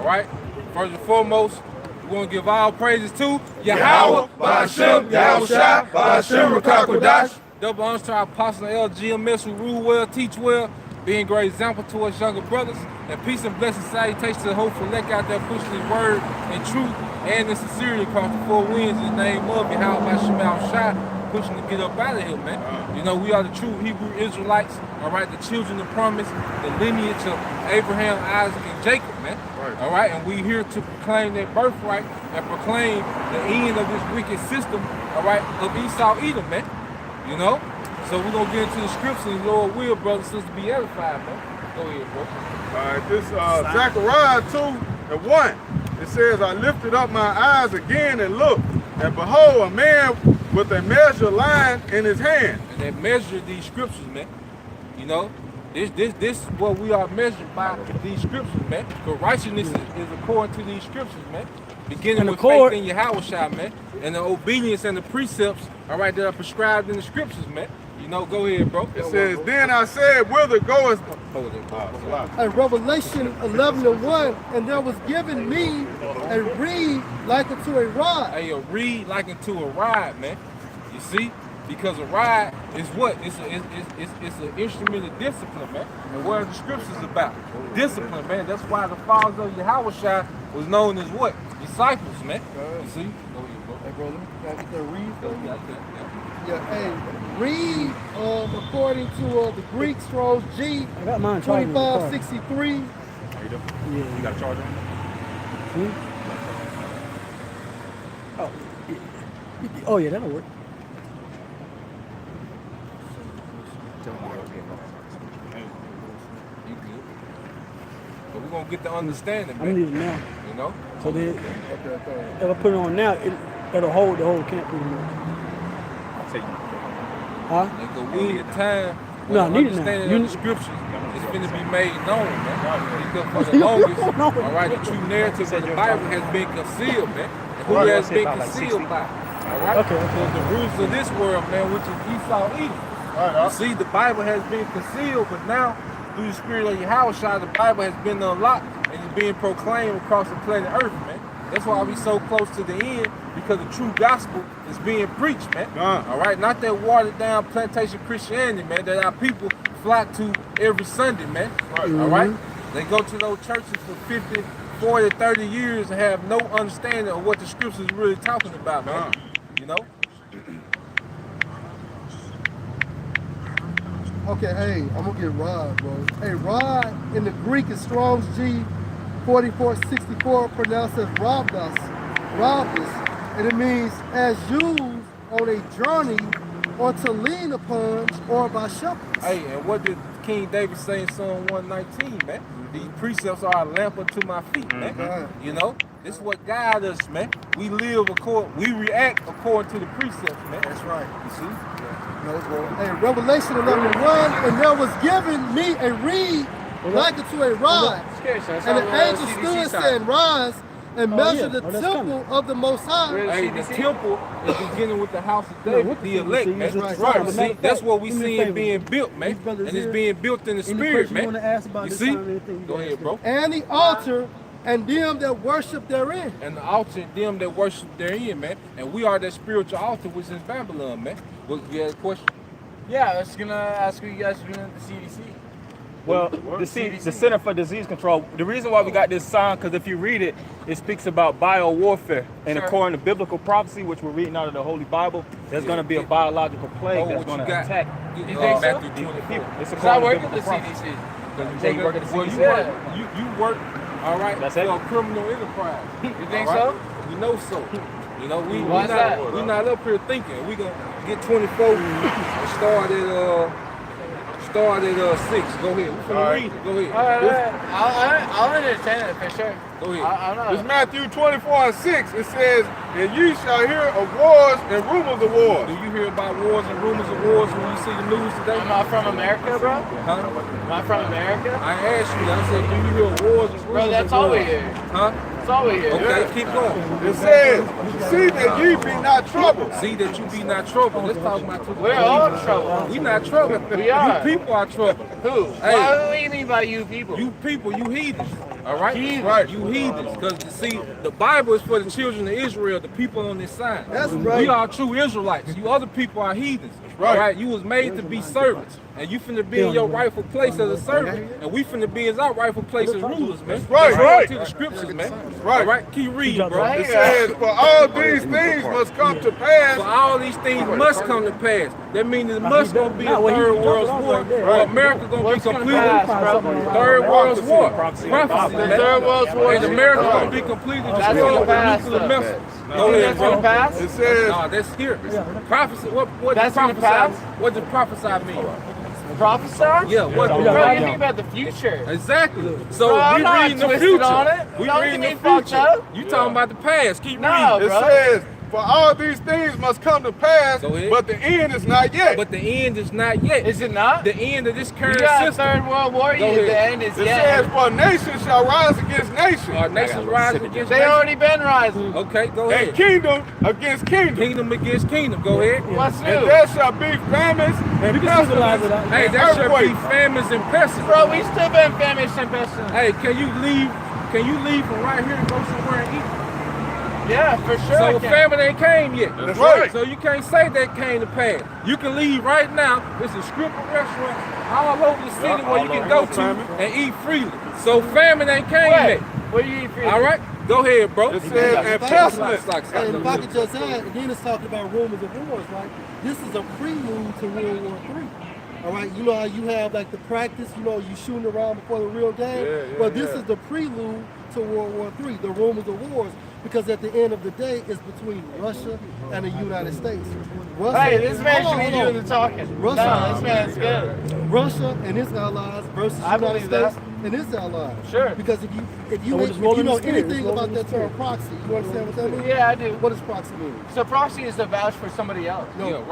All right? First and foremost, we're going to give all praises to Yahweh, Ba'ashem, Yahushua, Ba'ashem, Rakakwadash. Double honors to our apostle LGMS who rule well, teach well, being a great example to us younger brothers. And peace and blessing salutations to the hopeful elect out there pushing his word and truth and in sincerity across the four winds in the name of Yahweh, Ba'ashem, Yahushua, pushing to get up out of here, man. You know, we are the true Hebrew Israelites, all right, the children of promise, the lineage of Abraham, Isaac, and Jacob, man. All right, and we're here to proclaim their birthright and proclaim the end of this wicked system, all right, of Esau Edom, man. You know? So we're going to get into the scripts and the Lord will, brothers and sisters, be edified, man. Go ahead, bro. All right, this Zechariah 2:1. It says, I lifted up my eyes again and looked, and behold, a man with a measure line in his hand. And they measure these scriptures, man. You know? This is what we are measured by, these scriptures, man. Because righteousness is according to these scriptures, man. Beginning with faith in Yahweh, man. And the obedience and the precepts, all right, that are prescribed in the scriptures, man. You know, go ahead, bro. It says, then I said, whither goest... And Revelation 11:1, and there was given me a reed like unto a rod. Hey, a reed like unto a rod, man. You see? Because a rod is what? It's an instrument of discipline, man. And what are the scriptures about? Discipline, man. That's why the fathers of Yahweh was known as what? Disciples, man. You see? Go ahead, bro. Hey, brother, can I get that reed for you? Yeah. Hey, reed, according to the Greek Strong's G, I got mine 2563. How you doing? Yeah. You got a charger on? Oh, yeah, that'll work. You good. But we're going to get the understanding, man. I'm leaving now. You know? So then, if I put it on now, it'll hold the whole camp pretty much. I'll take you. Huh? Because we in a time when No, I the need it now. understanding of the scriptures is going to be made known, man. Because for the longest, all right, the true narrative of the Bible has been concealed, man. And who has been concealed by? All right? Okay. The roots of this world, man, which is Esau Edom. You see, the Bible has been concealed, but now, through the spirit of Yahweh, the Bible has been unlocked and is being proclaimed across the planet Earth, man. That's why we so close to the end, because the true gospel is being preached, man. All right, not that watered down plantation Christianity, man, that our people flock to every Sunday, man. All right? They go to those churches for 50, 40, 30 years and have no understanding of what the scriptures is really talking about, man. You know? Okay, hey, I'm gonna get rod, bro. Hey, rod in the Greek is Strong's G 4464, pronounced as robus, and it means as used on a journey or to lean upon or by shepherds. Hey, and what did King David say in Psalm 119, man? These precepts are a lamp unto my feet, man. You know, this is what guides us, man. We react according to the precepts, man. That's right. You see? Hey, Revelation 11:1, and there was given me a reed like unto a rod, and the angel stood saying, rise and measure the temple of the Most High. Hey, the temple is beginning with the house of David, the elect, man. Right. See, that's what we see being built, man. And it's being built in the spirit, man. You see? Go ahead, bro. And the altar and them that worship therein. And the altar and them that worship therein, man. And we are that spiritual altar which is Babylon, man. You had a question? Yeah, I was gonna ask you guys are doing the CDC. Well, the Center for Disease Control, the reason why we got this sign, because if you read it, it speaks about bio-warfare. And according to biblical prophecy, which we're reading out of the Holy Bible, there's going to be a biological plague that's going to attack you think so? people. Because I work at the CDC. You work at the CDC? You work, all right, for a criminal enterprise. You think so? We know so. You know, we're Why not up here thinking. We're going to get 24 and start at 6. Go ahead. We're going to read it. Go ahead. All right. I'll entertain it for sure. Go ahead. It's Matthew 24:6. It says, and ye shall hear of wars and rumors of wars. Do you hear about wars and rumors of wars when you see the news today? Am I from America, bro? Huh? Am I from America? I asked you. I said, do you hear of wars and rumors of wars? Bro, that's all we hear. Huh? That's all we hear. Okay, keep going. It says, see that ye be not troubled. See that you be not troubled. Let's talk about two. We're all in trouble. We not troubled. We are. You people are troubled. Who? Hey. What do you mean by you people? You people, you heathens. All right? Right. You heathens. Because, see, the Bible is for the children of Israel, the people on this side. That's right. We are true Israelites. You other people are heathens. Right. All right? You was made to be servants. And you finna be in your rightful place as a servant. And we finna be in our rightful place as rulers, man. right. That's Right. to the scriptures, man. Right. All right? Keep reading, bro. It says, for all these things must come to For pass. all these things must come to pass. That means there must gonna be a Nah, when third he world jumped war. off right there. Or America gonna be What's gonna completely pass, bro? third world war. Prophecy. Prophecy. The man. third world war. And America gonna be completely That's destroyed gonna with pass, nuclear though. missiles. You Go think ahead, that's gonna bro. pass? It says, Nah, that's here. Prophecy. What does That's gonna prophesy? pass? What does prophesy mean? Prophesy? Yeah. What? Bro, you think about the future. Exactly. So Bro, I'm we not reading the twisted future. on it. We Don't reading get the me fucked future. up. You talking about the past? Keep No, reading. it bro. says, for all these things must come to pass, Go ahead. but the end is not yet. But the end is not yet. Is it not? The end of this You current got system. third world war. Go The ahead. end is It yet. says, for nation shall rise against nation, Nations rise against They nations. already been rising. Okay, go and ahead. kingdom against kingdom. Kingdom against kingdom. Go ahead. What's And new? there shall be famines and pestilence Hey, and that should be earthquakes. famines and pestilence. Bro, we still been famished and pestilence. Hey, can you leave? Can you leave from right here and go somewhere and eat? Yeah, for sure. I So can. famine ain't came yet. That's right. So you can't say that came to pass. You can leave right now. There's a strip of restaurants all over the city where you can go to and eat freely. So famine ain't came Wait, yet. what do you eat for? All right, go ahead, bro. It says, and pestilence. And if I could just add, and then it's talking about rumors of wars, right? This is a prelude to World War III. All right, you know how you have like the practice, you know, you shooting around before the real game? But this is the prelude to World War III, the rumors of wars, because at the end of the day, it's between Russia and the United States. Russia, Hey, this man hold should on, be hold doing on. the talking. Russia. No, this man's good. Russia and its allies versus I United believe States that. and its allies. Sure. Because if you we're just rolling know the spirit, anything just about rolling that the term spirit. proxy, you understand what that means? Yeah, I do. What does proxy mean? So proxy is to vouch for somebody else. No, Yeah,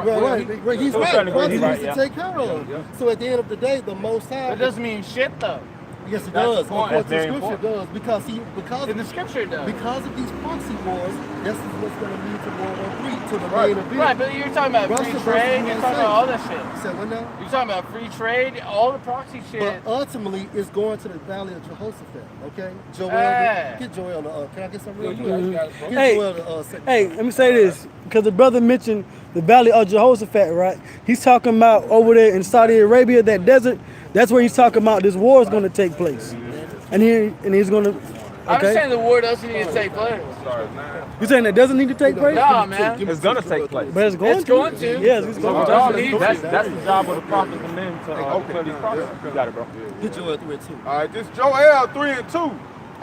right. He's So right. technically, Proxy he's right, is to yeah. take care of. So at the end of the day, the Most High. That doesn't mean shit though. Yes, it That's does. the point. According to That's very Scripture, it does because In the scripture it does. because of these proxy wars, this is what's going to lead to World War III, to the main event. Right, but you're talking about Russia free versus trade, you're United talking about all States. that shit. You said what now? You're talking about free trade, all the proxy shit. But ultimately, it's going to the Valley of Jehoshaphat. Okay, Joel. Hey. Get Joel on the. Can I get some real You quick? got it, bro. Get Hey. Joel to second. Hey, let me say this, because the brother mentioned the Valley of Jehoshaphat, right? He's talking about over there in Saudi Arabia, that desert. That's where he's talking about this war is going to take place, and he's going to. I'm just Okay, saying the war doesn't need to take place. you saying that doesn't need to take place? No, man. It's gonna take place. But it's going It's going to. Yes, it's going to. Don't need That's to. the job of the prophets and men to fulfill these prophecies. You got it, bro. Get Joel 3 and 2. All right, this Joel 3 and 2.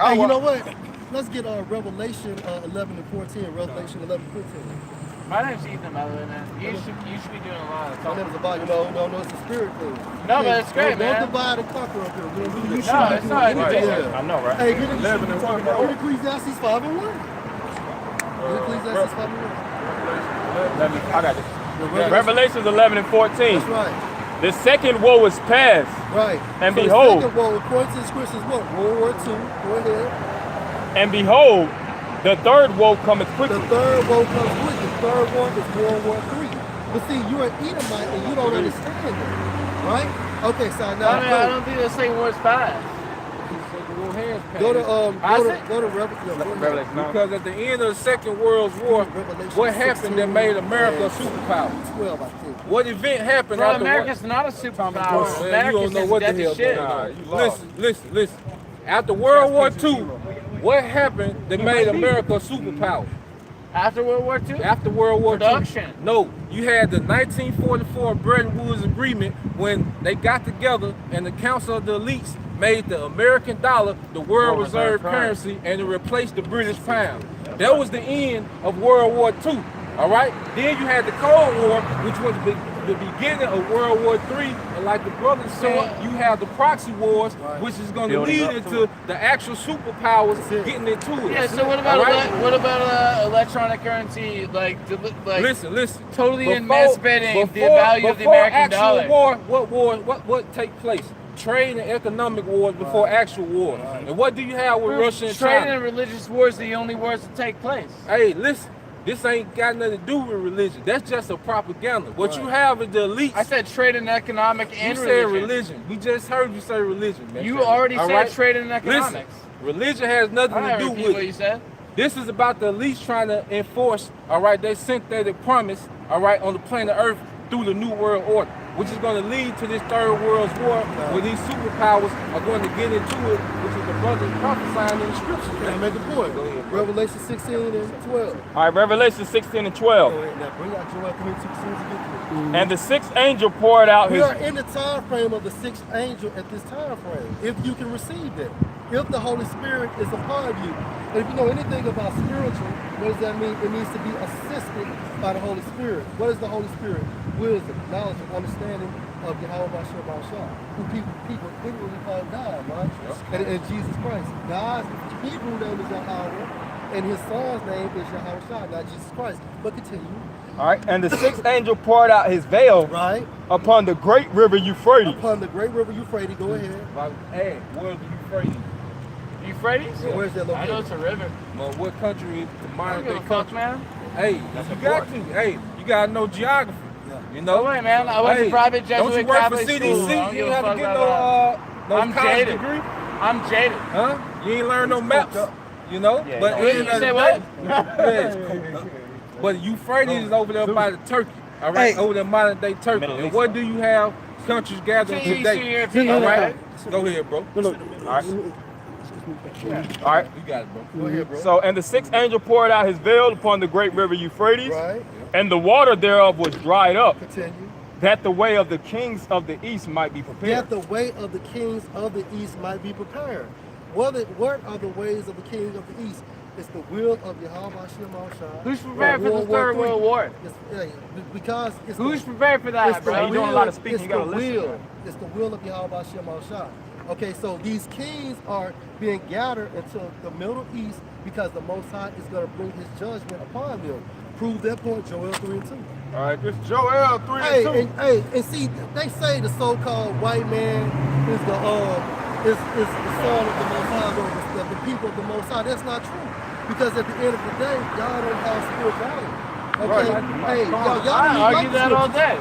Hey, you know what? Let's get Revelation 11 and 14. Revelation 11 and 15. My name's Ethan, by the way, man. You should be doing a lot of My talking. name is about, no, it's a spirit thing. No, but it's great, don't man. divide and conquer up here. You No, it's shouldn't not. do anything. Right. I know, right? Hey, get 11 and 1. Get Ecclesiastes 5 and 1. Get Ecclesiastes 5 and 1. I got this. The Revelations 11 and 14. That's right. The second woe is past, Right. And so behold- the second woe, according to the scriptures, what? World War II. Go ahead. and behold, the third woe cometh The quickly. third woe comes with. The third one is World War III. But see, you're an Edomite and you don't understand that. Right? Okay, so now I don't think the same word's fast. go to Has it? go to Revelation. Revelation 9. Because at the end of the Second World War, Revelation what happened that made America a 16 superpower? 12, I think. What event happened Bro, after America's not a superpower. Man, you America's don't know just what the dead hell as shit. going on. Listen. After World War II, what happened that made America a superpower? After World War II? After World War Production. II? No, you had the 1944 Bretton Woods Agreement when they got together and the Council of the Elites made the American dollar the world reserve currency and it replaced the British pound. That was the end of World War II. All right. Then you had the Cold War, which was the beginning of World War III, and like the brother said, you have the proxy wars, which is going to Building lead up to into the actual superpowers getting into it. Yeah, so what about All right? electronic currency, like Listen. totally emancipating the value of the American dollar? Before actual war, what take place? Trade and economic wars before actual wars. And what do you have with Russia and Trade China? and religious wars are the only wars that take place. Hey, listen. This ain't got nothing to do with religion. That's just a propaganda. What you have is the elites. I said trade and economic you and said religion. We just heard you say religion, man. You already All said right? trade and economics. Religion has nothing to do with what you it. said. This is about the elites trying to enforce, all right, their synthetic promise, all right, on the planet Earth through the New World Order, which is going to lead to this Third World War where these superpowers are going to get into it, which is the brothers prophesying in the scriptures. Can I make a point? Go ahead. Revelation 16 and 12. All right, Revelation 16 and 12. Go ahead, now bring out Joel 22 as soon as you get through. And the sixth angel poured out We his... are in the time frame of the sixth angel at this time frame, if you can receive that. If the Holy Spirit is upon you. And if you know anything about spiritual, what does that mean? It means to be assisted by the Holy Spirit. What is the Holy Spirit? Wisdom, knowledge, and understanding of Yahweh Bashar, who people literally call God, right? And Jesus Christ. God's Hebrew name is Yahweh, and his son's name is Yahweh, not Jesus Christ. But continue. All right, and the sixth angel poured out his veil Right? upon the great river Euphrates. Upon the great river Euphrates, go ahead. Hey, where's the Euphrates? Euphrates? So where's that I know located? it's a river. Well, what country is the I modern don't day give a fuck, country? man. Hey, you got to. Hey, you got to know geography. You know? No way, man. I went to private Don't you Jesuit work for Catholic CDC? school. I don't You give ain't a have to fuck get about no I'm college jaded. degree. I'm jaded. Huh? You ain't learn no maps. You know? Yeah, But Wait, you say what? But Euphrates is over there by the Turkey. All right, Hey. over there modern day Turkey. Middle And East. what do you have countries gathering See, today? European, All right, right? go ahead, bro. All right. All right. You got it, bro. Go ahead, bro. So, and the sixth angel poured out his veil upon the great river Euphrates, Right? and the water thereof was dried up, Continue. that the way of the kings of the east might be prepared. That the way of the kings of the east might be prepared. What are the ways of the king of the east? It's the will of Yahweh Hashem Al-Shai. Who's prepared for the Third World War? Because it's Who's the, prepared for that, it's the bro? You doing a lot of speaking, it's you gotta the listen, will. man. It's the will of Yahweh Hashem Al-Shai. Okay, so these kings are being gathered into the Middle East because the Most High is going to bring his judgment upon them. Prove that point, Joel 3 and 2. All right, this Joel 3 Hey, and 2. and see, they say the so-called white man is the son of the Most High, or the people of the Most High. That's not true, because at the end of the day, y'all don't have spirituality. Okay, hey, y'all I don't argue that all day.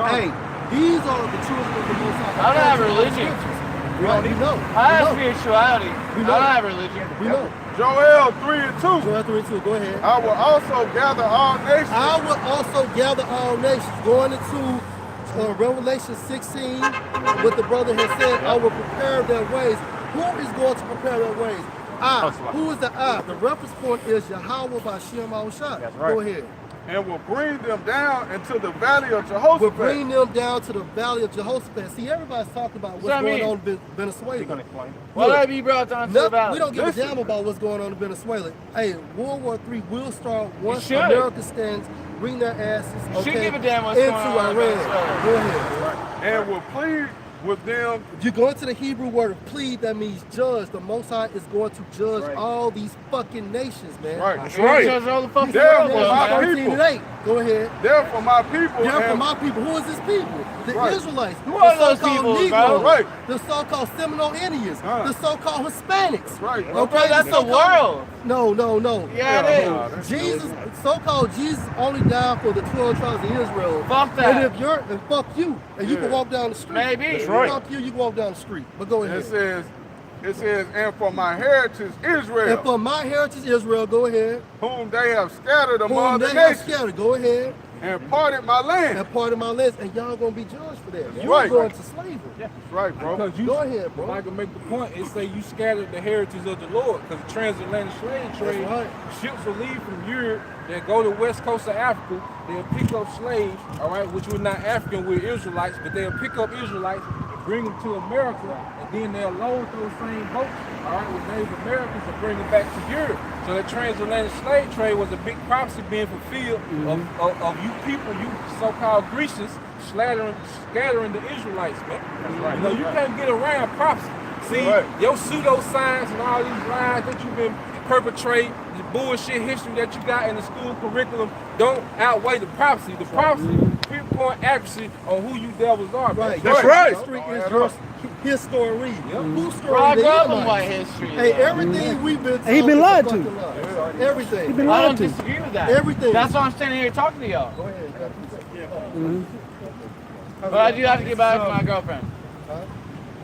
Hey, these are the children of the Most High. I don't have religion. Right, we know. I have We know. spirituality. We I know. don't have religion. We know. Joel 3 and 2. Joel 3 and 2, go ahead. I will also gather all nations. I will also gather all nations. Going into Revelation 16, what the brother has said, I will prepare their ways. Who is going to prepare their ways? I. Who is the I? The reference point is Yahweh Bashir Ma'ushai. That's right. Go ahead. And will bring them down into the valley of We'll Jehoshaphat. bring them down to the valley of Jehoshaphat. See, everybody's talking about what's that going mean? on in You Venezuela. gonna explain? Why let me brought down to the valley? We don't give Listen. a damn about what's going on in Venezuela. Hey, World War III will start once should. America stands, bring their asses, should okay, give a damn what's into going on in Iran. Venezuela. Go ahead. And will plead with them. If you go into the Hebrew word of plead, that means judge. The Most High is going to judge all these fucking nations, man. Right, that's You right. judge all the fucking Therefore, world, my man. 13 people. and 8. Go ahead. Therefore, my people. They're have- from my people. Who is this people? The Right. Israelites. Who the are those so-called people, Negroes, bro? Right. The so-called Seminole Indians. Huh. The so-called Hispanics. Right. Okay, That's the so-called- world. No. Yeah, it is. Jesus, so-called Jesus only died for the 12 tribes of Israel. Fuck that. And fuck you. And you can walk down the street. Maybe. That's right. Fuck you, you can walk down the street. But go ahead. It says, and for my heritage Israel, And for my heritage Israel, go ahead. whom they have scattered Whom among they the have nations, scattered, go ahead. and parted my land. And part of my list, and y'all gonna be judged for that. You're right. going to slavery. That's right, bro. Because you, Go ahead, bro. If I can make the point, it say you scattered the heritage of the Lord. Because the transatlantic slave trade, right. ships will leave from Europe, they go to the west coast of Africa, they'll pick up slaves, all right, which were not African, we're Israelites, but they'll pick up Israelites and bring them to America, and then they'll load those same boats, all right, with Native Americans and bring them back to Europe. So the transatlantic slave trade was a big prophecy being fulfilled of you people, you so-called Grecians, scattering the Israelites, man. That's right. You know, you can't get around prophecy. See, your pseudoscience and all these lies that you've been perpetrating, the bullshit history that you got in the school curriculum don't outweigh the prophecy. The prophecy pinpoint accuracy on who you devils are, man. Right. That's right. History is your history. Whose story? Bro, The grab Edomites. him white history. Hey, everything we've been And he told been is lied a to. fucking lie. Everything. He been I don't lied to. disagree with that. Everything. That's why I'm standing here talking to y'all. Go ahead. But I do have to get back to my girlfriend.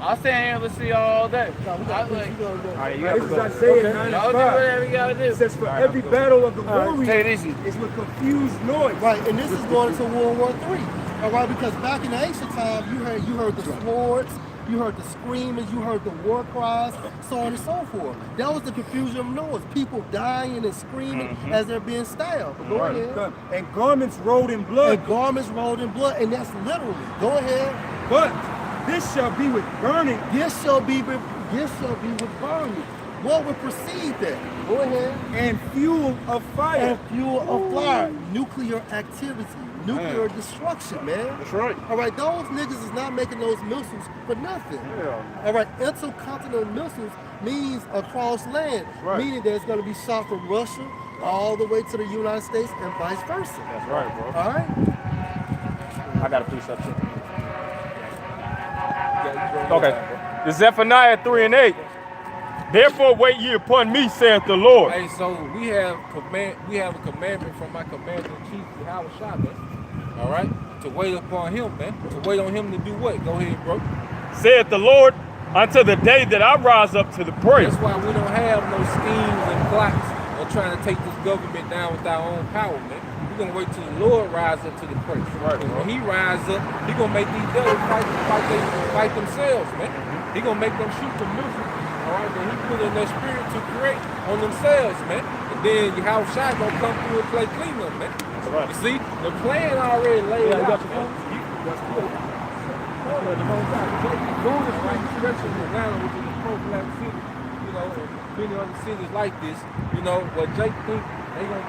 I'll stand here and listen to y'all all day. No, we got this. You gonna do it. All right, you This got is to Isaiah Y'all do 95. whatever you gotta do. It says, for every battle of the warrior Take it easy. is with confused noise. Right, and this is going into World War III. All right, because back in the ancient time, you heard the swords, you heard the screaming, you heard the war cries, so on and so forth. That was the confusion of noise. People dying and screaming as they're being stabbed. But go ahead. And garments rolled in blood. And garments rolled in blood, and that's literally. Go ahead. But this shall be with burning. This shall be with burning. What would precede that? Go ahead. And fuel of fire. And fuel of fire. Nuclear activity. Nuclear destruction, man. That's right. All right, those niggas is not making those missiles for nothing. Yeah. All right, intercontinental missiles means across land, Right. meaning that it's going to be shot from Russia all the way to the United States and vice versa. That's right, bro. All right? I got a precept too. Okay. The Zephaniah 3 and 8. Therefore wait ye upon me, saith the Lord. Hey, so we have a commandment from my commander-in-chief, Yahweh Shah, man. All right? To wait upon him, man. To wait on him to do what? Go ahead, bro. Saith the Lord, until the day that I rise up to the praise. That's why we don't have no schemes and plots of trying to take this government down with our own power, man. We're gonna wait till the Lord rise up to the place. Right, when he rise up, he gonna make these devils fight themselves, man. He gonna make them shoot the missiles, all right, that he put in their spirit to create on themselves, man. And then Yahweh Shai gonna come through and play cleanup, man. Right. You see, the plan already laid out, man. Doing this right, especially in Atlanta, which is a pro-black city, you know, and many other cities like this, you know, what Jake think they gonna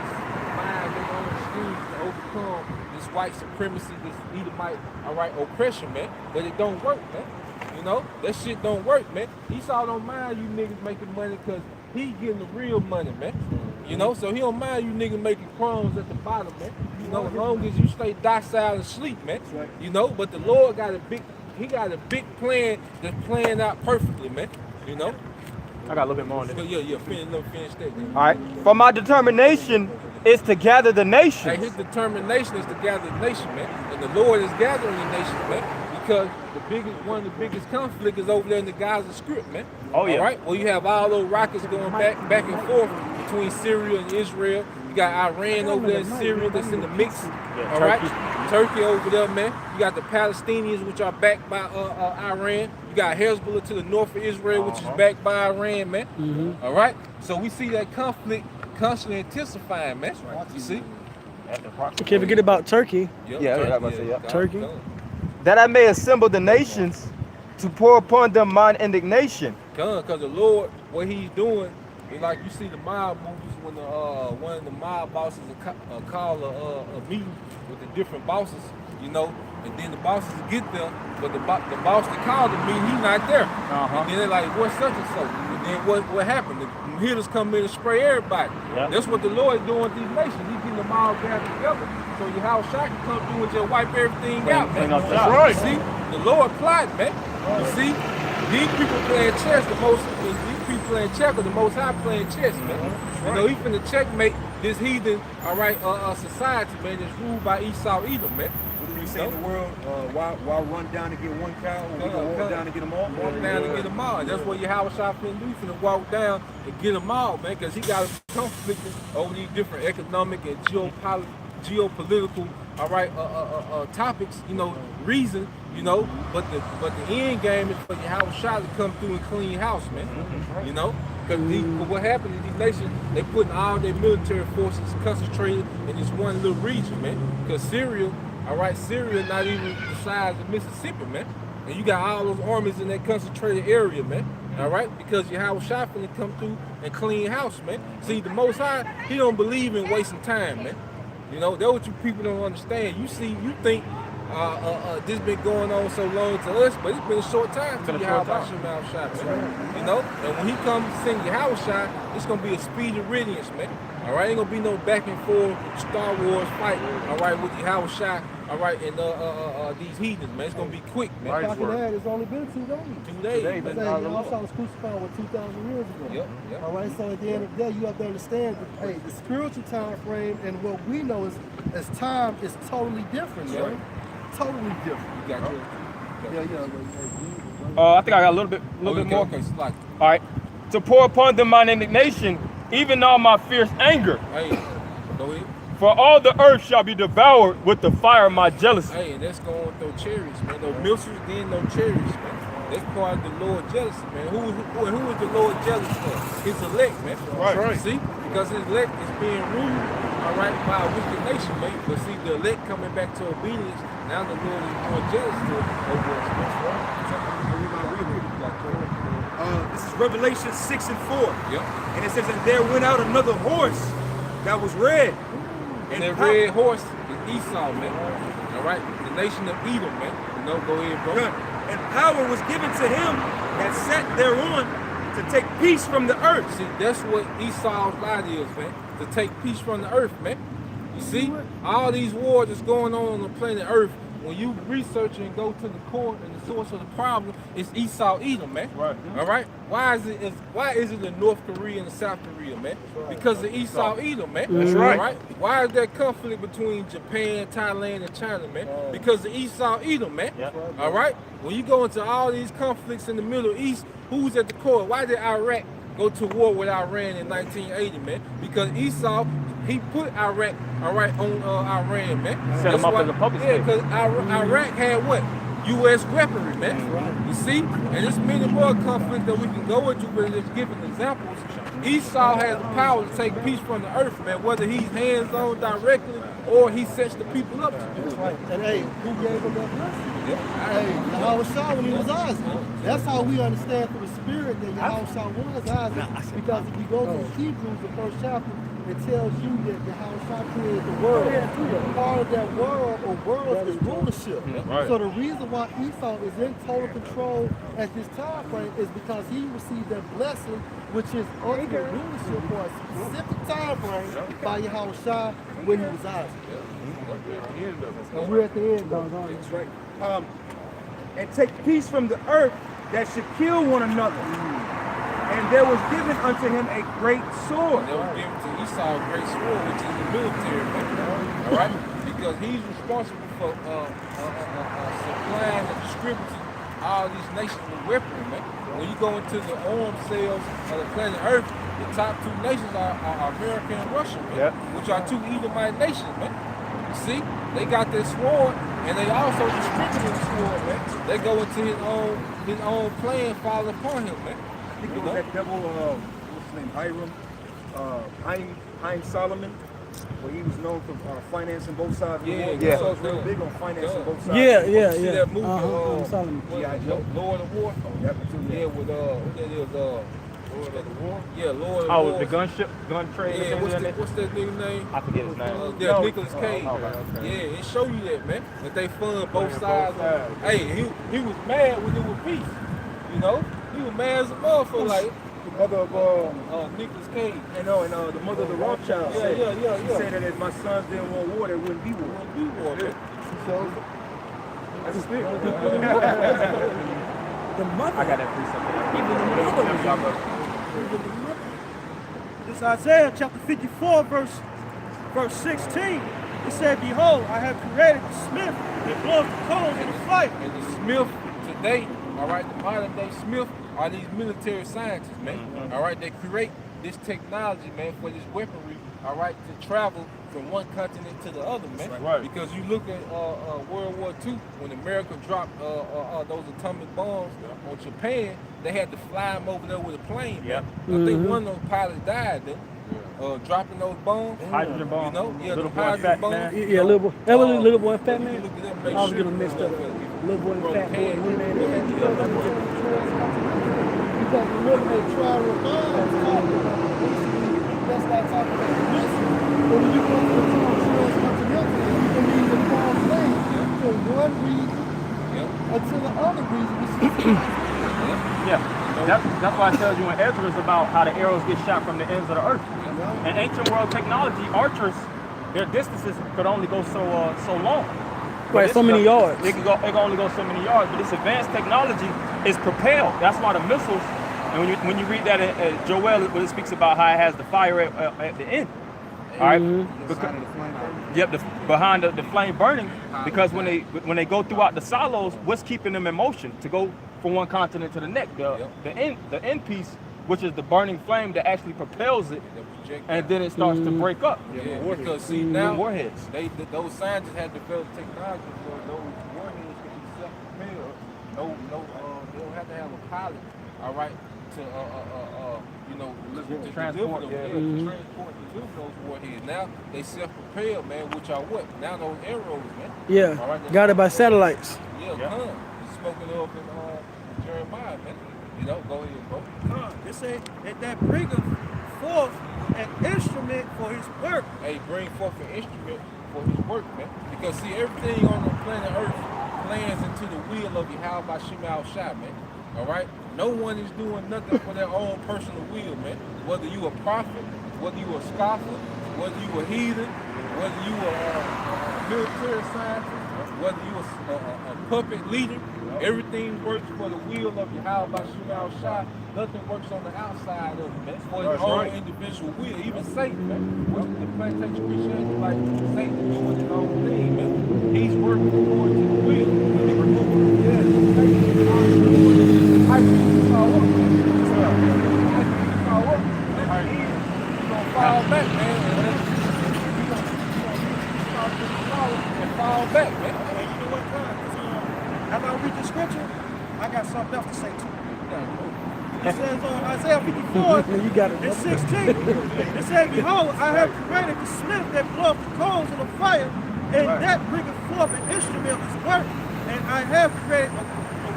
mind their own schemes to overcome this white supremacy, this Edomite, all right, oppression, man. But it don't work, man. You know, that shit don't work, man. Esau don't mind you niggas making money because he getting the real money, man. You know, so he don't mind you niggas making crumbs at the bottom, man. You know, as long as you stay docile and sleep, man. You know, but the Lord got a big plan that's playing out perfectly, man. You know? I got a little bit more on this. Yeah, finish that. Man. All right. For my determination is to gather the Hey, nations. his determination is to gather the nation, man. And the Lord is gathering the nation, man. Because one of the biggest conflict is over there in the Gaza Strip, man. Oh, yeah. All right? Well, you have all those rockets going back and forth between Syria and Israel. You got Iran over there in Syria that's in the mix. All right? Turkey over there, man. You got the Palestinians, which are backed by Iran. You got Hezbollah to the north of Israel, which is backed by Iran, man. All right? So we see that conflict constantly intensifying, man. You see? You can't forget about Turkey. Yep, Yeah, Turkey, I was about to say, yeah. Turkey. That I may assemble the nations to pour upon them mine indignation. Because the Lord, what he's doing, is like you see the mob movies when one of the mob bosses call a meeting with the different bosses, you know, and then the bosses get there, but the boss that called the meeting, he's not there. And then they're like, what's such and so? And then what happened? The hitters come in and spray everybody. Yeah. That's what the Lord is doing with these nations. He's getting them all gathered together. So your house shot can come through and just wipe everything out, man. That's right. You see, the Lord plotting, man. You see, these people playing chess, these people playing check or the Most High playing chess, man. You know, he finna checkmate this heathen, all right, society, man, that's ruled by Esau Edom, man. What do we say in the world? Why run down to get one cow? Or we gonna walk down to get them all? Walk down and get them all. And that's what Yahweh Shai finna do. He finna walk down and get them all, man, because he got conflicting over these different economic and geopolitical, all right, topics, you know, reason, you know, but the end game is for Yahweh Shai to come through and clean house, man. You know, because what happened in these nations, they putting all their military forces concentrated in this one little region, man. Because Syria, all right, Syria not even the size of Mississippi, man. And you got all those armies in that concentrated area, man. All right, because Yahweh Shai finna come through and clean house, man. See, the Most High, he don't believe in wasting time, man. You know, that's what you people don't understand. You think this been going on so long to us, but it's been a short time to Yahweh Shai, man. You know, and when he comes to sing Yahweh Shai, it's gonna be a speedy riddance, man. All right, ain't gonna be no back and forth Star Wars fight. All right, with Yahweh Shai. All right, and these heathens, man, it's gonna be quick, man. After that, it's only been 2 days. 2 days, man. Yahweh Shai was crucified 2,000 years ago. Yep. All right, so at the end of the day, you have to understand that, hey, the spiritual time frame and what we know as time is totally different, right? Totally different. You got Yeah. I think I got a little bit more. Okay, like, All right. To pour upon them mine indignation, even all my fierce anger. hey, go ahead. For all the earth shall be devoured with the fire of my jealousy. Hey, and that's going with those cherries, man. Those milkshakes, then those cherries, man. That's part of the Lord jealousy, man. Who is the Lord jealous for? His elect, man. Right. See? Because his elect is being ruled, all right, by a wicked nation, man. But see, the elect coming back to obedience, now the Lord is more jealous to over us. This is Revelation 6 and 4. Yep. And it says, and there went out another horse that was red. And that red horse is Esau, man. All right? The nation of Edom, man. You know, go ahead, bro. Good. And power was given to him that sat thereon to take peace from the earth. See, that's what Esau's light is, man. To take peace from the earth, man. You see, all these wars that's going on the planet Earth, when you research and go to the core and the source of the problem, it's Esau Edom, man. Right. All right? Why is it in North Korea and South Korea, man? Because of Esau Edom, man. That's right. All right? Why is there conflict between Japan, Thailand, and China, man? Because of Esau Edom, man. Yep. All right? When you go into all these conflicts in the Middle East, who's at the core? Why did Iraq go to war with Iran in 1980, man? Because Esau, he put Iraq, all right, on Iran, man. Set him up as a puppet Yeah, state. because Iraq had what? U.S. weaponry, man. You see? And there's many more conflicts that we can go into, but just giving examples. Esau has the power to take peace from the earth, man, whether he's hands-on directly or he sets the people up to do it. Right. And hey, who gave him that blessing? Yeah. Hey, Yahweh when he was Isaac. That's how we understand through the spirit that Yahweh was Isaac. Because if you go to Hebrews, the first chapter, it tells you that Yahweh created the world. Part of that world or world is rulership. Right. So the reason why Esau is in total control at this time frame is because he received that blessing, which is ultimate rulership for a specific time frame by Yahweh when he was Isaac. And we're at the end, dog. That's right. And take peace from the earth that should kill one another. And there was given unto him a great sword. They were given to Esau a great sword, which is the military, man. All right? Because he's responsible for supplying and distributing all these nations with weaponry, man. When you go into the arms sales of the planet Earth, the top two nations are America and Russia, man, which are two Edomite nations, man. You see, they got their sword, and they also distribute the sword, man. They go into his own plan, fall upon him, man. I think it was that devil, what's his name, Hiram Solomon, where he was known for financing both sides of the war. Yeah. So it's real big on financing both sides. See that movie, Solomon. Lord of War? Yep. Yeah, with what that is, Lord of the War? Yeah, Lord of Oh, War. the gun trade. Yeah, and what's everything? that nigga name? I forget his name. Yeah, Nicolas Cage. okay. Yeah, it show you that, man. That they fund both sides. Hey, he was mad when it was peace. You know, he was mad as a motherfucker. Like The mother of Nicolas Cage. and the mother of the Rothschild said, she said that if my sons didn't want war, there wouldn't be war. Be war, man. So That's the spirit. The mother. I got that precept. This Isaiah chapter 54, verse 16. It said, behold, I have created the smith that bloweth the coals in the fight. And the Smith today, all right, the modern day Smith are these military scientists, man. All right, they create this technology, man, for this weaponry, all right, to travel from one continent to the other, man. Right. Because you look at World War II, when America dropped those atomic bombs on Japan, they had to fly them over there with a plane. Yep. I think one of those pilots died then. Dropping those bombs. Hydrogen bomb. You know? Yeah, Little the boy and hydrogen fat bombs. man. Yeah, little boy. That was little boy and fat You man. look at them, make I was sure getting mixed up. Little boy and Bro, fat boy. can't- One man and fat because remember they try to revive that's like talking about this. But when you go to the transcontinental, you can leave the cross lane from one region until the other region, which is Yeah. That's why I tell you in Ezra's about how the arrows get shot from the ends of the earth. In ancient world technology, archers, their distances could only go so long. Right, so many yards. It can only go so many yards. But this advanced technology is propelled. That's why the missiles. And when you read that at Joel, when it speaks about how it has the fire at the end. All right. Behind the flame burning, because when they go throughout the silos, what's keeping them in motion to go from one continent to the next. The end piece, which is the burning flame that actually propels it, and then it starts to break up. Yeah, because see now warheads. Those scientists had developed technology for those warheads to be self-propelled. They don't have to have a pilot. All right, to transport, to deliver those warheads. Now they self-propelled, man. Which are what? Now those arrows, man. Yeah, all right, got it by satellites. Yeah, come. It's spoken of in Jeremiah, man. Go ahead, bro. They say that bringeth forth an instrument for his work. Hey, bring forth an instrument for his work, man. Because see, everything on the planet Earth plans into the wheel of Yahweh by Shema Shai, man. All right? No one is doing nothing for their own personal will, man. Whether you a prophet, whether you a scoffer, whether you a heathen, whether you a military scientist, whether you a puppet leader, everything works for the will of Yahweh by Shema Shai. Nothing works on the outside of it, man. For his own individual will. Even Satan, man. The plantation Christianity, like Satan doing his own thing, man. He's working according to the will. How can you call up, man? How can you call up? He's gonna fall back, man. And fall back, man. And you know what, God? After I read the scripture, I got something else to say too. It says on Isaiah 54, You got it. and 16, it says, Behold, I have created the smith that bloweth the coals in the fire, and that bringeth forth an instrument of his work, and I have created a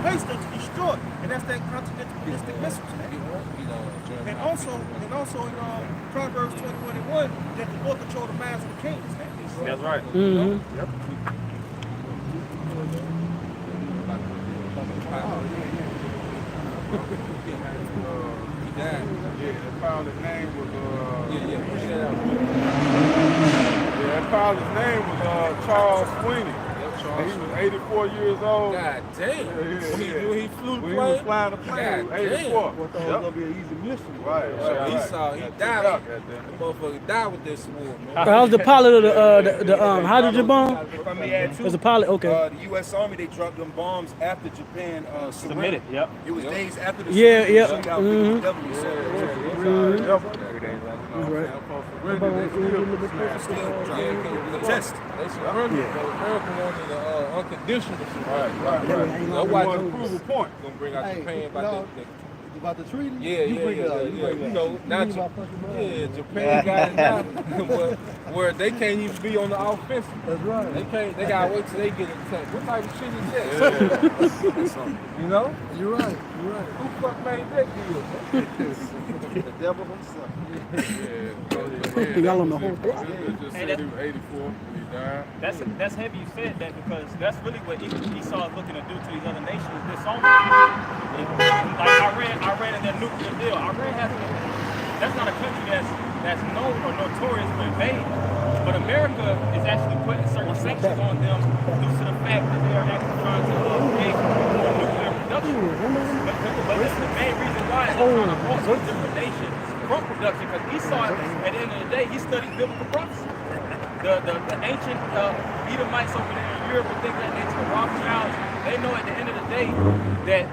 waster to destroy. And that's that continental ballistic missiles, man. And also in Proverbs 21:1, that the Lord control the minds of the kings, man. That's right. Yep. He died. Yeah, that pilot's name was Push that out. that pilot's name was Charles Sweeney. And he was 84 years old. God damn. When he flew the When he plane. was flying the plane, he was 84. Thought it was gonna be an easy mission. Right. He died. The motherfucker died with this sword, man. I was the pilot of the hydrogen bomb. If I may add too, Was a pilot? Okay. the U.S. Army, they dropped them bombs after Japan Submitted. Yep. It was days after the Yeah, yeah. test. They surrendered. America wanted unconditional surrender. That's why the approval point gonna bring out Japan About the treaty? Yeah. You bring it up. Now Japan got it now, where they can't even be on the offensive. That's right. They gotta wait till they get attacked. What type of shit is that? You know? You're right. Who fuck made that deal? The devil himself. Y'all on the whole block. Just said he was 84 when he died. That's heavy you said that, because that's really what Esau is looking to do to these other nations. Disown them. Like Iran and their nuclear deal. That's not a country that's known or notorious for invading. But America is actually putting certain sanctions on them due to the fact that they are actually trying to pay for nuclear production. But this is the main reason why they're trying to halt these different nations from production, because Esau, at the end of the day, he studied biblical prophecy. The ancient Edomites over there in Europe and things like that, the Rothschilds, they know at the end of the day that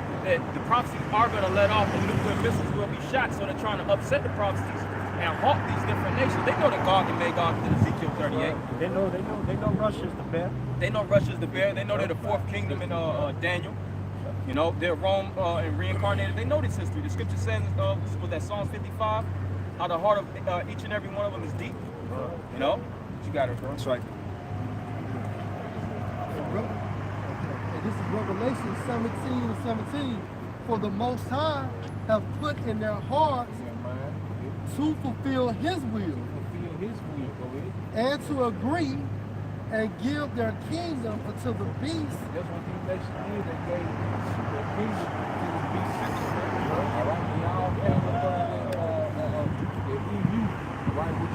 the prophecies are going to let off and nuclear missiles will be shot, so they're trying to upset the prophecies and halt these different nations. They know that Gog and Magog did Ezekiel 38. They know Russia's the bear. They know Russia's the bear. They know they're the fourth kingdom in Daniel. You know, they're Rome and reincarnated. They know this history. The scripture says, was that Psalm 55, how the heart of each and every one of them is deep. You know? You got it, bro. That's right. And this is Revelation 17:17. For the Most High have put in their hearts to fulfill His will and to agree and give their kingdom unto the beast. That's what these nations did. They gave their kingdom to the beast. All right, we all came up the EU, right, which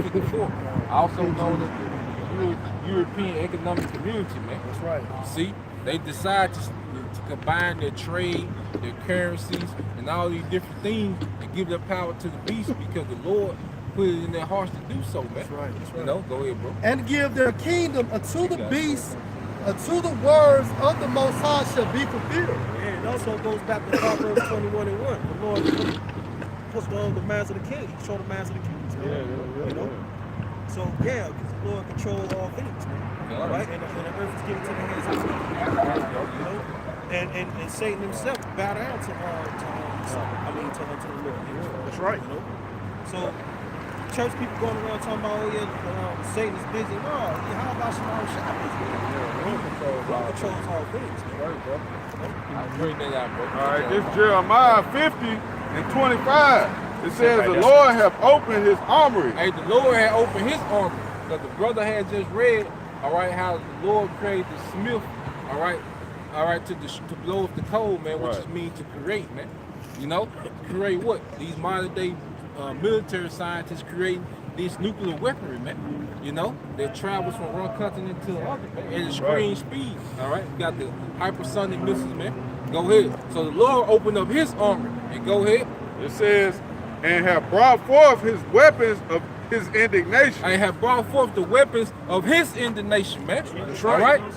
is before. Also known as the European Economic Community, man. That's right. See, they decide to combine their trade, their currencies, and all these different things and give their power to the beast because the Lord put it in their hearts to do so, man. That's right. You know, go ahead, bro. And give their kingdom unto the beast, until the words of the Most High shall be fulfilled. And it also goes back to Proverbs 21 and 1. The Lord puts on the minds of the kings. He controls the minds of the kings. You know? So, yeah, because the Lord controls all things, man. Right? And the earth is given to the hands of men. You know? And Satan himself bow down to the Lord. That's right. You know? So, church people going around talking about, oh yeah, Satan is busy. No, how about Shemar Shabbat? He controls all things. Right, bro. Bring that out, bro. All right, this Jeremiah 50 and 25. It says the Lord have opened his armory. Hey, the Lord had opened his armor. Because the brother had just read, all right, how the Lord created the smith, all right, to blow up the coal, man, which is mean to create, man. You know, create what? These modern day military scientists creating this nuclear weaponry, man. You know, that travels from one continent to the other, man, at extreme speed. All right, you got the hypersonic missiles, man. Go ahead. So the Lord opened up his armor, and go ahead. It says, and have brought forth his weapons of his indignation. I have brought forth the weapons of his indignation, man. That's All right. right?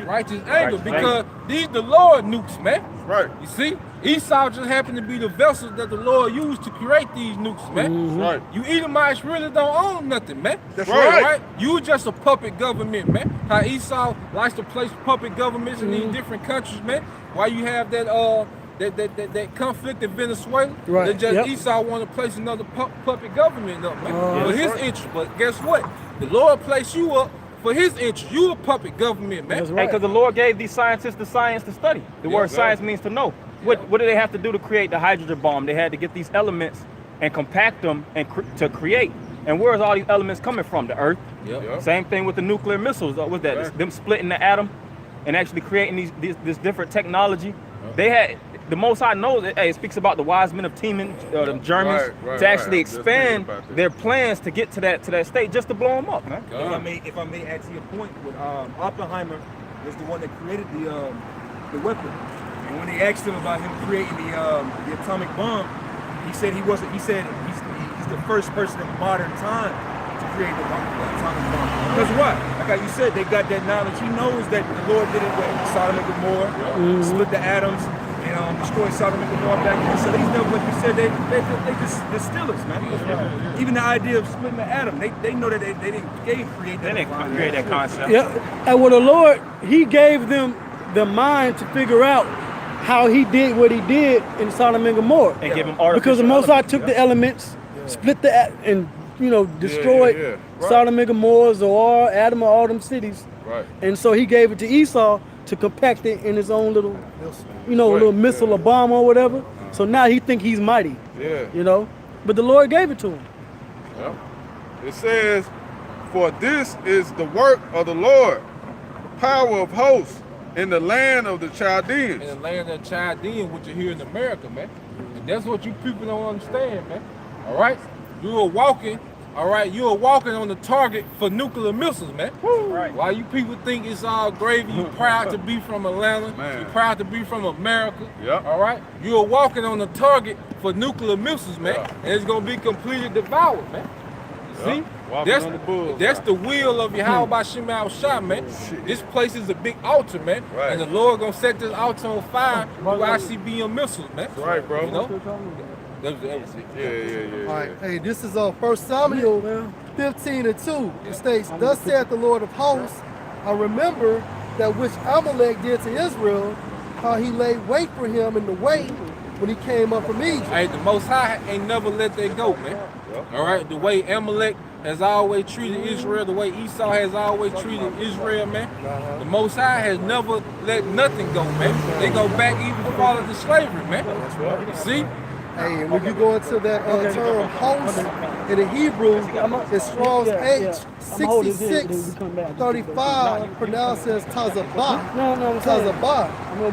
Righteous anger, because these the Lord nukes, man. Right. You see, Esau just happened to be the vessel that the Lord used to create these nukes, man. Right. You Edomites really don't own nothing, man. That's right. Right? You just a puppet government, man. How Esau likes to place puppet governments in these different countries, man. Why you have that conflict in Venezuela? Right. Esau want to place another puppet government up, man, for his interest. But guess what? The Lord placed you up for his interest. You a puppet government, man. That's right. Because the Lord gave these scientists the science to study. The word science means to know. What did they have to do to create the hydrogen bomb? They had to get these elements and compact them and to create. And where is all these elements coming from? The earth. Same thing with the nuclear missiles. What's that? Right. Them splitting the atom and actually creating this different technology. They had, the Most High knows it. Hey, it speaks about the wise men of Teman, the Germans, to actually expand their plans to get to that state, just to blow them up, man. If I may add to your point, with Oppenheimer was the one that created the weapon, and when they asked him about him creating the atomic bomb, he said he wasn't. He said he's the first person in modern time to create the atomic bomb. Because what? Like you said, they got that knowledge. He knows that the Lord did it with Sodom and Gomorrah, split the atoms, and destroyed Sodom and Gomorrah back then. So these know, like you said, they're stealers, man. Even the idea of splitting the atom, they know that they didn't create that. They didn't create that concept. Yeah, and with the Lord, he gave them the mind to figure out how he did what he did in Sodom and Gomorrah. And give them artificial because the Most High elements. took the elements, split the and destroyed Sodom and Gomorrah, Zoar, Adam, all them cities. Right. And so he gave it to Esau to compact it in his own little, little missile or bomb or whatever. So now he think he's mighty. Yeah. But the Lord gave it to him. Yeah. It says, for this is the work of the Lord, power of hosts in the land of the Chaldeans. In the land of the Chaldeans, which are here in America, man. And that's what you people don't understand, man. All right? You are walking, all right? You are walking on the target for nuclear missiles, man. Right. While you people think it's all gravy, you proud to be from Atlanta, you proud to be from America, all right? You are walking on the target for nuclear missiles, man. And it's going to be completely devoured, man. You see? That's the will of Yahweh by Shema Shah, man. This place is a big altar, man. And the Lord gonna set this altar on fire with ICBM missiles, man. That's right, bro. You know? That was it. Yeah. All right, hey, this is 1 Samuel 15:2. It states, "Thus saith the Lord of hosts, I remember that which Amalek did to Israel, how he laid wait for him in the way when he came up from Egypt." Hey, the Most High ain't never let that go, man. All right, the way Amalek has always treated Israel, the way Esau has always treated Israel, man. The Most High has never let nothing go, man. They go back even farther to slavery, man. You see? Hey, and when you go into that term host in the Hebrew, it's Strong's H 6635, pronounced as Tazabah. Tazabah.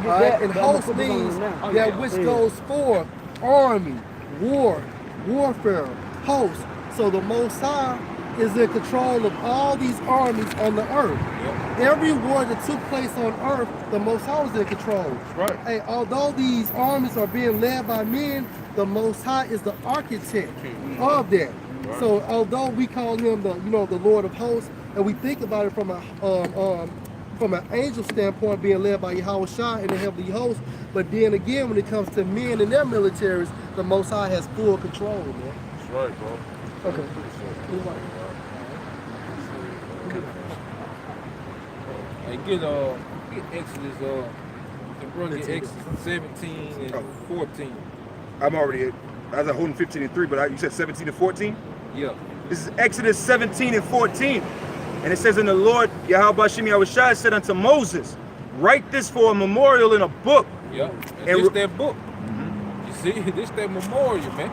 Right? And host means that which goes forth, army, warfare, host. So the Most High is in control of all these armies on the earth. Every war that took place on earth, the Most High was in control. Right. Hey, although these armies are being led by men, the Most High is the architect of that. So although we call him the Lord of hosts, and we think about it from from an angel standpoint, being led by Yahweh Shai and the heavenly host. But then again, when it comes to men and their militaries, the Most High has full control, man. That's right, bro. Okay. Hey, get Exodus, bro, get Exodus 17 and 14. I'm already, I was holding 15 and 3, but you said 17 and 14? Yeah. This is Exodus 17 and 14. And it says, and the Lord, Yahweh Bashim Yahushua, said unto Moses, write this for a memorial in a book. Yeah. And this that book. You see, this that memorial, man.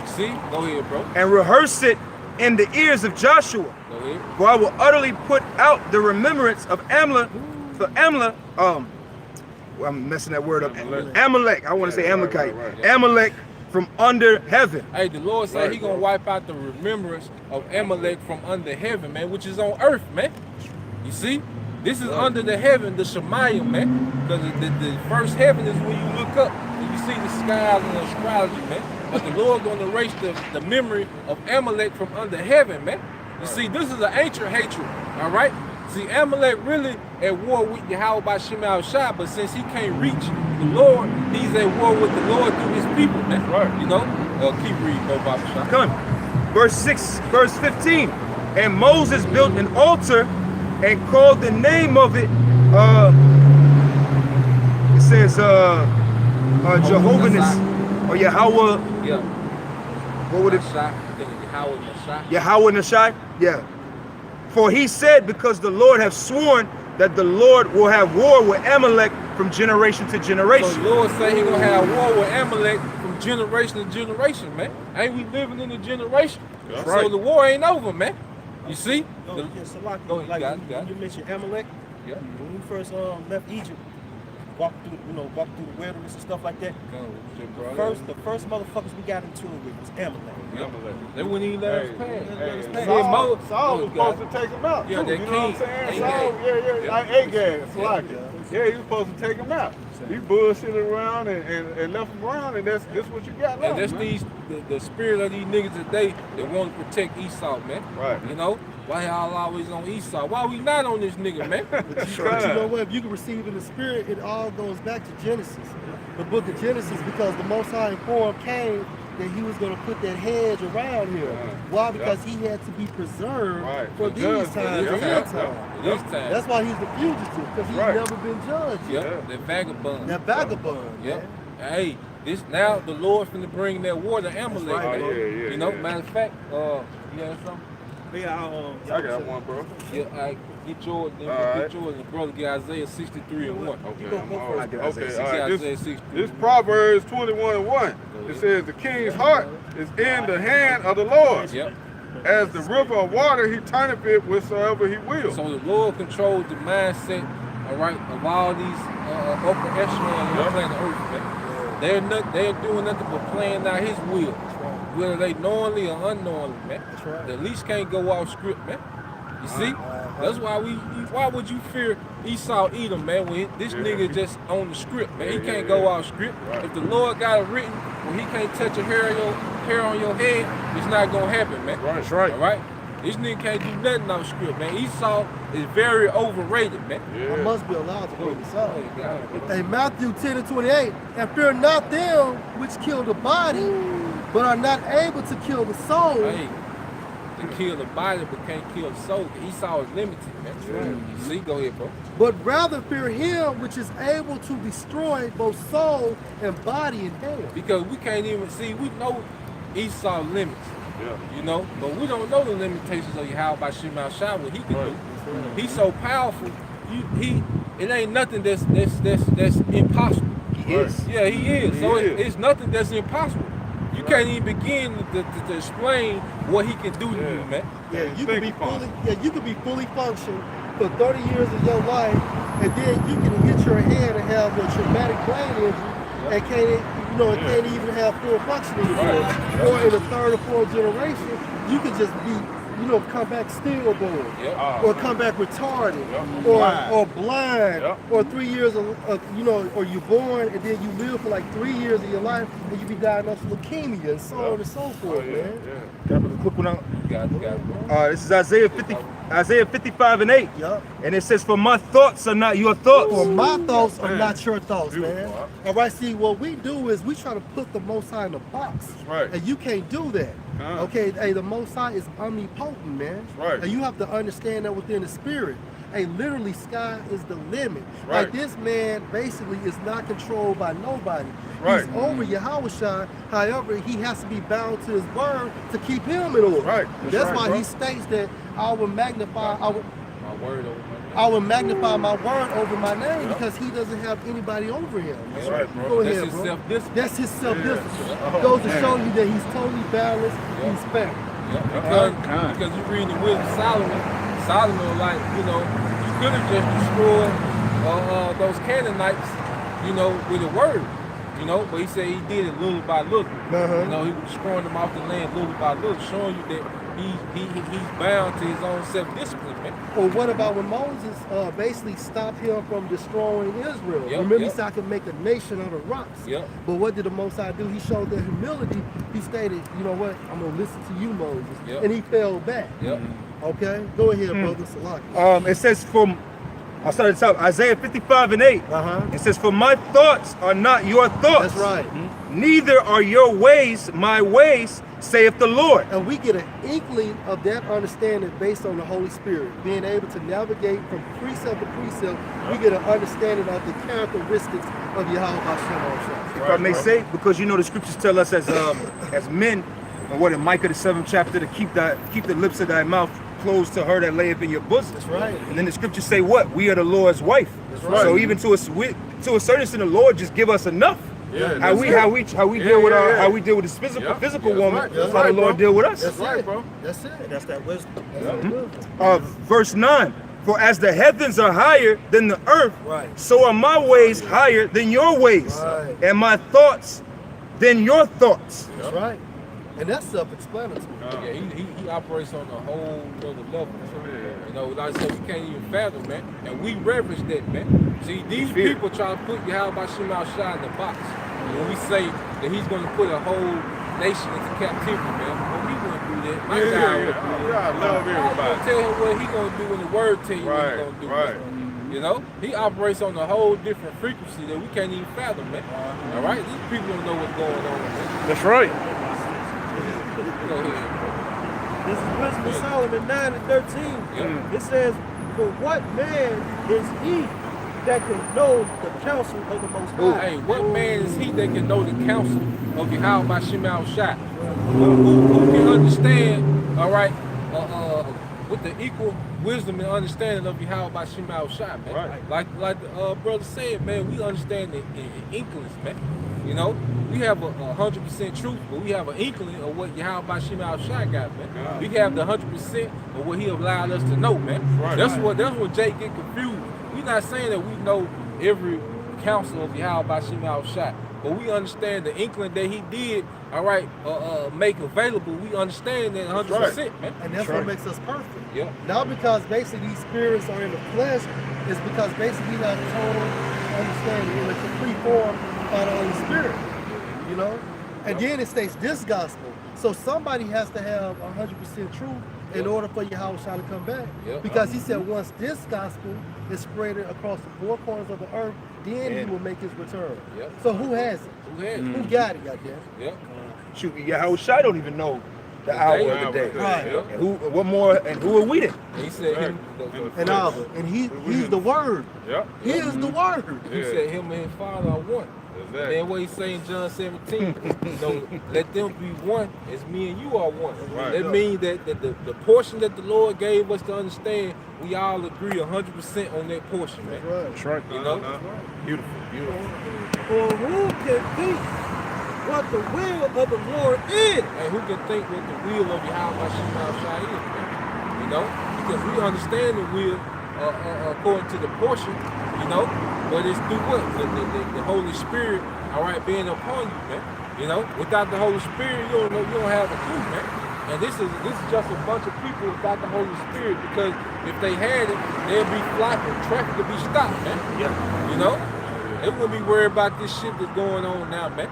You see? Go ahead, bro. And rehearse it in the ears of Joshua. Go ahead. For I will utterly put out the remembrance of Amalek, I'm messing that word up. Amalek. I want to say Amalekite. Right. Amalek from under heaven. Hey, the Lord said he gonna wipe out the remembrance of Amalek from under heaven, man, which is on earth, man. You see? This is under the heaven, the Shemayim, man. Because the first heaven is when you look up and you see the skies and the astrology, man. But the Lord gonna erase the memory of Amalek from under heaven, man. You see, this is an ancient hatred, all right? See, Amalek really at war with Yahweh by Shema Shai, but since he can't reach the Lord, he's at war with the Lord through his people, man. Right. You know? Keep reading, go Baba Shai. Come. Verse 6, verse 15. And Moses built an altar and called the name of it, it says, Jehovah or Yahweh. Yeah. What would it? Yahweh Nashai. Yahweh Nashai? Yeah. For he said, because the Lord have sworn that the Lord will have war with Amalek from generation to generation. So the Lord say he gonna have war with Amalek from generation to generation, man. Ain't we living in a generation? That's So right. the war ain't over, man. You see? No, yeah, Salaki, Go ahead, like got when it. you mentioned Amalek, Yeah. when we first left Egypt, walked through the wilderness and stuff like that. The first motherfuckers we got into it with was Amalek. They wouldn't even let us pass. Hey, Saul was supposed to take him out. Yeah, too, that you know what I'm king. saying? Agag. Saul, Agag, Salaki. Yeah, he was supposed to take him out. He bullshitted around and left him around, and that's what you got now. And that's man. the spirit of these niggas today that want to protect Esau, man. Right. You know? Why y'all always on Esau? Why we not on this nigga, man? But you know what? If you can receive in the spirit, it all goes back to Genesis. The book of Genesis, because the Most High informed Cain that he was going to put that hedge around here. Why? Because he had to be preserved for these times and that time. This time. That's why he's the fugitive, because he's never been judged yet. Yep, that vagabond. That vagabond. Yep. Hey, this now the Lord finna bring that war to Amalek. Right. Man. Yeah, You know, matter of fact, you have something? Yeah, I got one, bro. Yeah, I get yours, then get yours, and brother get Isaiah 63 and 1. Okay, all right. Isaiah 63. This Proverbs 21 and 1. It says, the king's heart is in the hand of the Lord. Yep. As the river of water, he turneth it whithersoever he will. So the Lord controls the mindset, all right, of all these upper echelon on planet Earth, man. They're doing nothing but playing out his will. Whether they knowingly or unknowingly, man. That's right. They at least can't go off script, man. You see? That's why why would you fear Esau Edom, man, when this nigga just on the script, man? He can't go off script. If the Lord got it written, when he can't touch a hair on your head, it's not gonna happen, man. Right, that's right. All right? This nigga can't do nothing off script, man. Esau is very overrated, man. I must be allowed to go this out. Yeah. Hey, Matthew 10 and 28, and fear not them which kill the body, but are not able to kill the soul. Hey, to kill the body but can't kill the soul. Esau is limited, man. You see? Go ahead, bro. But rather fear him which is able to destroy both soul and body in hell. Because we can't even see, we know Esau limits. You know, but we don't know the limitations of Yahweh by Shema Shai, what he can do. He's so powerful. It ain't nothing that's impossible. He is. Yeah, he is. So it's nothing that's impossible. You can't even begin to explain what he can do to you, man. Yeah, you can be fully functioned for 30 years of your life, and then you can hit your head and have a traumatic brain injury, and can't even have full functioning anymore. Or in the third or fourth generation, you could just be come back stillborn, Yep. or come back retarded, Blind. or blind, Yep. or 3 years or you're born and then you live for like 3 years of your life and you be diagnosed with leukemia and so on and so forth, man. Can I put a quick one out? Got it. This is Isaiah 55:8. Yup. And it says, "For my thoughts are not your thoughts." For my thoughts are not your thoughts, man. All right, see, what we do is we try to put the Most High in a box. That's right. And you can't do that. Uh-huh. Okay, hey, the Most High is omnipotent, man. That's right. And you have to understand that within the spirit. Hey, literally, sky is the limit. Right. Like, this man basically is not controlled by nobody. Right. He's over Yahushua. However, he has to be bound to his word to keep him in order. Right. That's right, why bro. he states that I will magnify, My word over my I will magnify my word over my name, because he doesn't have anybody over him. That's right, bro. Go That's ahead, his bro. self-discipline. That's his self-discipline. Oh, Goes to man. show you that he's totally balanced, he's fair. Because you read the wisdom of Solomon, like, you could have just destroyed those Canaanites, with a word, but he said he did it little by little. He was destroying them off the land little by little, showing you that he's bound to his own self-discipline, man. Or what about when Moses basically stopped him from destroying Israel? Yep, Remember, he yep. said, I can make a nation out of rocks. Yep. But what did the Most High do? He showed their humility. He stated, you know what, I'm going to listen to you, Moses. Yep. And he fell back. Yep. Okay? Go ahead, brother Salaki. It says I'll start at the top. Isaiah 55:8. It says, "For my thoughts are not your thoughts. That's right. Neither are your ways my ways, saith the Lord." And we get an inkling of that understanding based on the Holy Spirit. Being able to navigate from precept to precept, we get an understanding of the characteristics of Yahweh Hashem. If I may say, because the scriptures tell us as men, and what in Micah the 7th chapter, to keep the lips of thy mouth closed to her that layeth in your bosom. That's right. And then the scriptures say what? We are the Lord's wife. That's right. So even to a certain extent, the Lord just give us enough. Yeah, How we deal with how we deal with this physical woman. right. That's how the Lord deal with us. That's right, it, bro. That's it. That's that wisdom. Verse 9. For as the heavens are higher than the earth, Right. so are my ways higher than your ways, Right. and my thoughts than your thoughts. That's right. And that's self-explanatory. Yeah, he operates on a whole other level. Like I said, we can't even fathom, man. And we reverence that, man. See, these people try to put Yahweh Shema Shai in the box. When we say that he's going to put a whole nation into captivity, man, well, we wouldn't do that. My God would do that. I love I'm going to tell him what he's going to do when the word tell you what he's going to do. Man. He operates on a whole different frequency that we can't even fathom, man. All right? These people don't know what's going on, man. That's right. Go ahead. This is Wisdom of Solomon 9 and 13. Yeah. It says, "For what man is he that can know the counsel of the Most High?" Hey, what man is he that can know the counsel of Yahweh Shema Shai? Who can understand, all right, with the equal wisdom and understanding of Yahweh Shema Shai, man. Right. Like the brother said, man, we understand the inklings, man. We have a 100% truth, but we have an inkling of what Yahweh Shema Shai got, man. We have the 100% of what he allowed us to know, man. That's what Jake get confused. We're not saying that we know every counsel of Yahweh Shema Shai, but we understand the inkling that he did, all right, make available. We understand that 100%, man. And that's what makes us perfect. Yeah. Not because basically these spirits are in the flesh, it's because basically we have total understanding in a complete form by the Holy Spirit. And then it states this gospel. So somebody has to have 100% truth in order for Yahweh to come back. Because he said once this gospel is spread across the four corners of the earth, then he will make his return. So who has it? Who has it? Who got it, goddamn? Shoot, Yahushua don't even know the hour of the day. Right. And who are we then? He said And Abba. And he's the word. He is the word. He said him and his father are one. And what he say in John 17, let them be one as me and you are one. That means that the portion that the Lord gave us to understand, we all agree 100% on that portion, man. That's right. Beautiful. Or who can think what the will of the Lord is? And who can think what the will of Yahweh Shema Shai is, man? Because we understand the will according to the portion, but it's through what? The Holy Spirit, all right, being upon you, man. Without the Holy Spirit, you don't have a clue, man. And this is just a bunch of people without the Holy Spirit, because if they had it, they'd be flocking, traffic would be stopped, man. Yeah. You know? They wouldn't be worried about this shit that's going on now, man.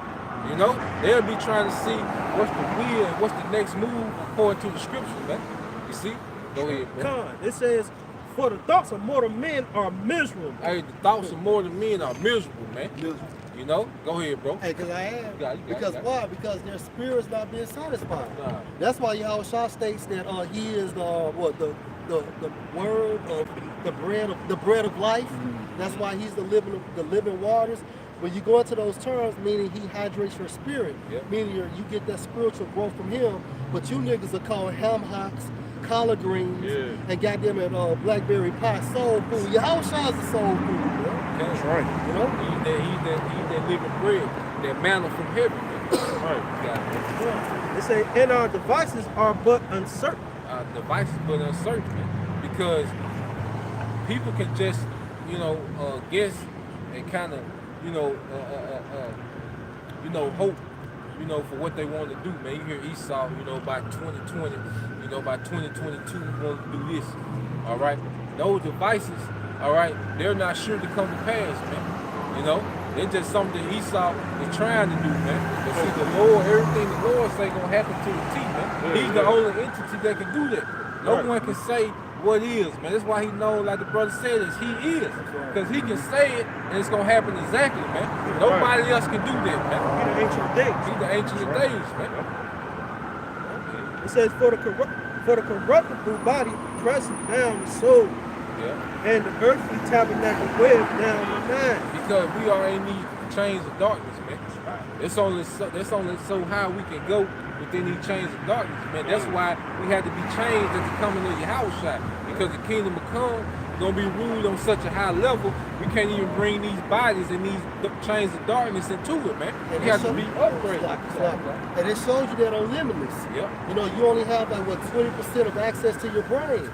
You know? They'll be trying to see what's the will and what's the next move according to the scripture, man. You see? Go ahead, bro. Con, it says, for the thoughts of mortal men are miserable. Hey, the thoughts of mortal men are miserable, man. Miserable. You know? Go ahead, bro. Hey, because I am. You got it. Because why? Because their spirit's not being satisfied. Nah. That's why Yahushua states that he is the word of the bread of life. That's why he's the living waters. When you go into those terms, meaning he hydrates your spirit, meaning you get that spiritual growth from him. But you niggas are called ham hocks, collard greens, and goddamn it, blackberry pie, soul food. Yahushua's the soul food, bro. That's right. You know? He's that living bread, that manna from heaven. It say, and our devices are but uncertain. Devices but uncertain, man. Because people can just, guess and kind of, hope, for what they want to do, man. You hear Esau, by 2020, by 2022, we want to do this. All right. Those devices, all right, they're not sure to come to pass, man. It's just something that Esau is trying to do, man. But see, the Lord, everything the Lord say gonna happen to the T, man. He's the only entity that can do that. No one can say what is, man. That's why he knows, like the brother said, is he is. Because he can say it and it's gonna happen exactly, man. Nobody else can do that, man. He's the ancient of days. He's the ancient of days, man. It says, for the corruptible body presses down the soul. And the earthly tabernacle wears down the mind. Because we are in these chains of darkness, man. It's only so high we can go within these chains of darkness, man. That's why we had to be changed at the coming of Yahushua. Because the kingdom will come, gonna be ruled on such a high level, we can't even bring these bodies and these chains of darkness into it, man. We have to be upgraded. And it shows you that on limitless. You only have 20% of access to your brain.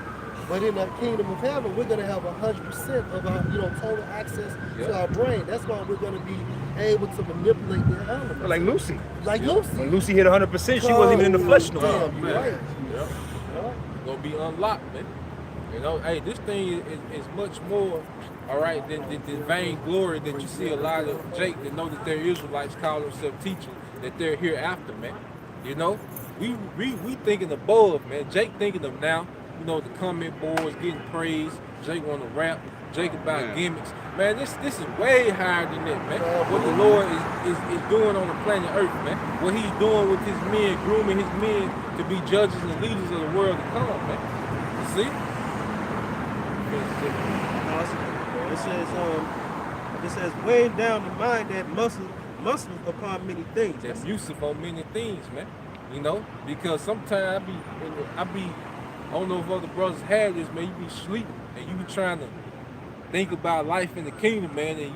But in the kingdom of heaven, we're going to have 100% of our, total access to our brain. That's why we're going to be able to manipulate the elements. Like Lucy. Like Lucy. When Lucy hit 100%, she wasn't even in the flesh no more. Damn, you're right. It's going to be unlocked, man. Hey, this thing is much more, all right, than vainglory that you see a lot of Jake that know that they're Israelites call themselves teachers, that they're hereafter, man. We thinking above, man. Jake thinking of now. The comment boards getting praised. Jake want to rap. Jake about gimmicks. Man, this is way higher than that, man. What the Lord is doing on the planet Earth, man. What he's doing with his men, grooming his men to be judges and leaders of the world to come, man. You see? It says weighing down the mind that muscles upon many things. That's Yusuf on many things, man. Because sometimes I don't know if other brothers have this, man. You be sleeping and you be trying to think about life in the kingdom, man, and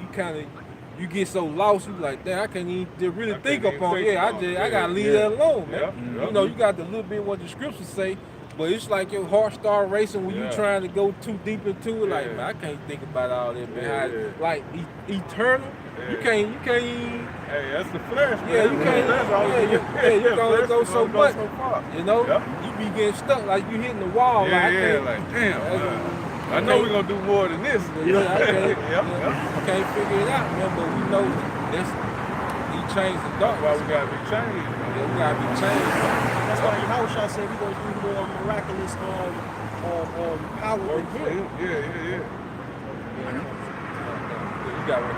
you get so lost, you like, damn, I can't even really think upon it. I gotta leave that alone, man. You got the little bit what the scriptures say, but it's like your heart start racing when you trying to go too deep into it. Like, man, I can't think about all that, man. Like eternal, you can't even. Hey, that's the flesh, man. Yeah, you can't. You can only go so much. You be getting stuck, like you hitting the wall. Like damn. I know we're gonna do more than this. I can't figure it out, man. But we know he changed the dark. That's why we gotta be changed. We gotta be changed. That's why Yahushua said we're gonna do more miraculous power than him. You got one.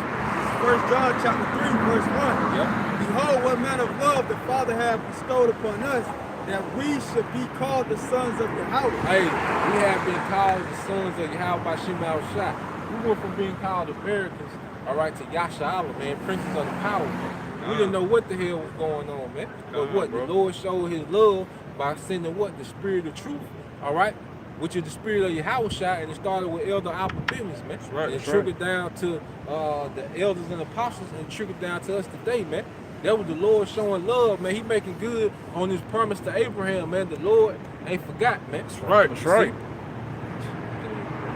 1 John chapter 3, verse 1. Behold, what manner of love the Father hath bestowed upon us, that we should be called the sons of Yahweh. Hey, we have been called the sons of Yahweh by Shem Shah. We went from being called Americans, all right, to Yasha'Allah, man, princes of the power, man. We didn't know what the hell was going on, man. But the Lord showed his love by sending the spirit of truth, all right? Which is the spirit of Yahushua, and it started with Elder Alpha Business, man. And it trickled down to the elders and apostles, and trickled down to us today, man. That was the Lord showing love, man. He making good on his promise to Abraham, man. The Lord ain't forgot, man. That's right.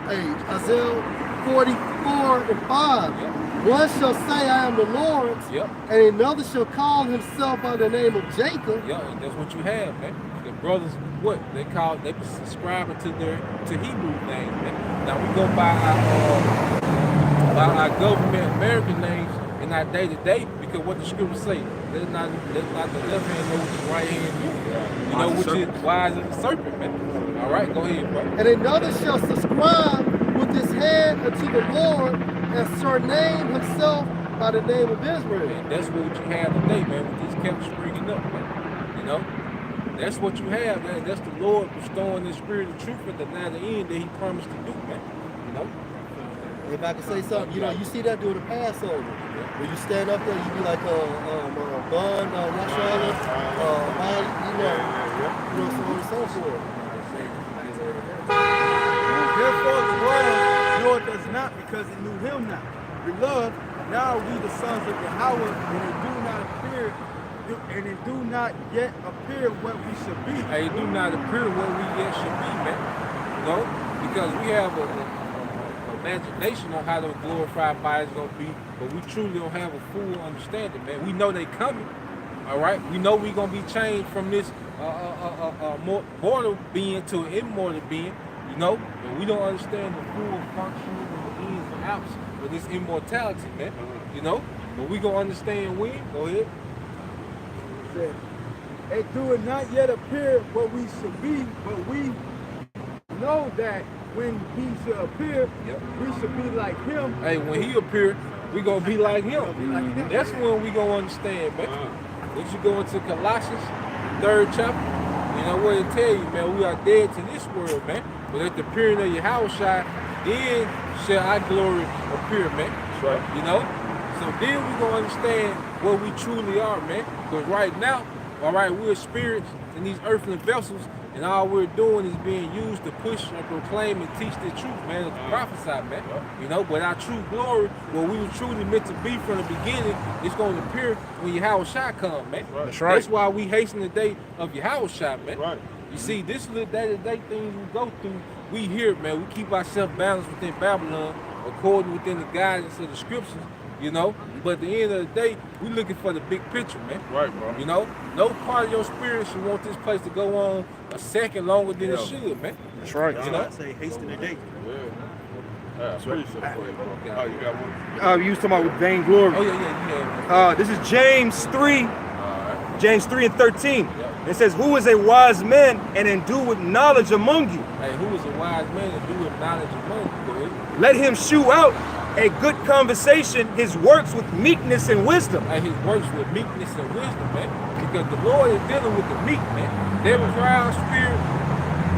Hey, Isaiah 44:5. One shall say, I am the Lord's, Yep. and another shall call himself by the name of Jacob. Yeah, and that's what you have, man. The brothers, what they subscribing to Hebrew names, man. Now we go by our government American names in our day to day, because what the scriptures say, let not the left hand know what the right hand do. You know, which is wise as a serpent, man. All right, go ahead, bro. And another shall subscribe with his hand unto the Lord, and surname himself by the name of Israel. And that's what you have today, man, with these camps springing up, man. You know? That's what you have, man. That's the Lord bestowing the spirit of truth at the latter end that he promised to do, man. You know? If I can say something, you know, you see that during the Passover. When you stand up there, you be like, bun, Nasrallah, so on and so forth. Therefore the world knoweth us not, because it knew him not. Beloved, now we the sons of Yahweh, and it do not yet appear what we should be. Hey, it do not appear what we yet should be, man. You know? Because we have a imagination on how the glorified body is going to be, but we truly don't have a full understanding, man. We know they coming, all right? We know we're going to be changed from this mortal being to an immortal being, you know? But we don't understand the full function and the ins and outs of this immortality, man. You know? But we going to understand when. Go ahead. It do not yet appear what we should be, but we know that when he shall appear, we should be like him. Hey, when he appear, we gonna be like him. That's when we gonna understand, man. Once you go into Colossians, 3rd chapter, you know what it tell you, man, we are dead to this world, man. But at the appearing of Yahushua, then shall our glory appear, man. That's right. You know? So then we gonna understand what we truly are, man. Because right now, all right, we're spirits in these earthly vessels, and all we're doing is being used to push and proclaim and teach the truth, man, to prophesy, man. You know, but our true glory, what we were truly meant to be from the beginning, is going to appear when Yahushua come, man. That's right. That's why we hasten the day of Yahushua, man. Right. You see, this little day-to-day things we go through, we here, man. We keep ourselves balanced within Babylon, according within the guidance of the scriptures, you know. But at the end of the day, we looking for the big picture, man. Right, bro. You know, no part of your spirit should want this place to go on a second longer than it should, man. That's right. You know? I say hasten the day. Yeah, appreciate it. Oh, you got one? You was talking about with vainglory. Oh, yeah. This is James 3. James 3 and 13. It says, who is a wise man and endued with knowledge among you? Hey, who is a wise man and do with knowledge among you? Go ahead. Let him shew out a good conversation, his works with meekness and wisdom. Hey, his works with meekness and wisdom, man. Because the Lord is dealing with the meek, man. That proud spirit,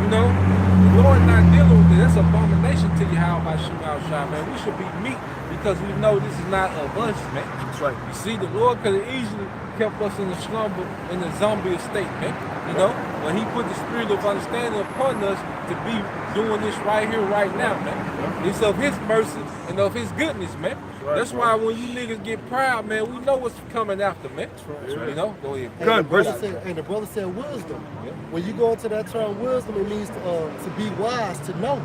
you know, the Lord not dealing with it. That's abomination to you, how about Shema, man. We should be meek because we know this is not of us, man. That's right. You see, the Lord could have easily kept us in the slumber, in the zombie state, man. You know, when he put the spirit of understanding upon us to be doing this right here, right now, man. It's of his mercy and of his goodness, man. That's why when you niggas get proud, man, we know what's coming after, man. You know, go ahead. And the brother said wisdom. When you go into that term wisdom, it means to be wise, to know.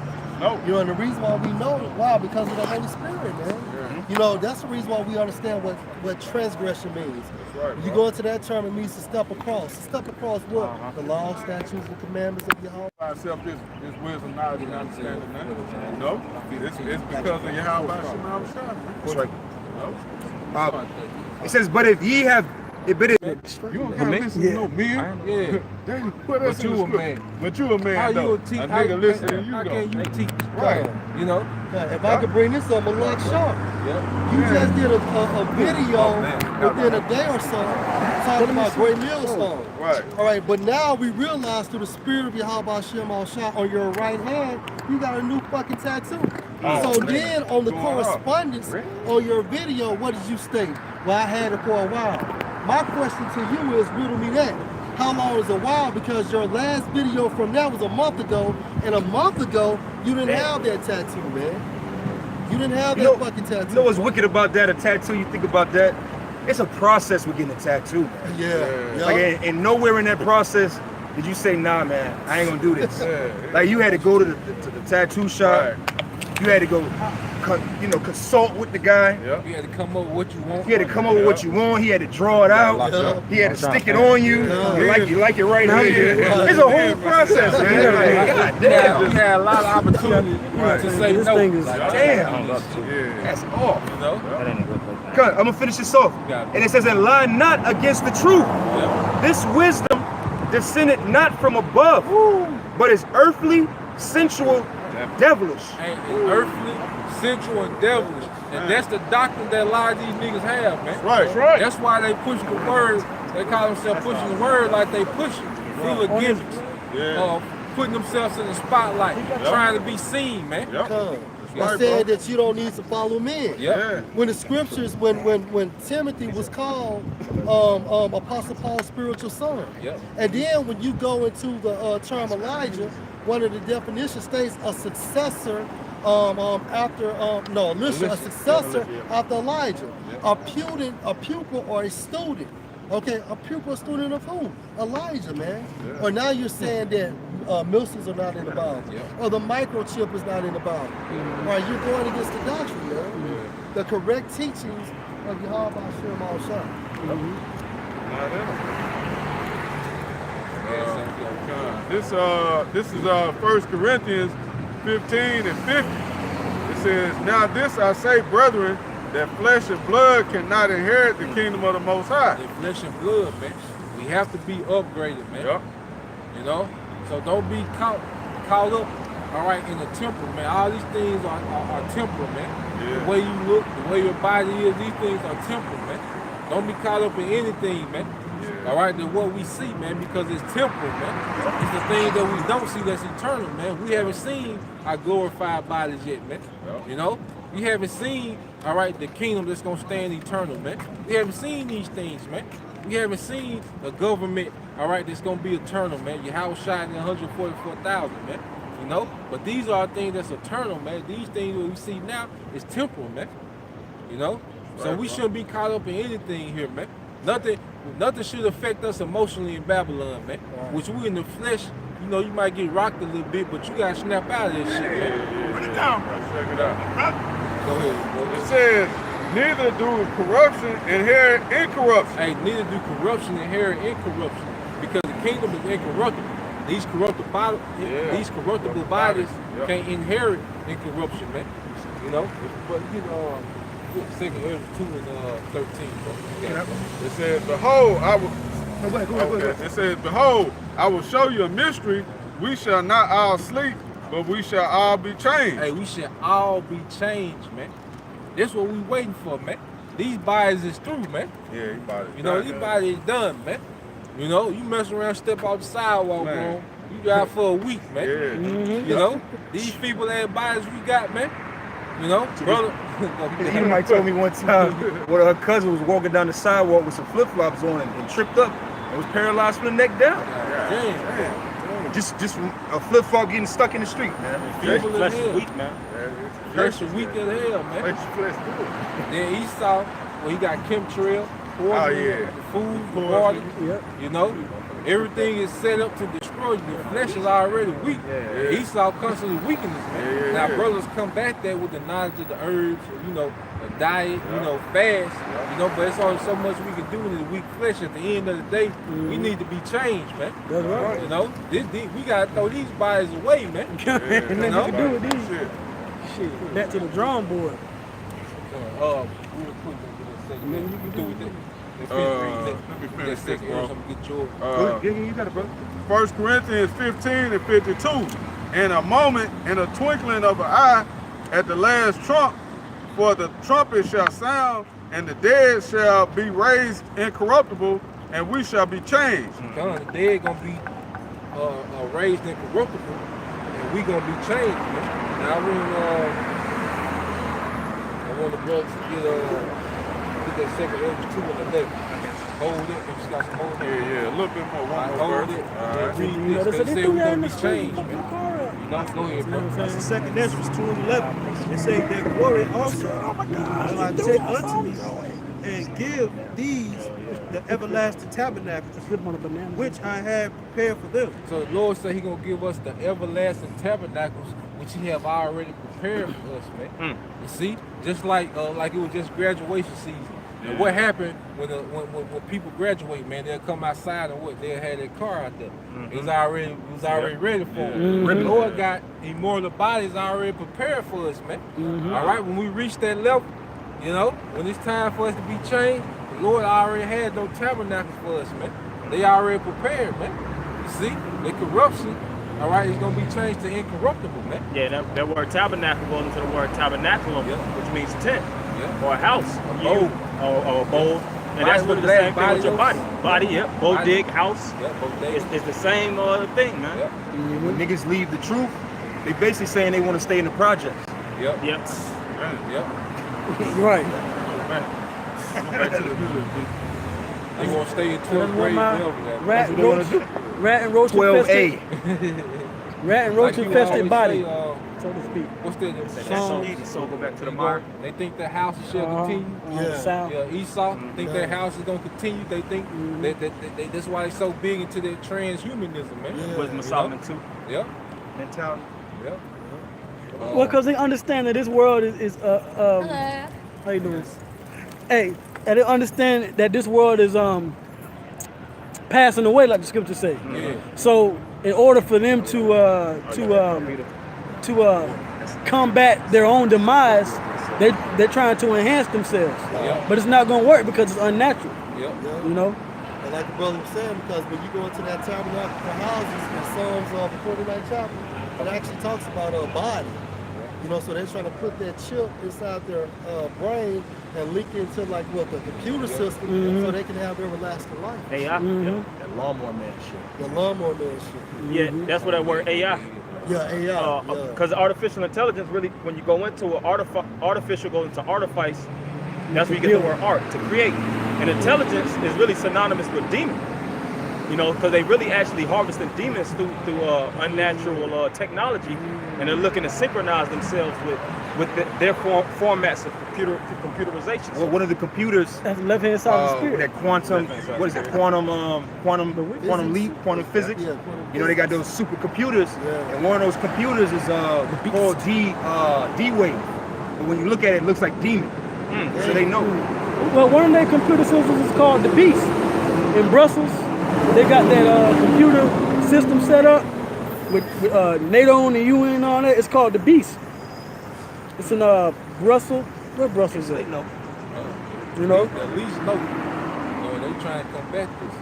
You know, and the reason why we know it, why? Because of the Holy Spirit, man. You know, that's the reason why we understand what transgression means. When you go into that term, it means to step across. To step across what? The law, statutes, the commandments of Yahweh. Myself this wisdom, knowledge, and understanding, man. No, it's because of Yahweh Shema. That's right. It says, but if ye have, you don't gotta listen to no man. Yeah. What else But you a man. But you a man, How though. you teach? A nigga listen to you, How though. can you teach? Right. You know? If I could bring this up, I'm like Sharp. You just did a video within a day or so talking about Great Millstone. Right. All right, but now we realize through the spirit of Yahweh Shem Al-Shah on your right hand, you got a new fucking tattoo. So then on the correspondence on your video, what did you state? Well, I had it for a while. My question to you is, riddle me that. How long is a while? Because your last video from that was a month ago, and a month ago, you didn't have that tattoo, man. You didn't have that fucking tattoo. You know what's wicked about that, a tattoo, you think about that? It's a process with getting a tattoo. Yeah. Like, and nowhere in that process did you say, nah, man, I ain't gonna do this. Like, you had to go to the tattoo shop. You had to go consult with the guy. Yep. You had to come up with what you want. He had to come up with what you want. He had to draw it out. He had to stick it on you. You like it right here. It's a whole process, man. God damn. We had a lot of opportunity to say This no. thing is Damn. That's off. You know? I'm gonna finish this off. And it says, and lie not against the truth. Yep. This wisdom descended not from above, but is earthly, sensual, devilish. And it's earthly, sensual, and devilish. And that's the doctrine that a lot of these niggas have, man. Right. That's why they push the word. They call themselves pushing the word like they pushing. Full of gimmicks. Putting themselves in the spotlight. Trying to be seen, man. I said that you don't need to follow men. Yeah. When the scriptures, when Timothy was called Apostle Paul's spiritual son. Yep. And then when you go into the term Elijah, one of the definitions states a successor a successor after Elijah. A pupil or a student. Okay, a pupil, student of who? Elijah, man. Or now you're saying that missiles are not in the Bible, or the microchip is not in the Bible. Or you're going against the doctrine, man. The correct teachings of Yahweh Hashem al-Shah. This is 1 Corinthians 15 and 50. It says, now this I say, brethren, that flesh and blood cannot inherit the kingdom of the Most High. The flesh and blood, man. We have to be upgraded, man. Yep. You know? So don't be caught up, all right, in the temple, man. All these things are temporal, man. Yeah. The way you look, the way your body is, these things are temporal, man. Don't be caught up in anything, man. All right, than what we see, man, because it's temporal, man. It's the thing that we don't see that's eternal, man. We haven't seen our glorified bodies yet, man. You know? We haven't seen, all right, the kingdom that's going to stand eternal, man. We haven't seen these things, man. We haven't seen a government, all right, that's going to be eternal, man. Your house shining 144,000, man. You know? But these are things that's eternal, man. These things that we see now is temporal, man. You know? So we shouldn't be caught up in anything here, man. Nothing should affect us emotionally in Babylon, man. Which we in the flesh, you know, you might get rocked a little bit, but you got to snap out of this shit, man. Put it down, bro. Check it out. Go ahead. It says, neither do corruption inherit incorruption. Hey, neither do corruption inherit incorruption, because the kingdom is incorruptible. These corruptible bodies can't inherit incorruption, man. You know, but you know, 2 and 13, bro. It says, behold, It says, behold, I will show you a mystery. We shall not all sleep, but we shall all be changed. Hey, we shall all be changed, man. That's what we waiting for, man. These bodies is through, man. Yeah, these bodies. You know, these bodies is done, man. You know, you mess around, step off the sidewalk, man. You drive for a week, man. Yeah. You know, these people that bodies we got, man. You know, brother. He might told me one time when her cousin was walking down the sidewalk with some flip-flops on and tripped up and was paralyzed from the neck down. Damn. Just from a flip-flop getting stuck in the street, man. People in Flesh hell. is weak, man. Flesh is weak as hell, man. Then Esau, well, he got chemtrail, poison, the food, the water. You know, everything is set up to destroy you. The flesh is already weak. Esau constantly weakening us, man. Now, brothers combat that with the knowledge of the herbs, you know, the diet, you know, fast, you know, but it's only so much we can do in the weak flesh. At the end of the day, we need to be changed, man. That's right. You know, we got to throw these bodies away, man. And nothing you can do with these. Shit, back to the drawing board. Real quick, man, you can do with that. Let me finish this, bro. You got it, bro. 1 Corinthians 15 and 52. In a moment, in a twinkling of an eye, at the last trump, for the trumpet shall sound, and the dead shall be raised incorruptible, and we shall be changed. The dead gonna be raised incorruptible, and we gonna be changed, man. Now I want the brothers to get that second Ezra 2 and 11. Hold it, if you got some hold it. Yeah, a little bit more. One more Hold verse. it, read this, because it said we're gonna be changed, man. You know, go ahead, bro. That's the second Ezra 2 and 11. It says that glory also will I take unto me and give these the everlasting tabernacle, which I have prepared for them. So the Lord said He gonna give us the everlasting tabernacles, which He have already prepared for us, man. You see, just like it was just graduation season. And what happened when people graduate, man? They'll come outside and they'll have their car out there. It was already ready for them. The Lord got immortal bodies already prepared for us, man. All right, when we reach that level, you know, when it's time for us to be changed, the Lord already had those tabernacles for us, man. They already prepared, man. You see, the corruption, all right, it's gonna be changed to incorruptible, man. Yeah, that word tabernacle goes into the word tabernaculum, which means tent or a house, or a bowl. And that's really the same thing with your body. Body, bodig, house. It's the same thing, man. When niggas leave the truth, they basically saying they want to stay in the projects. Yep. Right. They want to stay in 12th grade level. Rat and roach 12A. Rat and roach infested body. So to speak. What's that? So go back to the mark. They think their house shall continue. Esau think their house is gonna continue. They think that's why they're so big into their transhumanism, man. Wisdom of Solomon 2. Mentality. Well, because they understand that this world is how you doing? Hey, and they understand that this world is passing away, like the scriptures say. So in order for them to combat their own demise, they're trying to enhance themselves. But it's not going to work because it's unnatural. You know? And like the brother was saying, because when you go into that tabernacle for houses in Psalms 49 chapter, it actually talks about a body. You know, so they're trying to put that chip inside their brain and leak into like the computer system so they can have everlasting life. AI. That lawnmower man shit. The lawnmower man shit. Yeah, that's what that word AI. Yeah, AI. Because artificial intelligence really, when you go into artificial, goes into artifice, that's where you get the word art, to create. And intelligence is really synonymous with demon. You know, because they really actually harvesting demons through unnatural technology, and they're looking to synchronize themselves with their formats of computerization. Well, one of the computers. That's the left hand side of the spirit. That quantum, what is it? Quantum leap, quantum physics. You know, they got those supercomputers, and one of those computers is called D-Wave. But when you look at it, it looks like demon. So they know. Well, one of their computer systems is called the Beast in Brussels. They got that computer system set up with NATO and the UN and all that. It's called the Beast. It's in Brussels. Where Brussels at? You know? At least know. They trying to combat this.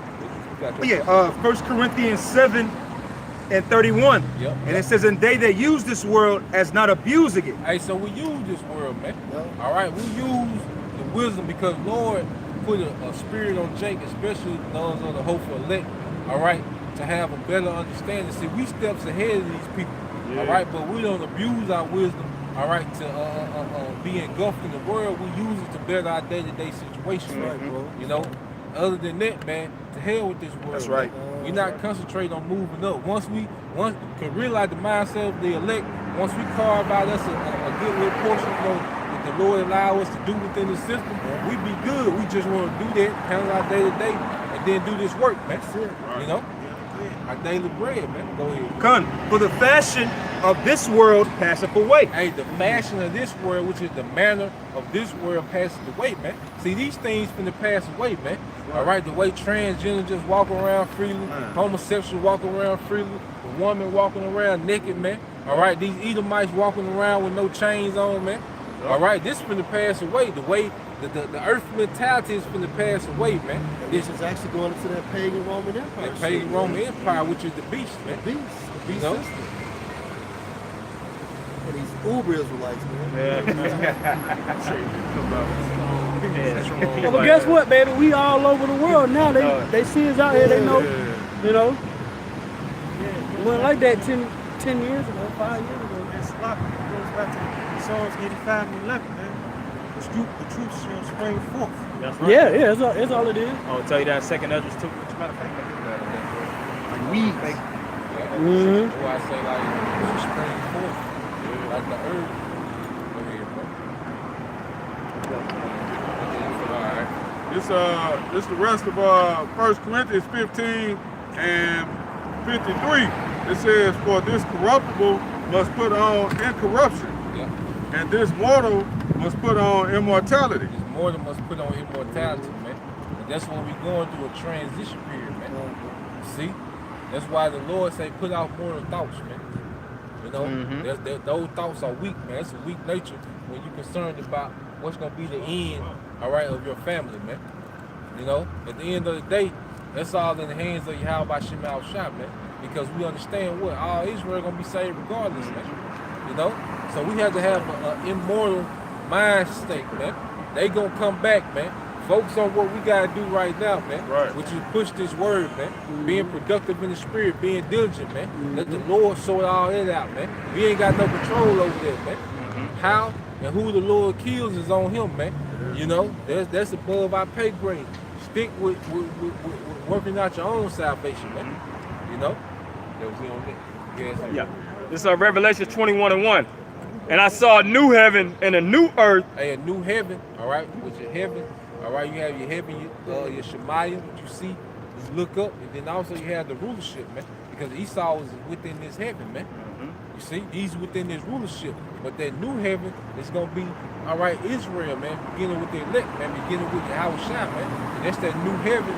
1 Corinthians 7:31. And it says, and they that use this world as not abusing it. Hey, so we use this world, man. All right, we use the wisdom because Lord put a spirit on Jake, especially those of the hopeful elect, all right, to have a better understanding. See, we steps ahead of these people, all right, but we don't abuse our wisdom, all right, to be engulfed in the world. We use it to better our day-to-day situation, you know. Other than that, man, to hell with this world. That's right. We're not concentrating on moving up. Once we can realize the mindset of the elect, once we carve out us a good little portion, you know, the Lord allow us to do within the system, we be good. We just want to do that, handle our day to day, and then do this work, man. That's it. You know? Our daily bread, man. Go ahead. For the fashion of this world passeth away. Hey, the fashion of this world, which is the manner of this world, passes away, man. See, these things finna pass away, man. All right, the way transgender just walk around freely, homosexual walking around freely, the woman walking around naked, man. All right, these Edomites walking around with no chains on, man. All right, this is finna pass away. The way the earth mentality is finna pass away, man. This is actually going into that pagan Roman Empire. That pagan Roman Empire, which is the beast, man. The beast You know? system. And these Uber Israelites, man. Well, guess what, baby? We all over the world now. They see us out here. They know, you know. It wasn't like that 10 years ago, 5 years ago. It's a lot. It goes back to Psalms 85 and 11, man. The truth shall spring forth. That's right. Yeah, that's all it is. I'll tell you that second Ezra too. Like That's why I say, like, it spring forth, like the earth. Go ahead, bro. This the rest of 1 Corinthians 15 and 53. It says, for this corruptible must put on incorruption, and this mortal must put on immortality. This mortal must put on immortality, man. And that's when we're going through a transition period, man. See? That's why the Lord say put out mortal thoughts, man. You know, those thoughts are weak, man. It's a weak nature when you're concerned about what's going to be the end, all right, of your family, man. You know, at the end of the day, that's all in the hands of Yahweh Shema Shah, man. Because we understand what all Israel gonna be saved regardless, man. You know, so we have to have an immortal mind state, man. They gonna come back, man. Focus on what we gotta do right now, man. Which is push this word, man. Being productive in the spirit, being diligent, man. Let the Lord sort all that out, man. We ain't got no control over that, man. How and who the Lord kills is on him, man. You know, that's above our pay grade. Stick with working out your own salvation, man. You know? Yeah. This is Revelation 21:1. And I saw a new heaven and a new earth. Hey, a new heaven, all right, with your heaven. All right, you have your heaven, your Shemaiah, what you see, is look up, and then also you have the rulership, man. Because Esau is within this heaven, man. You see, he's within this rulership. But that new heaven is going to be, all right, Israel, man, beginning with the elect, man, beginning with Yahweh Shai, man. And that's that new heaven,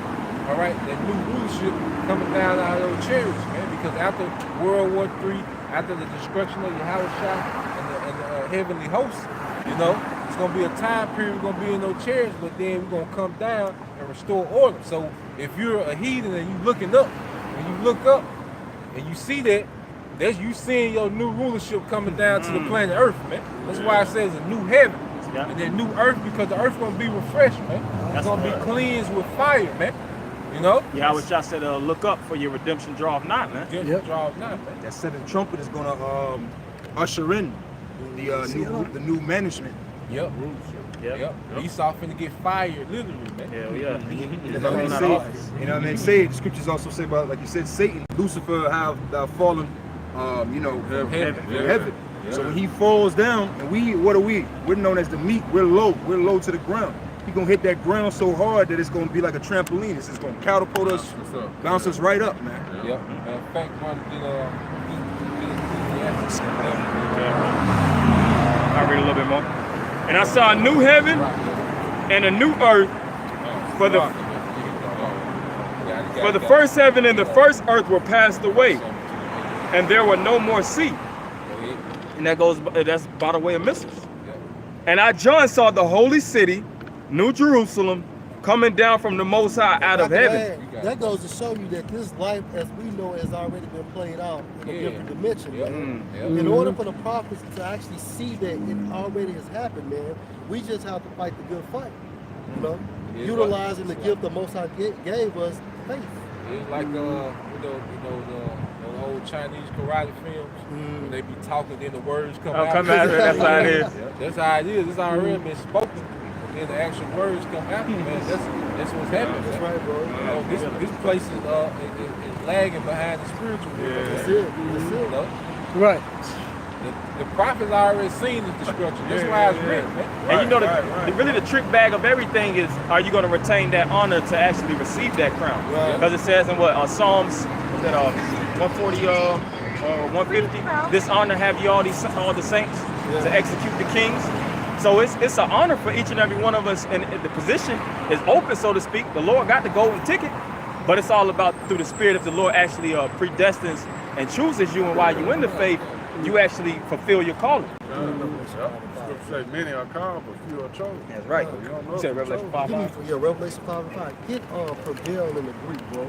all right, that new rulership coming down out of those chariots, man. Because after World War III, after the destruction of Yahweh Shai and the heavenly hosts, you know, it's going to be a time period we're going to be in those chariots, but then we're going to come down and restore order. So if you're a heathen and you're looking up, when you look up and you see that, that's you seeing your new rulership coming down to the planet Earth, man. That's why it says a new heaven. And then new earth, because the earth gonna be refreshed, man. It's gonna be cleansed with fire, man. You know? Yeah, I wish I said look up for your redemption draweth not, man. Draweth not, man. That seventh trumpet is gonna usher in the new management. Yep. Esau finna get fired, literally, man. Yeah. You know what I mean? Say the scriptures also say about, like you said, Satan, Lucifer have fallen heaven. So when he falls down, and what are we? We're known as the meat. We're low to the ground. He's gonna hit that ground so hard that it's gonna be like a trampoline. It's just gonna catapult us, bounce us right up, man. Yep. In fact, I'll read a little bit more. And I saw a new heaven and a new earth, for the first heaven and the first earth were passed away, and there were no more sea. And that's by the way of missiles. And I, John, saw the holy city, New Jerusalem, coming down from the Most High out of heaven. That goes to show you that this life, as we know, has already been played out in a different dimension, man. In order for the prophets to actually see that it already has happened, man, we just have to fight the good fight. You know, utilizing the gift the Most High gave us, faith. It's like the old Chinese karate films, when they be talking, then the words come out. That's how it is. That's how it is. It's already been spoken, and then the actual words come out, man. That's what's happening. That's right, bro. You know, this place is lagging behind the spiritual world. That's it. You know? Right. The prophets already seen the destruction. That's why it's written, man. And you know, really the trick bag of everything is, are you going to retain that honor to actually receive that crown? Because it says in Psalms, 140, 150, this honor have you all the saints to execute the kings. So it's an honor for each and every one of us, and the position is open, so to speak. The Lord got the golden ticket, but it's all about through the Spirit of the Lord actually predestines and chooses you, and while you're in the faith, you actually fulfill your calling. Say many are called, but few are chosen. That's right. You said Revelation 5:5. Yeah, Revelation 5:5. Get prevail in the Greek, bro.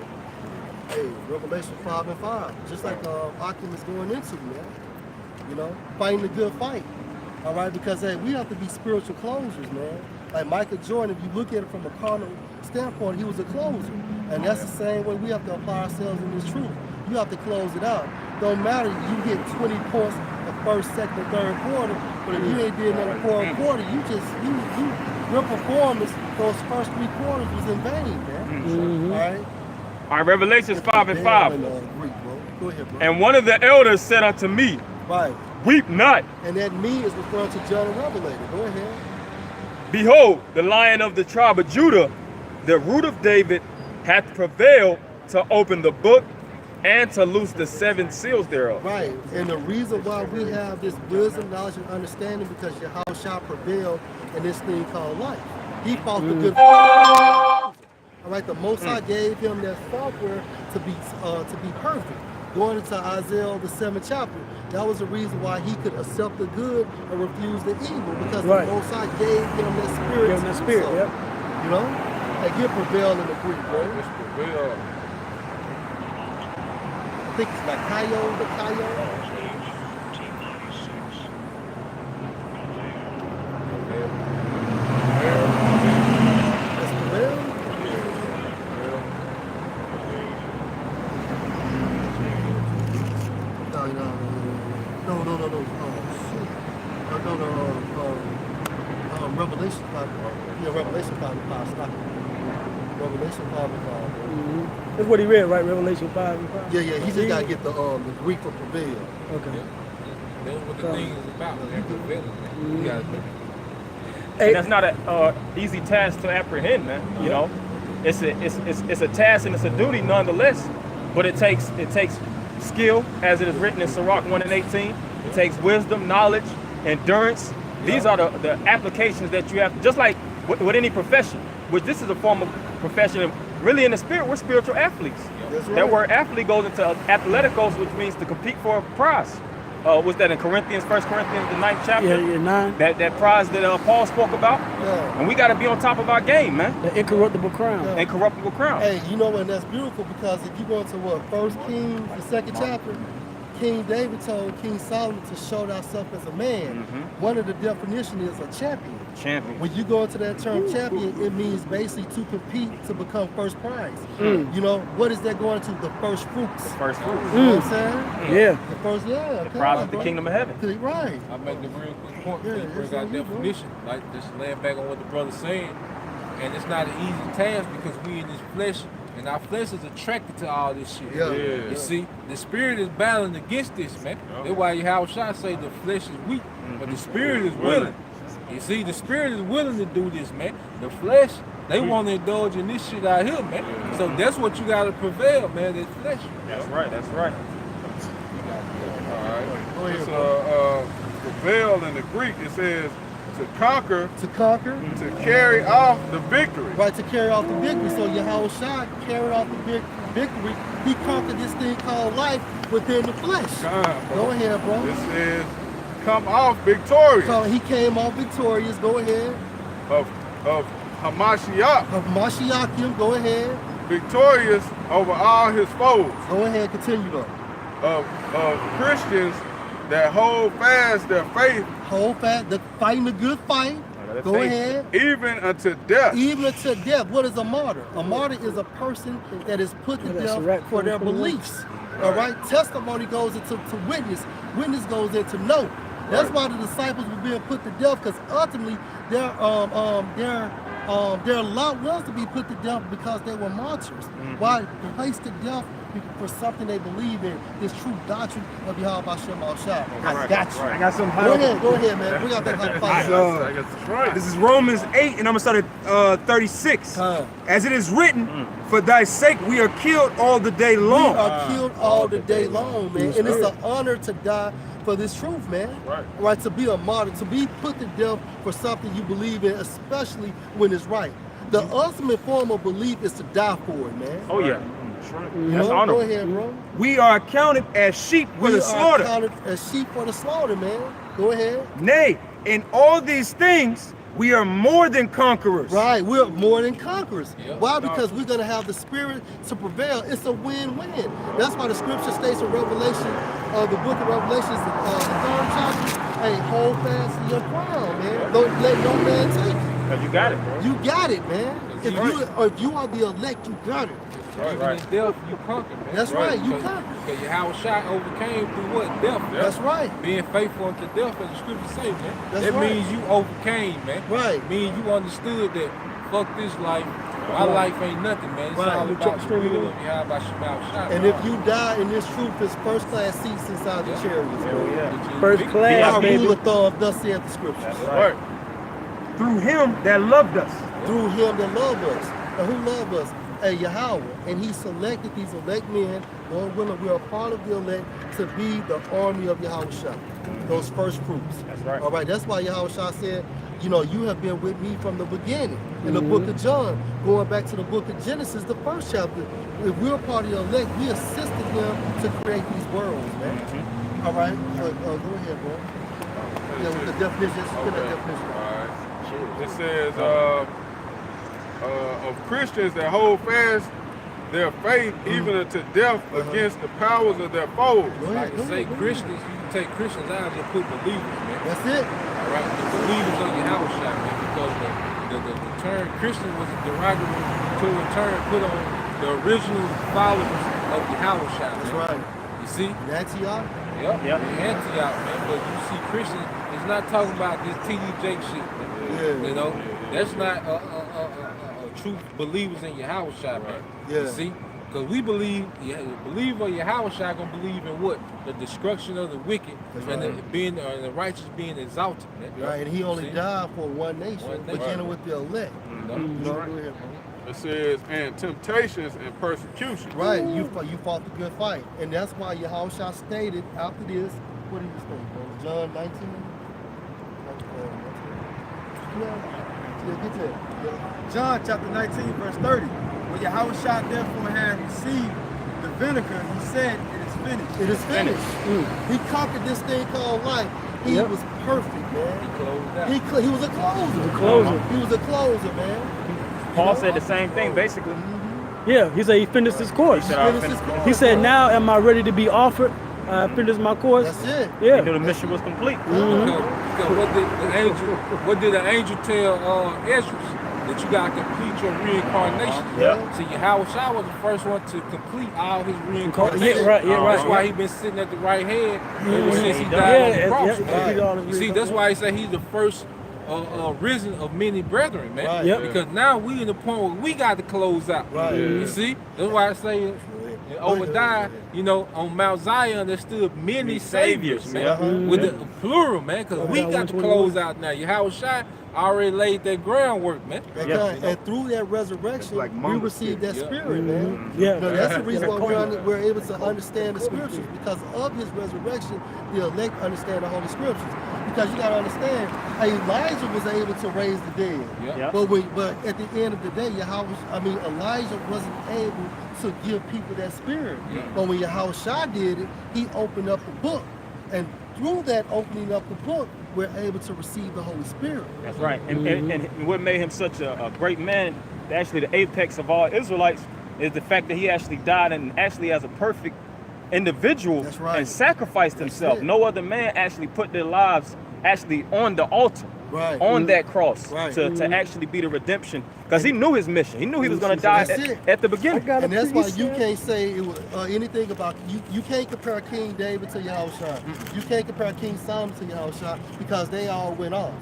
Hey, Revelation 5:5. Just like Akim is going into, man. You know, fighting the good fight. All right, because hey, we have to be spiritual closers, man. Like Michael Jordan, if you look at it from a carnal standpoint, he was a closer. And that's the same way we have to apply ourselves in this truth. You have to close it out. Don't matter, you get 20 points the first, second, and third quarter, but if you ain't did another fourth quarter, your performance those first 3 quarters was in vain, man. All right, Revelations 5:5. Go ahead, bro. And one of the elders said unto me, right, weep not. And that me is referring to John the Revelator. Go ahead. Behold, the Lion of the tribe of Judah, the root of David, hath prevailed to open the book and to loose the 7 seals thereof. Right. And the reason why we have this wisdom, knowledge, and understanding because Yahushua prevailed in this thing called life. He fought the good fight. All right. The Most High gave him that software to be perfect. Going into Isaiah the 7th chapter, that was the reason why he could accept the good and refuse the evil because the Most High gave him that spirit. Gave him that spirit. So, Yep. you know, and get prevail in the Greek, bro. It's prevail. I think it's like Kaio, the Kaio. That's prevail. No. Revelation 5. Yeah, Revelation 5. Stop it. Revelation 5. That's what he read, right? Revelation 5 and 5. Yeah. He just gotta get the Greek for prevail. Okay. That's what the thing is about. They're prevailing, man. You gotta And that's not an easy task to apprehend, man. You know, it's a task and it's a duty nonetheless. But it takes skill, as it is written in Sirach 1 and 18. It takes wisdom, knowledge, endurance. These are the applications that you have, just like with any profession, which this is a form of profession. And really in the spirit, we're spiritual athletes. That's right. That word athlete goes into athleticos, which means to compete for a prize. Was that in Corinthians, 1 Corinthians, the 9th chapter? Yeah, 9. That prize that Paul spoke about. Yeah. And we got to be on top of our game, man. The incorruptible crown. Yeah. Incorruptible crown. Hey, you know what? That's beautiful because if you go into what 1 Kings, the 2nd chapter, King David told King Solomon to show thyself as a man. One of the definitions is a champion. Champion. When you go into that term champion, it means basically to compete to become first prize. You know, what is that going to? The first fruits. First fruit. You know what I'm saying? Yeah. The first, The prize of the kingdom of heaven. Right. I make the real quick point. Yeah, Bring it's out on you, bro. definition. Like just laying back on what the brother's saying. And it's not an easy task because we in this flesh, and our flesh is attracted to all this shit. Yeah. You see, the spirit is battling against this, man. That's why Yahushua say the flesh is weak, but the spirit is willing. You see, the spirit is willing to do this, man. The flesh, they want to indulge in this shit out here, man. So that's what you got to prevail, man, this flesh. That's right. That's right. All right. It's prevail in the Greek. It says to conquer, to carry off the victory. Right, to carry off the victory. So Yahushua carried off the victory. He conquered this thing called life within the flesh. Go ahead, bro. It says come off victorious. So he came off victorious. Go ahead. Of Hamashiach. Of Mashiachim. Go ahead. Victorious over all his foes. Go ahead. Continue though. Of Christians that hold fast their faith. Hold fast. Fighting the good fight. Go ahead. Even unto death. Even unto death. What is a martyr? A martyr is a person that is put to death for their beliefs. All right. Testimony goes into witness. Witness goes into note. That's why the disciples were being put to death, because ultimately their lot was to be put to death because they were martyrs. Why? Placed to death for something they believe in, this true doctrine of Yahweh Hashem al-Shah. I got you. I got some Go ahead, man. Bring out that hot fire. That's right. This is Romans 8, and I'm gonna start at 36. As it is written, for thy sake we are killed all the day long. We are killed all the day long, man. And it's an honor to die for this truth, man. Right, to be a martyr, to be put to death for something you believe in, especially when it's right. The ultimate form of belief is to die for it, man. Oh yeah. That's honorable. Go ahead, bro. We are accounted as sheep for the slaughter. We are counted as sheep for the slaughter, man. Go ahead. Nay, in all these things, we are more than conquerors. Right, we're more than conquerors. Why? Because we're going to have the spirit to prevail. It's a win-win. That's why the scripture states in Revelation, the book of Revelations, the 3rd chapter, hey, hold fast to your crown, man. Don't let no man take it. Because you got it, bro. You got it, man. If you are the elect, you got it. Even in death, you conquer, man. That's right, you conquer. Because Yahushua overcame through what? Death. That's right. Being faithful unto death, as the scripture say, man. That's that right. means you overcame, man. Right. Means you understood that fuck this life. My life ain't nothing, man. It's all about the will of Yahushua. And if you die in this truth, it's first class seats inside the chariots. First class, Our baby. rule of thumb, thus saith the scriptures. That's right. Through him that loved us. Through him that loved us. And who loved us? Yahweh, and he selected these elect men, Lord willing, we are part of the elect, to be the army of Yahushua, those first fruits. That's right. All right, that's why Yahushua said, you know, you have been with me from the beginning. In the book of John, going back to the book of Genesis, the first chapter, if we're part of the elect, we assisted them to create these worlds, man. All right, go ahead, bro. Yeah, with the definition, Okay. that definition. All right. It says of Christians that hold fast their faith even unto death against the powers of their foes. Like to say Christians, you can take Christians out and put believers, man. That's it. All right, the believers of Yahushua, man, because the term Christian was a derogatory term put on the original followers of Yahushua. That's right. You see? Antioch. Yep. Antioch, man. But you see, Christians is not talking about this TD Jake shit, man. Yeah. You know, that's not true believers in Yahushua, man. Yeah. You see? Because we believe, the believer of Yahushua gonna believe in what? The destruction of the wicked and the righteous being exalted, man. Right, and he only died for one nation, beginning with the elect. Go ahead, bro. It says, and temptations and persecution. Right, you fought the good fight. And that's why Yahushua stated after this, what did he state, bro? John 19? Get to it. John chapter 19, verse 30. When Yahushua therefore had received the vinegar, he said, it is finished. It is finished. He conquered this thing called life. He was perfect, man. He closed out. He was a closer. He was a closer, man. Paul said the same thing, basically. Yeah, he said he finished his course. He said, bro. now am I ready to be offered? I finished my course. That's it. He Yeah. knew the mission was complete. Because what did the angel tell Ezra? That you gotta complete your reincarnation. Yeah. See, Yahushua was the first one to complete all his reincarnation. Yeah, right, That's why yeah. he been sitting at the right hand ever since he died on the cross. Yeah. You see, that's why he said he's the first risen of many brethren, man. Right. Yep. Because now we in the point where we got to close out. Right. You see, that's why I say in Obadiah, you know, on Mount Zion there stood many saviors, man, with the plural, man, because we got to close out now. Yahushua already laid that groundwork, man. And through that resurrection, we received that spirit, man. Yeah. You know, that's the reason why we're able to understand the scriptures. Because of his resurrection, the elect understand the Holy Scriptures. Because you got to understand, Elijah was able to raise the dead. Yeah. But at the end of the day, Elijah wasn't able to give people that spirit. Yeah. But when Yahushua did it, he opened up the book. And through that opening up the book, we're able to receive the Holy Spirit. That's right. And what made him such a great man, actually the apex of all Israelites, is the fact that he actually died and actually as a perfect individual That's right. and sacrificed himself. it. No other man actually put their lives actually on the altar, Right. on that cross Right. to actually be the redemption. Because he knew his mission. He knew he was going to die That's it. at the beginning. And that's why you can't say it was, anything about you can't compare King David to Yahushua. You can't compare King Solomon to Yahushua because they all went off,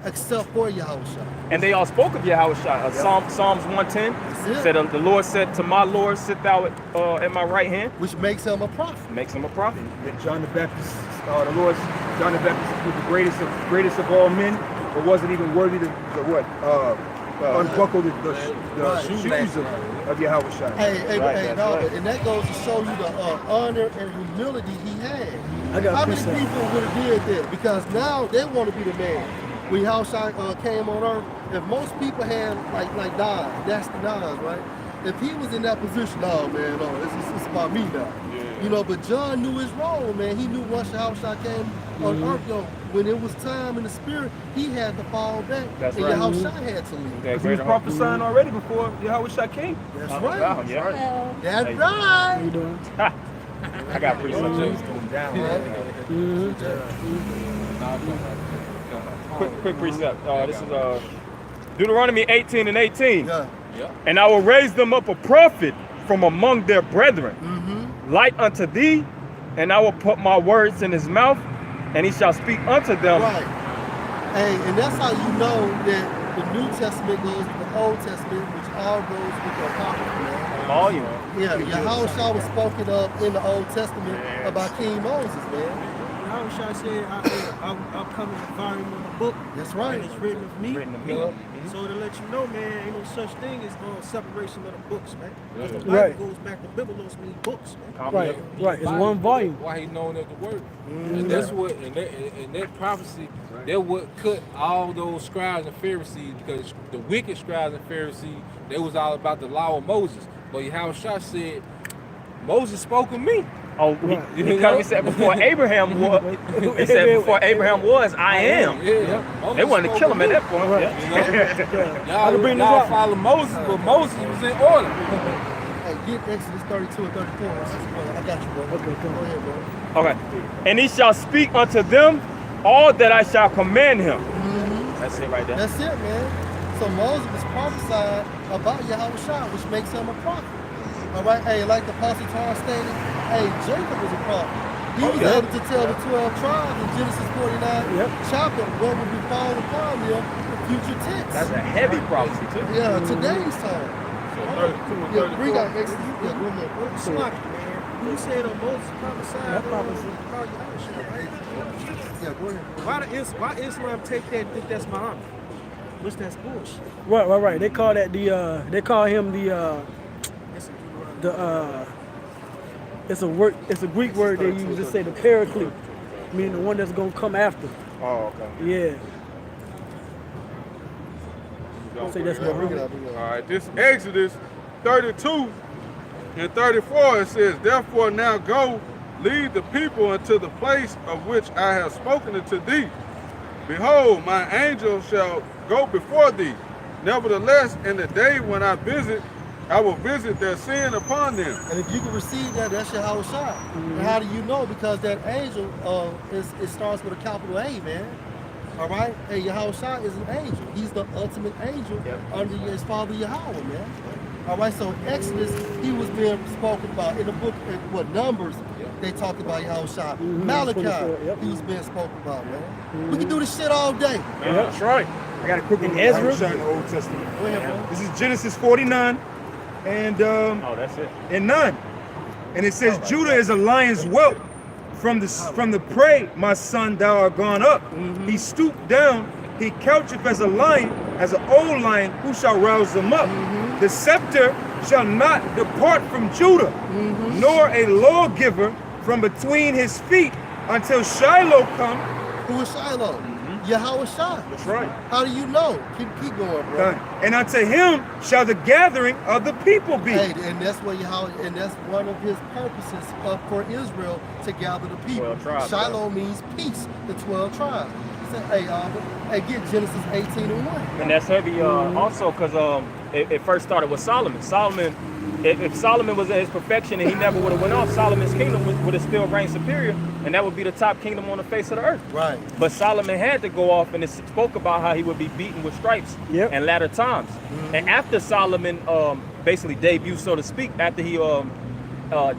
except for Yahushua. And they all spoke of Yahushua. Psalms 110 it. said, the Lord said to my Lord, sit thou at my right hand. Which makes him a prophet. Makes him a prophet. That John the Baptist, John the Baptist was the greatest of all men, but wasn't even worthy to unbuckle the shoes of Yahushua. Hey, and that goes to show you the honor and humility he had. How many people would have did that? Because now they want to be the man. When Yahushua came on earth, if most people had like died, that's the dies, right? If he was in that position, it's about me now. You know, but John knew his role, man. He knew once Yahushua came on earth, when it was time in the spirit, he had to fall back. That's and right. Yahushua had to leave. He was prophesying already before Yahushua came. That's Oh, right. wow, yeah. That's Hey. right. You doing? I got pretty much. Quick precept. This is Deuteronomy 18 and 18. Yeah. And I will raise them up a prophet from among their brethren, like unto thee, and I will put my words in his mouth, and he shall speak unto them. Right. Hey, and that's how you know that the New Testament goes with the Old Testament, which all goes with the Apocrypha, man. Volume. Yeah, Yahushua was spoken of in the Old Testament about King Moses, man. Yahushua said, I'll come in the volume of the book. That's right. And it's written of me. Written of me. So to let you know, man, ain't no such thing as separation of the books, man. Because the Bible Right. goes back to Biblos, meaning books, man. Right, right. It's one volume. Why he known as the word. And that's what, and that prophecy, that what cut all those scribes and Pharisees, because the wicked scribes and Pharisees, they was all about the law of Moses. But Yahushua said, Moses spoke of me. Oh, he said before Abraham was. He said before Abraham was, I am. Yeah. They wanted to kill him at that point. Right. Yeah. Y'all follow Moses, but Moses was in order. Hey, get Exodus 32 and 34. I got you, bro. Okay, go ahead, bro. Okay. And he shall speak unto them all that I shall command him. That's it right there. That's it, man. So Moses was prophesied about Yahushua, which makes him a prophet. All right, hey, like the Apostle Paul stated, hey, Jacob was a prophet. He was able to tell the 12 tribes in Genesis 49 chapter what would be falling upon them in future tense. That's a heavy prophecy too. Yeah, today's time. Yeah, bring out Exodus. Yeah, go ahead. Slack, man. He said Moses prophesied about Yahushua, right? Yeah, go ahead. Why Islam take that and think that's Muhammad? Which that's bullshit. Right. They call that they call him it's a Greek word they use to say the paraclete, meaning the one that's gonna come after. Oh, okay. Yeah. Say that's Yeah, what bring it up. All right, this Exodus 32 and 34, it says, therefore now go, lead the people unto the place of which I have spoken unto thee. Behold, my angel shall go before thee. Nevertheless, in the day when I will visit their sin upon them. And if you can receive that, that's Yahushua. And how do you know? Because that angel, it starts with a capital A, man. All right? Hey, Yahushua is an angel. He's the ultimate angel under his father Yahweh, man. All right, so Exodus, he was being spoken about in the book, Numbers, they talked about Yahushua. Malachi, he was being spoken about, man. We can do this shit all day. That's right. I got a quick one in Ezra? in the Old Testament. Go ahead, bro. This is Genesis 49 and Oh, that's it. and 9. And it says, Judah is a lion's whelp. From the prey, my son, thou art gone up. He stooped down, he coucheth as a lion, as an old lion, who shall rouse him up? The scepter shall not depart from Judah, nor a lawgiver from between his feet, until Shiloh come. Who is Shiloh? Yahushua. That's right. How do you know? Keep going, bro. And unto him shall the gathering of the people be. Hey, and that's what and that's one of his purposes for Israel, to gather the people. 12 tribes, Shiloh means peace, the 12 tribes. He said, hey, get Genesis 18 and 1. And that's heavy also because it first started with Solomon. If Solomon was at his perfection and he never would have went off, Solomon's kingdom would have still reigned superior, and that would be the top kingdom on the face of the earth. Right. But Solomon had to go off, and it spoke about how he would be beaten with stripes in latter times. And after Solomon basically debuted, so to speak, after he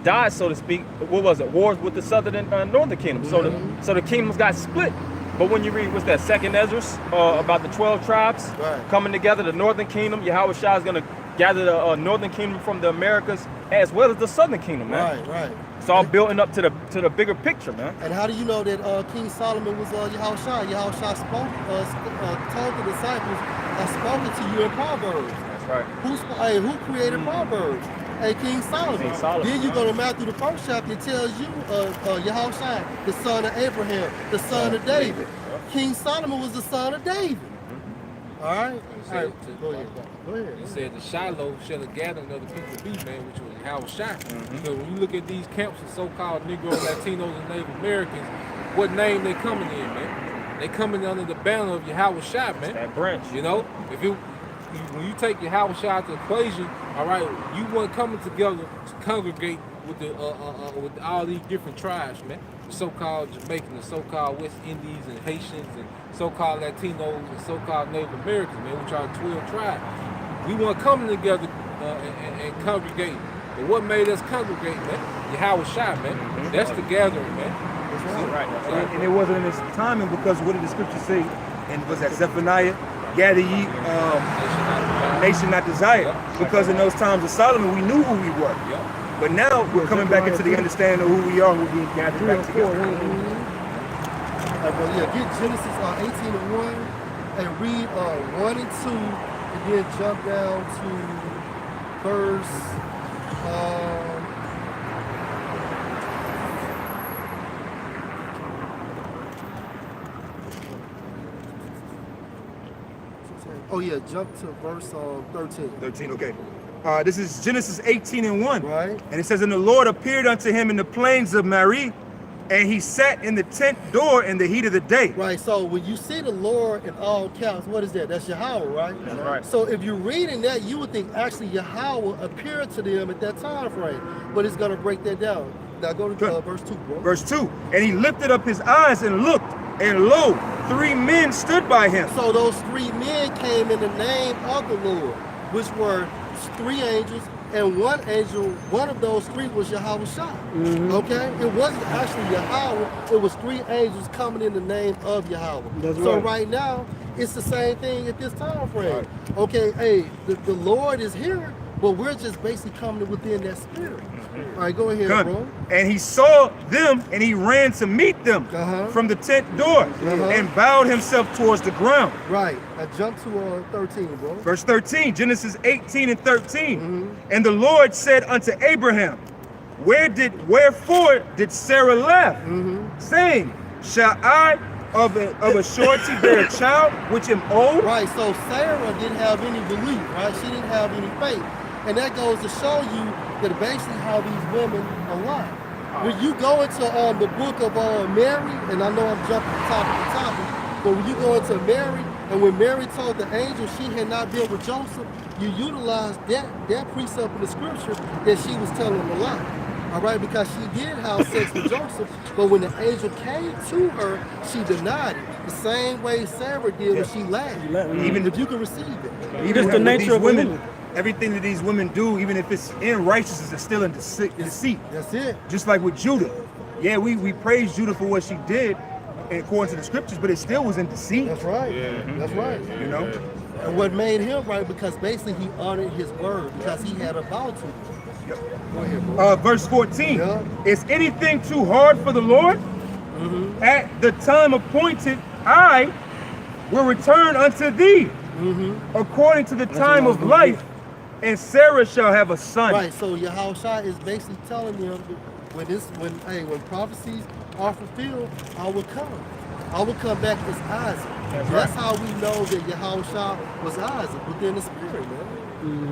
died, so to speak, what was it? Wars with the southern and northern kingdom. So the kingdoms got split. But when you read, what's that, Second Ezra, about the 12 tribes coming together, the northern kingdom, Yahushua is going to gather the northern kingdom from the Americas as well as the southern kingdom, man. Right. It's all building up to the bigger picture, man. And how do you know that King Solomon was Yahushua? Yahushua told the disciples, I've spoken to you in Proverbs. That's right. Who created Proverbs? Hey, King Solomon. King Solomon. Then you go to Matthew, the first chapter, it tells you Yahushua, the son of Abraham, the son of David. King Solomon was the son of David. All right? Go ahead. It said the Shiloh shall have gathered of the people be, man, which was Yahushua. Because when you look at these camps of so-called Negro, Latinos, and Native Americans, what name they coming in, man? They coming under the banner of Yahushua, man. That branch. You know, when you take Yahushua out the equation, all right, you weren't coming together to congregate with with all these different tribes, man. The so-called Jamaicans, the so-called West Indies and Haitians, and so-called Latinos and so-called Native Americans, man, which are 12 tribes. We weren't coming together and congregating. But what made us congregate, man? Yahushua, man. That's the gathering, man. That's right. And it wasn't in its timing, because what did the scripture say? And was that Zephaniah? Gather ye nation not desire. Because in those times of Solomon, we knew who we were. But now we're coming back into the understanding of who we are, and we're being gathered back together. Well, yeah, get Genesis 18 and 1 and read 1 and 2 and then jump down to verse oh yeah, jump to verse 13. 13, okay. This is Genesis 18 and 1. Right. And it says, and the Lord appeared unto him in the plains of Mari, and he sat in the tent door in the heat of the day. Right, so when you see the Lord in all caps, what is that? That's Yahweh, right? That's right. So if you're reading that, you would think actually Yahweh appeared to them at that time frame. But it's going to break that down. Now go to verse 2, bro. Verse 2, and he lifted up his eyes and looked, and lo, 3 men stood by him. So those 3 men came in the name of the Lord, which were 3 angels, and 1 angel, one of those 3 was Yahweh Shah. Okay? It wasn't actually Yahweh, it was 3 angels coming in the name of Yahweh. That's so right. right now, it's the same thing at this time frame. Right. Okay, hey, the Lord is here, but we're just basically coming within that spirit. All right, go ahead, bro. And he saw them, and he ran to meet them from the tent door, and bowed himself towards the ground. Right. Now jump to 13, bro. Verse 13, Genesis 18 and 13. And the Lord said unto Abraham, wherefore did Sarah laugh, saying, shall I of a surety bear a child which am old? Right, so Sarah didn't have any belief, right? She didn't have any faith. And that goes to show you that basically how these women are like. When you go into the book of Mary, and I know I'm jumping the topic, but when you go into Mary, and when Mary told the angel she had not been with Joseph, you utilize that precept in the scripture that she was telling a lie. All right, because she did have sex with Joseph, but when the angel came to her, she denied it. The same way Sarah did when she laughed. Even if you can receive it. Even the nature of women. Everything that these women do, even if it's in righteousness, it's still in deceit. That's it. Just like with Judah. Yeah, we praise Judah for what she did according to the scriptures, but it still was in deceit. That's right. That's right. You know? And what made him right, because basically he honored his word, because he had a vow to it. Go ahead, bro. Verse 14. Is anything too hard for the Lord? At the time appointed, I will return unto thee according to the time of life, and Sarah shall have a son. Right, so Yahushua is basically telling them when prophecies are fulfilled, I will come. I will come back as Isaac. That's how we know that Yahushua was Isaac within the spirit, man.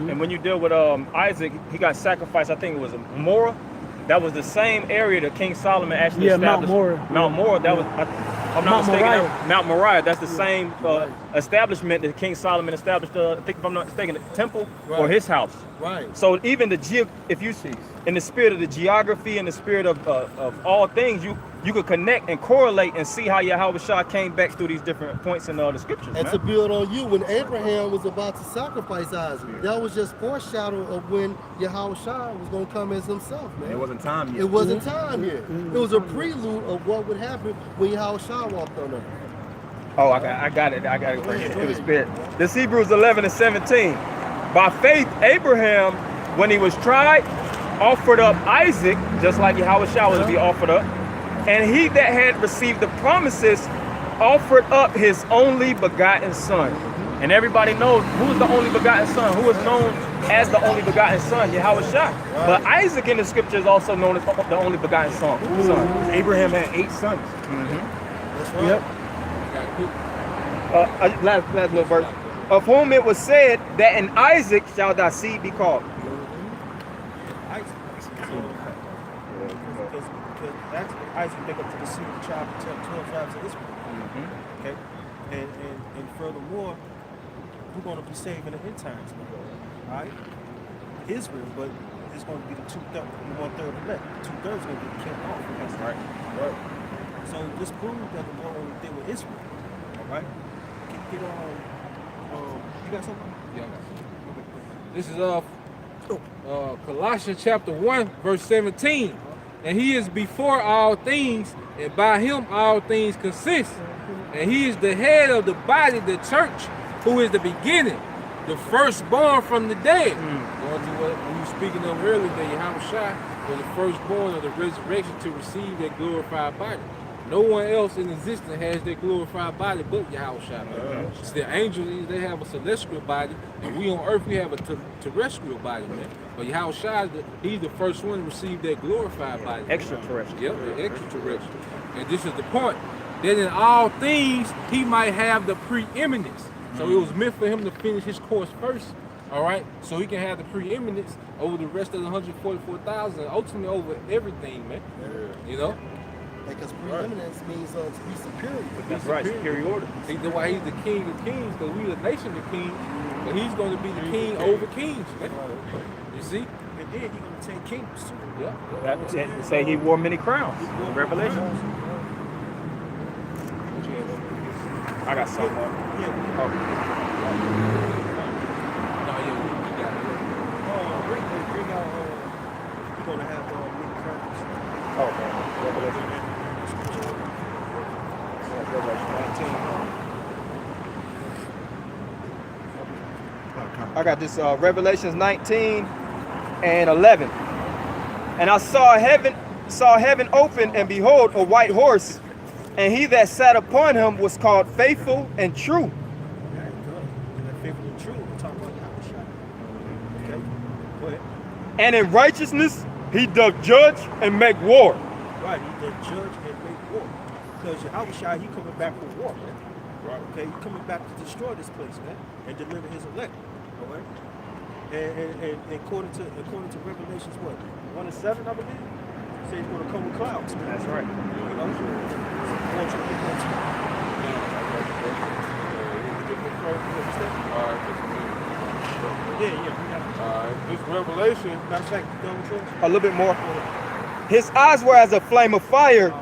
And when you deal with Isaac, he got sacrificed, I think it was Morah. That was the same area that King Solomon actually established. Mount Morah, that was, I'm not mistaken, Mount Moriah. That's the same establishment that King Solomon established, I think if I'm not mistaken, the temple or his house. Right. So even if you see, in the spirit of the geography and the spirit of all things, you could connect and correlate and see how Yahweh Shah came back through these different points in the scriptures. And to build on you, when Abraham was about to sacrifice Isaac, that was just foreshadow of when Yahweh Shah was going to come as himself, man. It wasn't time yet. It wasn't time yet. It was a prelude of what would happen when Yahweh Shah walked on earth. Oh, I got it. I got it. It was spirit. This Hebrews 11 and 17. By faith, Abraham, when he was tried, offered up Isaac, just like Yahweh Shah was to be offered up. And he that had received the promises offered up his only begotten son. And everybody knows who's the only begotten son, who is known as the only begotten son, Yahweh Shah. But Isaac in the scripture is also known as the only begotten son. Abraham had 8 sons. That's right. Yep. Last little verse. Of whom it was said that in Isaac shall thy seed be called. Isaac make up to the seed of the tribe of 12 tribes of Israel. Okay? And furthermore, we're going to be saved in the end times. Alright? Israel, but it's going to be the 1/3 elect. 2/3 is going to be killed off. That's right. So this proves that the Lord only did with Israel. Alright? Get on. You got something? Yeah, I got something. This is Colossians chapter 1, verse 17. And he is before all things, and by him all things consist. And he is the head of the body, the church, who is the beginning, the firstborn from the dead. Going to what we were speaking of earlier, that Yahweh Shah was the firstborn of the resurrection to receive that glorified body. No one else in existence has that glorified body but Yahushua, man. It's the angels, they have a celestial body, and we on earth, we have a terrestrial body, man. But Yahushua, he's the first one to receive that glorified body. Extraterrestrial. Yep, the extraterrestrial. And this is the point. That in all things, he might have the preeminence. So it was meant for him to finish his course first, all right? So he can have the preeminence over the rest of the 144,000, ultimately over everything, man. You know? Because preeminence means to be superior. That's right, superiority. That's why he's the king of kings, because we the nation of kings, but he's going to be the king over kings, man. You see? And then he's going to take kingdoms too. Yeah. That say he wore many crowns. Revelation. I got something. No, yeah, we got it. Bring out, we're going to have many crowns. Oh, man. Revelation 19. I got this Revelations 19 and 11. And I saw heaven open, and behold, a white horse, and he that sat upon him was called Faithful and True. There you go. And faithful and true. We're talking about Yahushua. Okay. Go ahead. And in righteousness he doth judge and make war. Right. He does judge and make war. Because Yahushua, he coming back for war, man. Right. Okay. He coming back to destroy this place, man, and deliver his elect. All right. And according to Revelations, what? 1:7, I believe. He says he's going to come with clouds. Man. That's right. You know. This Revelation. Matter of fact, go with yours. A little bit more. His eyes were as a flame of fire,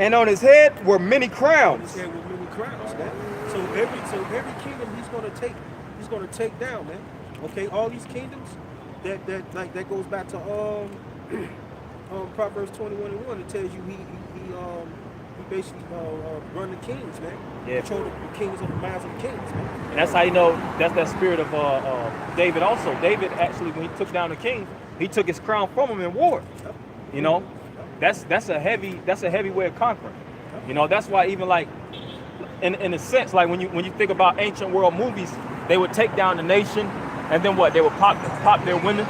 and on his head were many crowns. His head with many crowns, man. So every kingdom he's gonna take down, man. Okay, all these kingdoms, that goes back to Proverbs 21:1. It tells you he basically run the kings, man. Yeah. Control the kings of the minds of the kings, man. And that's how you know that's that spirit of David also. David actually, when he took down the king, he took his crown from him in war. You know, that's a heavy way of conquering. You know, that's why even like in a sense, like when you think about ancient world movies, they would take down the nation, and then what? They would pop their women.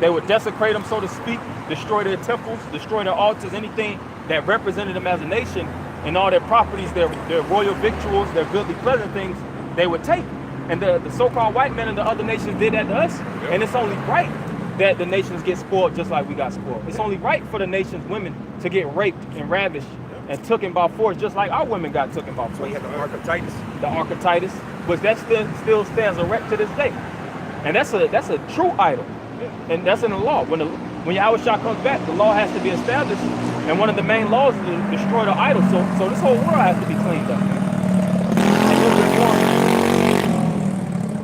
They would desecrate them, so to speak, destroy their temples, destroy their altars, anything that represented them as a nation, and all their properties, their royal victuals, their goodly pleasant things, they would take. And the so-called white men and the other nations did that to us. Yep. And it's only right that the nations get spoiled just like we got spoiled. It's only right for the nation's women to get raped and ravished and taken by force, just like our women got taken by force. We had the Archetypus. The Archetypus, but that still stands erect to this day. And that's a true idol. And that's in the law. When Yahushua comes back, the law has to be established, and one of the main laws is to destroy the idol. So this whole world has to be cleaned up.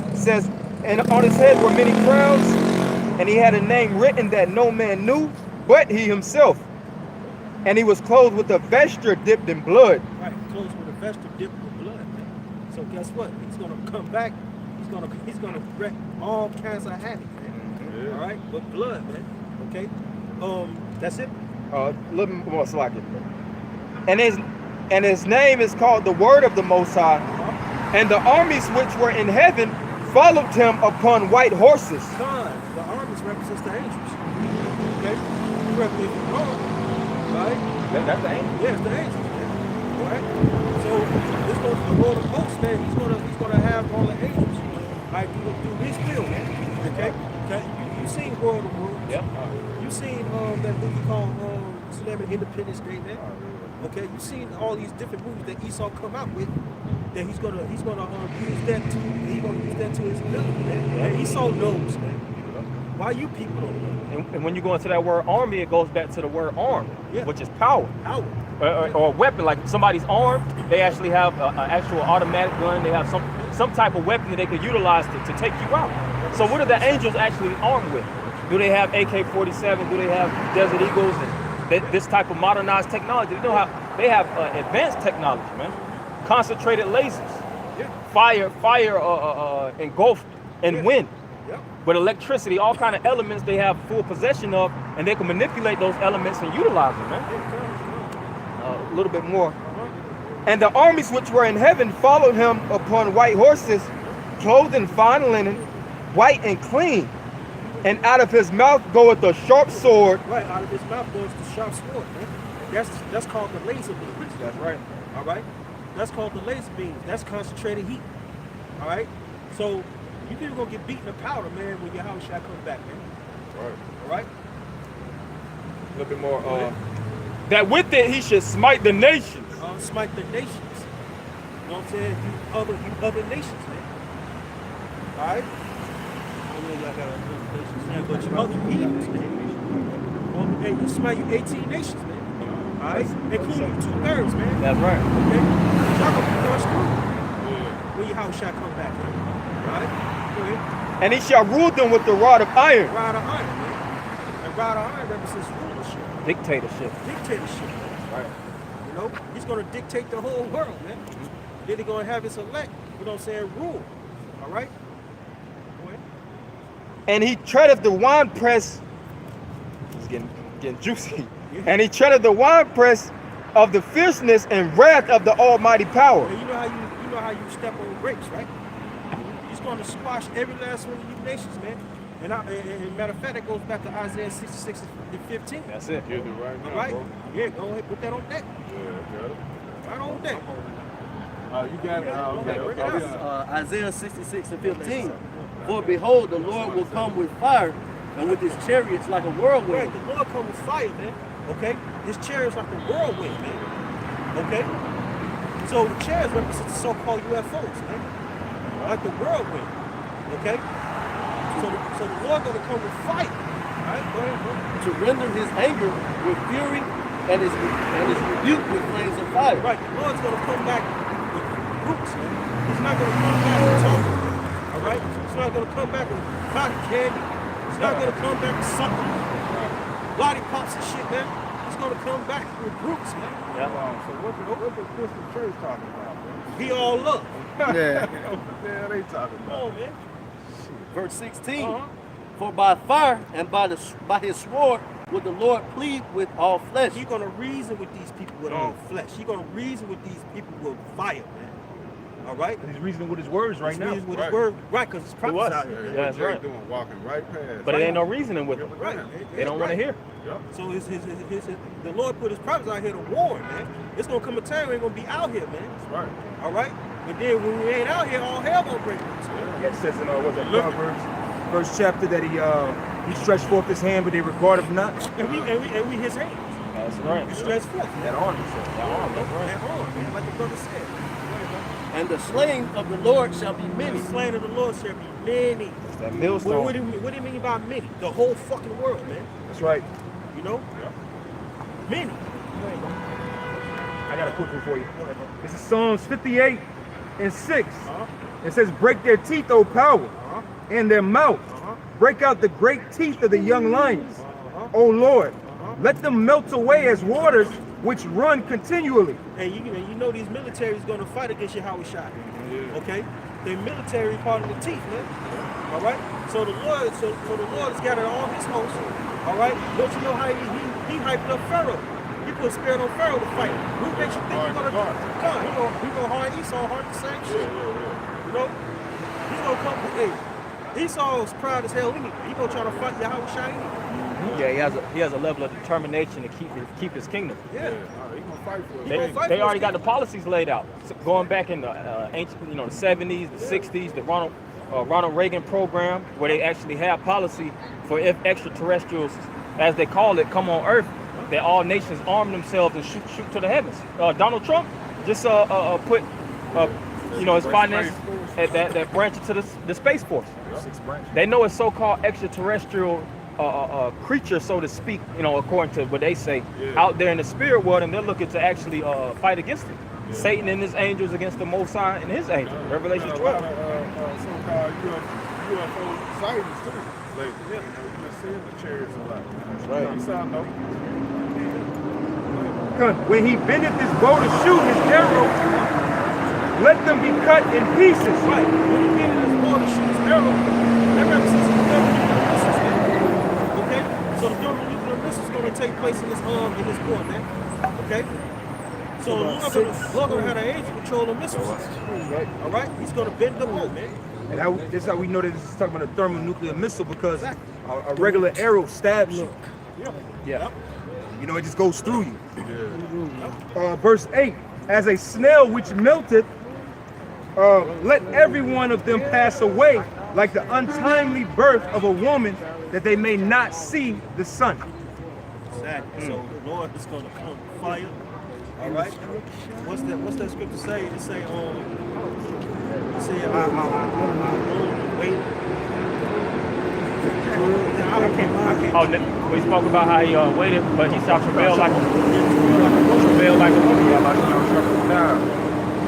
And it says, and on his head were many crowns, and he had a name written that no man knew but he himself. And he was clothed with a vesture dipped in blood. Right, clothed with a vesture dipped in blood, man. So guess what? He's gonna come back. He's gonna wreak all kinds of havoc, man. All right, but blood, man. Okay, that's it. A little more slacking. And his name is called the Word of the Most High. And the armies which were in heaven followed him upon white horses. The armies represents the angels. Okay, correct me if I'm wrong. Right? That's the angel. Yeah, it's the angels. Man. All right. So this goes to the Lord of hosts, man. He's gonna have all the angels. Like do his will, man. Okay. You seen World of Worlds? Yep. You seen that movie called Slamming Independence Day, man? Okay. You seen all these different movies that Esau come out with. That he's gonna use that to his ability, man. And Esau knows, man. Why you people don't know? And when you go into that word army, it goes back to the word arm, Yeah. which is power. Power. Or a weapon, like somebody's armed, they actually have an actual automatic gun. They have some type of weapon that they could utilize to take you out. So what are the angels actually armed with? Do they have AK-47? Do they have Desert Eagles and this type of modernized technology? They have advanced technology, man. Concentrated lasers, fire engulfed in wind. But electricity, all kind of elements they have full possession of, and they can manipulate those elements and utilize them, man. little bit more. And the armies which were in heaven followed him upon white horses, clothed in fine linen, white and clean. And out of his mouth goeth a sharp sword. Right, out of his mouth goes the sharp sword, man. That's called the laser beam. That's right. All right? That's called the laser beam. That's concentrated heat. All right? So you people gonna get beaten to powder, man, when your house shall come back, man. Right. All right? A little bit more. That with it he should smite the nations. Smite the nations. You know what I'm saying? You other nations, man. All right? I know y'all got other nations, man, but you other heathens, man. Well, hey, you smite you 18 nations, man. All right? Including 2/3, man. That's right. Okay? Y'all gonna be going screwed when your house shall come back, man. All right? Go ahead. And he shall rule them with the rod of iron. Rod of iron, man. And rod of iron represents rulership. Dictatorship. Dictatorship. Right. You know, he's going to dictate the whole world, man. Then he's going to have his elect, you know what I'm saying, rule. All right? Go ahead. And he treadeth the winepress. It's getting juicy. Yeah. And he treadeth the winepress of the fierceness and wrath of the Almighty power. And you know how you step on grapes, right? He's going to squash every last one of you nations, man. And matter of fact, it goes back to Isaiah 66 and 15. That's it. Get it right now, All right? bro. Yeah, go ahead, put that on deck. Yeah, got it. Right on deck. You got it. Okay, bring it out. Isaiah 66 and 15. For behold, the Lord will come with fire, and with his chariots like a Right, whirlwind. the Lord come with fire, man. Okay? His chariot's like a whirlwind, man. Okay? So the chariots represent the so-called UFOs, man. Like the whirlwind. Okay? So the Lord gonna come with fire. Alright, go ahead, bro. To render his anger with fury, and his rebuke with flames of fire. Right, the Lord's gonna come back with roots, man. He's not gonna come back with talking. Alright? He's not gonna come back with cotton candy. He's not gonna come back with something. Lollipops and shit, man. He's gonna come back with roots, man. So what the Christian church talking about, bro? He all love. Yeah. What the hell they talking Come about? on, man. Verse 16. Uh-huh. For by fire and by his sword will the Lord plead with all flesh. He's gonna reason with these people with all flesh. He's gonna reason with these people with fire, man. All right? He's reasoning with his words right He's now. reasoning with Right. his word, right? Because it's prophesied. Yeah, man. what That's Jay right. doing, walking right past. But it ain't no reasoning with them. Right. They don't want to hear. Yep. So the Lord put his prophets out here to warn, man. It's gonna come a time we ain't gonna be out here, man. That's right. All right? But then when we ain't out here, all hell gonna break loose. Yeah, it says in Proverbs, first chapter, that he stretched forth his hand, but they regard him not. And we his hands. That's right. We stretch forth. That arm, he said. That arm, that's right. That arm, man, like the brother said. And the slain of the Lord shall be many. The slain of the Lord shall be many. It's that What millstone. do you mean by many? The whole fucking world, man. That's right. You know? Many. I got a quick one for you. This is Psalms 58 and 6. It says, break their teeth, O power, and their mouth. Break out the great teeth of the young lions, O Lord. Let them melt away as waters which run continually. And you know these military is going to fight against your Howard shot. Okay? The military part of the teeth, man. All right? So the Lord has gathered all his hosts. All right? Don't you know how he hyped up Pharaoh? He put spirit on Pharaoh to fight. Who makes you think he's going to come? He going hard Esau, hard the same shit. You know? He's going to come. Hey, Esau's proud as hell anyway. He going to try to fight your Howard shot anyway. Yeah, he has a level of determination to keep his kingdom. Yeah. He gonna fight for it. They already got the policies laid out. So going back in the ancient, the 70s, the 60s, the Ronald Reagan program, where they actually have policy for if extraterrestrials, as they call it, come on Earth, that all nations arm themselves and shoot to the heavens. Donald Trump just put his finances at that branch into the Space Force. They know it's so-called extraterrestrial creature, so to speak, according to what they say, out there in the spirit world, and they're looking to actually fight against it. Satan and his angels against the Most High and his angels. Revelation 12. So-called UFO sightings too lately. You've been seeing the chariots a lot. That's right. You sound no. When he bendeth his bow to shoot his arrow, let them be cut in pieces. Right. When he bendeth his bow to shoot his arrow, that represents the thermonuclear missiles, man. Okay? So the thermonuclear missile is going to take place in this board, man. Okay? So the Lord gonna have an angel control the missiles. All right, he's gonna bend the bow, man. And this is how we know that this is talking about a thermonuclear missile because a regular arrow stabs you. Yeah. You know, it just goes through you. Verse 8, as a snail which melted, let every one of them pass away like the untimely birth of a woman, that they may not see the sun. Exactly. So the Lord is gonna come with fire. All right. What's that scripture say? It say wait. We spoke about how he waited, but he shall travail like a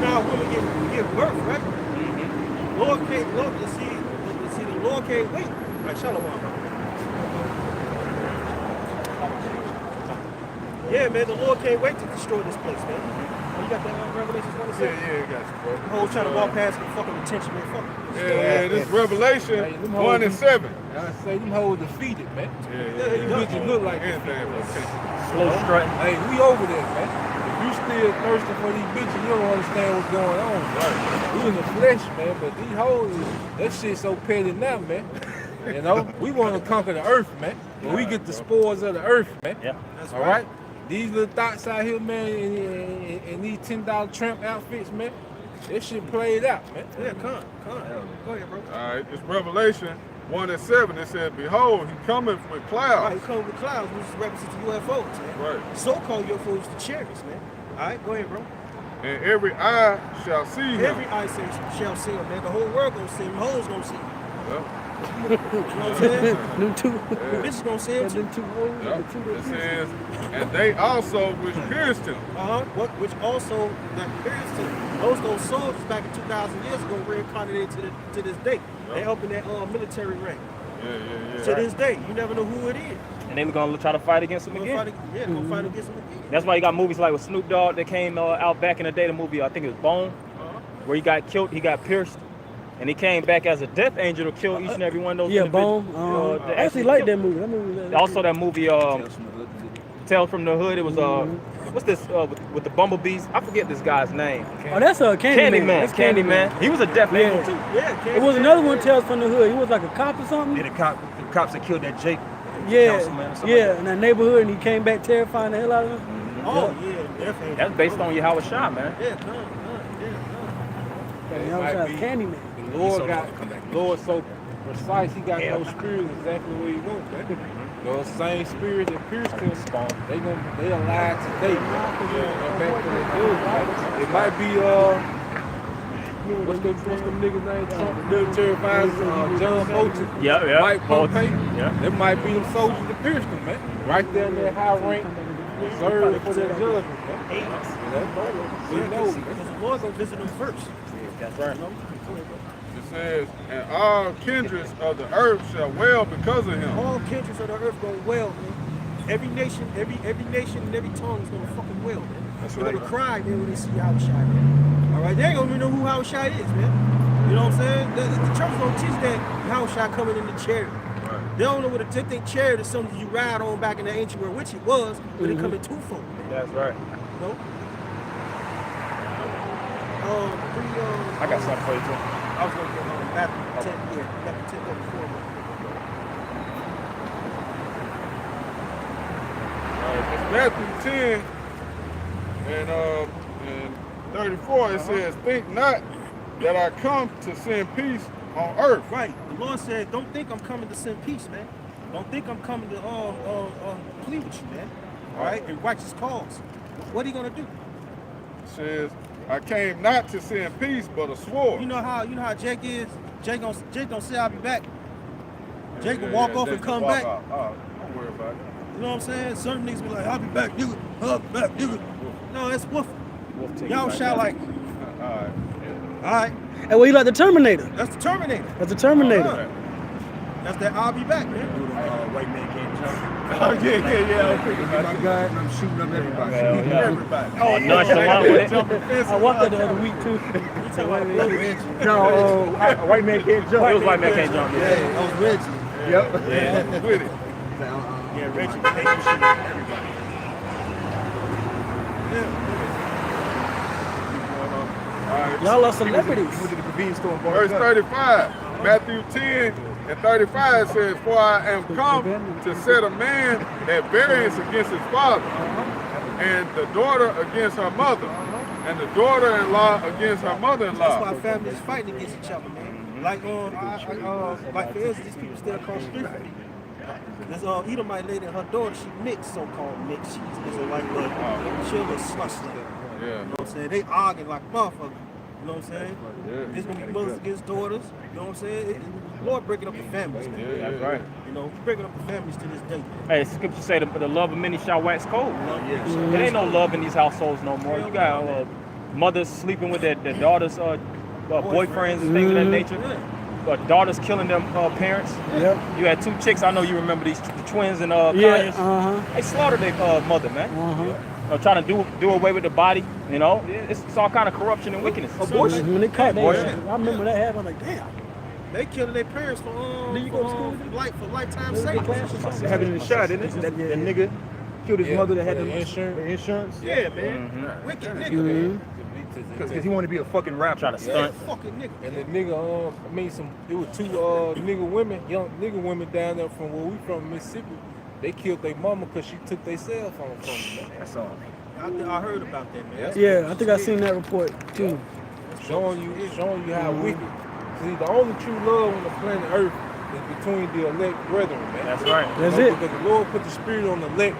Now women give birth, right? Lord can't see the Lord can't wait. Right, shalom. Yeah, man, the Lord can't wait to destroy this place, man. Oh, you got that Revelation 26? Yeah, got you, bro. The whole trying to walk past the fucking attention, man. Fuck. Yeah, this Revelation 1 and 7. I say them hoes defeated, man. Yeah, You bitches look like this. anything, okay. slow strutting. Hey, we over there, man. If you still thirsting for these bitches, you don't understand what's going on. Right. We in the flesh, man, but these hoes, that shit so petty now, man. You know, we want to conquer the earth, man. But we get the spores of the earth, man. Yeah. That's All right? These little thoughts out here, man, in these $10 tramp outfits, man. That shit played out, man. Yeah, come. Go ahead, bro. All right, this Revelation 1 and 7, it said, behold, he cometh with Right, clouds. he come with clouds, which represents UFOs, man. Right. So-called UFOs, the chariots, man. All right, go ahead, bro. And every eye shall see him. Every eye shall see him, man. The whole world gonna see him. The hoes gonna see him. Yep. You know what I'm saying? Them two. The bitches gonna see him too. Them two wolves. Yep. It says, and they also which pierced him. Which also that pierced him. Those soldiers back in 2,000 years ago reincarnated to this day. They helping that military rank. Yeah. To this day, you never know who it is. And they were gonna try to fight against him again. Gonna fight against him again. That's why you got movies like with Snoop Dogg that came out back in the day. The movie, I think it was Bone, where he got killed, he got pierced, and he came back as a death angel to kill each and every one of those. Yeah, individuals. Bone. I actually like that movie. That movie. Also, that movie, Tales from the Hood. It was what's this with the bumblebees? I forget this guy's name. Oh, that's a Candyman. That's Candyman. He was a death angel too. Yeah, It was another one, Tales from the Hood. He was like a cop or something. Yeah, the cops that killed that Jake. Yeah, Councilman or something yeah, like in that neighborhood, and he came back terrifying the hell out of him. Oh, yeah, definitely. That's based on Yahweh Shah, man. Yeah, And that was might be- Candyman. The Lord so precise, he got those spirits exactly where he wants, man. Those same spirits that pierced him, they alive today, man. And back to the good, man. It might be what's them niggas name? Trump military advisor, John Bolton. Yeah. Mike Pompeo. Yeah. That might be them soldiers that pierced him, man. Right there in that high rank, reserved for that judgment, man. We know, man. Because the Lord gonna visit them first. That's right. It says, and all kindreds of the earth shall wail because of him. All kindreds of the earth gonna wail, man. Every nation and every tongue is gonna fucking wail, man. They're gonna cry, man, when they see Yahweh Shai, man. All right, they ain't gonna even know who Yahweh Shai is, man. You know what I'm saying? The church don't teach that Yahweh Shai coming in the chariot. Right. They don't know what they think chariot is something you ride on back in the ancient world, which it was, but it come in twofold, man. That's right. You know? I got something for you too. I was gonna get Matthew 10, Matthew 10:34. Matthew 10 and 34, it says, think not that I come to send peace on earth. Right. The Lord said, don't think I'm coming to send peace, man. Don't think I'm coming to plead with you, man. All right? In righteous cause. What are you gonna do? It says, I came not to send peace, but a sword. You know how Jake is? Jake don't say I'll be back. Jake will walk off and come back. Don't worry about it. You know what I'm saying? Some niggas be like, I'll be back, nigga. I'll be back, nigga. No, that's wolf. Y'all shout like, Alright. alright, Hey, well, you like the Terminator? that's the Terminator. That's the Terminator. Alright. That's that I'll be back, man. White man can't jump. Oh, yeah. Get my gun and I'm shooting up everybody. Everybody. Oh, nonchalant with it. I walked that the other week too. You talking about No, a white man can't jump. It was white man can't jump. Yeah. Hey, I was Reggie. Yep. Yeah, with it. yeah, Reggie, they can shoot everybody. Yeah. Y'all are celebrities. He went to the convenience store and bought Verse a gun. 35, Matthew 10 and 35 says, "For I am come to set a man at variance against his father, and the daughter against her mother, and the daughter-in-law against her That's mother-in-law." why families fighting against each other, man. Like like for instance, these people stay across the street from me. There's Edomite lady and her daughter, she mixed, so-called mixed. She's Israelite, but she a little slush like. Yeah. You know what I'm saying? They arguing like motherfuckers. You know what I'm saying? Yeah. It's gonna be mothers against daughters. You know what I'm saying? The Lord breaking up the families, man. Yeah. That's right. You know, He's breaking up the families to this day. Hey, scripture say the love of many shall wax cold. There ain't no love in these households no more. You got mothers sleeping with their daughters' boyfriends and things of that nature. Daughters killing them parents. Yep. You had two chicks. I know you remember these the twins and Yeah. Conyers. They slaughtered their mother, man. Trying to do away with the body. You know, it's all kind of corruption and wickedness. Abortion. When they caught that Abortion. shit, I remember that happened. I'm like, damn. They killing their parents for Did you go to school? for lifetime savings. It happened in the shot, didn't it? That nigga killed his mother that had the insurance. Yeah, man. Wicked nigga. Because he wanted to be a fucking rapper. Try to Yeah, stunt. fucking nigga. And the nigga, it was two nigga women, young nigga women down there from where we from, Mississippi. They killed their mama because she took their cell phone from them. That's all. I heard about that, man. Yeah, I think I seen that report too. Showing you how wicked. See, the only true love on the planet Earth is between the elect brethren, man. That's right. That's You know, it. Because the Lord put the spirit on the elect,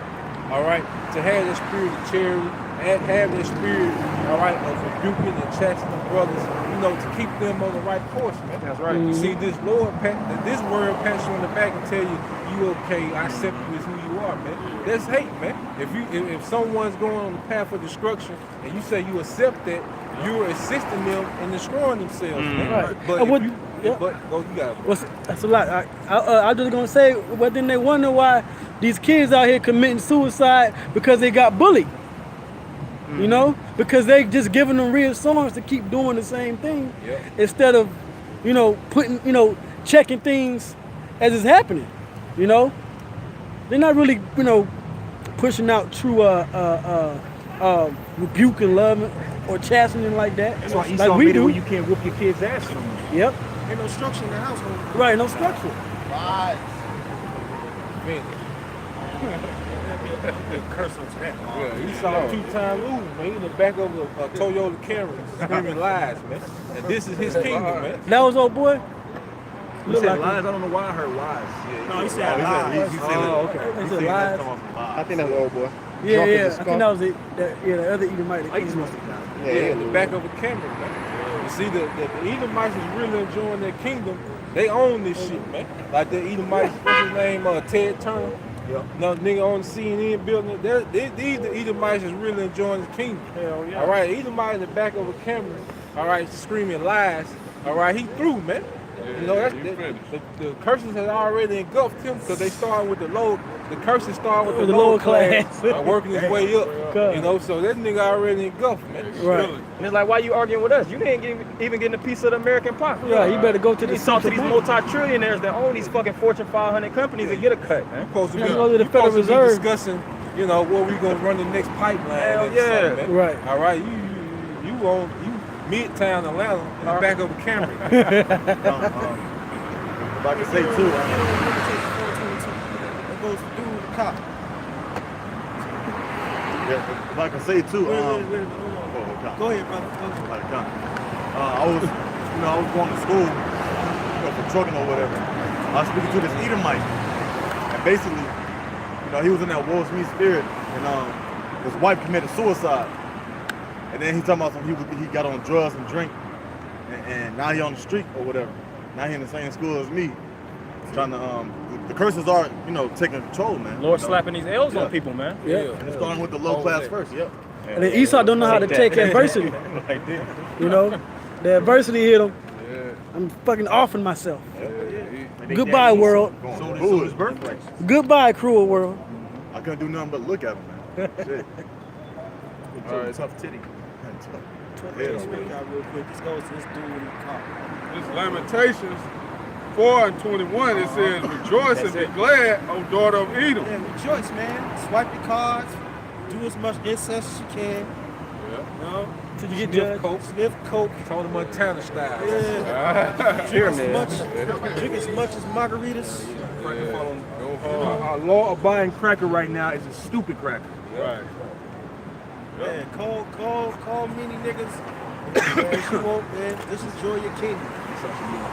all right, to have that spirit of charity, and have that spirit, all right, of rebuking and chastening brothers, you know, to keep them on the right course, man. That's right. You see, this word pats you on the back and tell you, you okay, I accept you as who you are, man. That's hate, man. If someone's going on the path of destruction and you say you accept that, you're assisting them in destroying themselves, man. Right. But And what- you got it. That's a lot. I just gonna say, but then they wonder why these kids out here committing suicide because they got bullied. You know, because they just giving them reassurance to keep doing the same thing instead of, you know, putting, you know, checking things as it's happening. You know, they're not really, you know, pushing out true rebuke and love or chastening like that. That's why like Esau we made it do. where you can't whoop your kid's ass no more. Yep. Ain't no structure in the household. Right. No structure. Curse on that. Yeah, he saw a two-time losing, man. He in the back of a Toyota Camry screaming lies, man. And this is his kingdom, man. That was old boy. He Look said like lies. I don't know why I heard lies. No, he said lies. He said okay. He said lies. I think that's the old boy. Yeah, yeah. I think that was it. The other Edomite. I just must have died. Yeah, in the back of a Camry, man. You see, the Edomites is really enjoying their kingdom. They own this shit, man. Like the Edomites, what's his name, Ted Turner. Yeah. No nigga on the CNN building. These the Edomites is really enjoying the kingdom. Hell yeah. All right, Edomite in the back of a Camry. All right, screaming lies. All right, he through, man. You know, the curses had already engulfed him because they started with the curses started with the lower class, working his way up. You know, so that nigga already engulfed, man. Right. And it's like, why you arguing with us? You ain't even getting a piece of the American pie. Yeah, you better go to the You talk to these central bank. multi-trillionaires that own these fucking Fortune 500 companies and get a cut, man. Supposed to be, You go to the you Federal supposed to be Reserve. discussing, you know, where we gonna run the next pipeline. Hell and yeah. something, man. Right. All right, you Midtown Atlanta in the back of a Camry. If I can say too, That goes to do with the cop. if I can say too, Wait, hold on. Go ahead, brother. I was going to school, for trucking or whatever. I was speaking to this Edomite, and basically, he was in that Will Smith spirit, and his wife committed suicide, and then he talking about he got on drugs and drink, and now he on the street or whatever. Now he in the same school as me, trying to the curses are taking control, man. Lord slapping these L's on people, man. Yeah. And it's starting with the low class first. Yep. And then Esau don't know how to take adversity. Like this. You know, the adversity hit him. I'm fucking offing myself. Goodbye, world. So his birthplace. Goodbye, cruel world. I couldn't do nothing but look at him, man. Shit. All right. Tough titty. Let's break out real quick. This goes to this dude in the car. This Lamentations 4:21, it says, "Rejoice and be glad, O daughter of Edom." Yeah, rejoice, man. Swipe your cards. Do as much incest as you can. You know? Till you get Sniff judged. coke. Sniff coke. Tony Montana style. Yeah. Pyramid. Drink as much as margaritas. Go hard. Our law abiding cracker right now is a stupid cracker. Right. Man, call many niggas. As you want, man. Just enjoy your kingdom.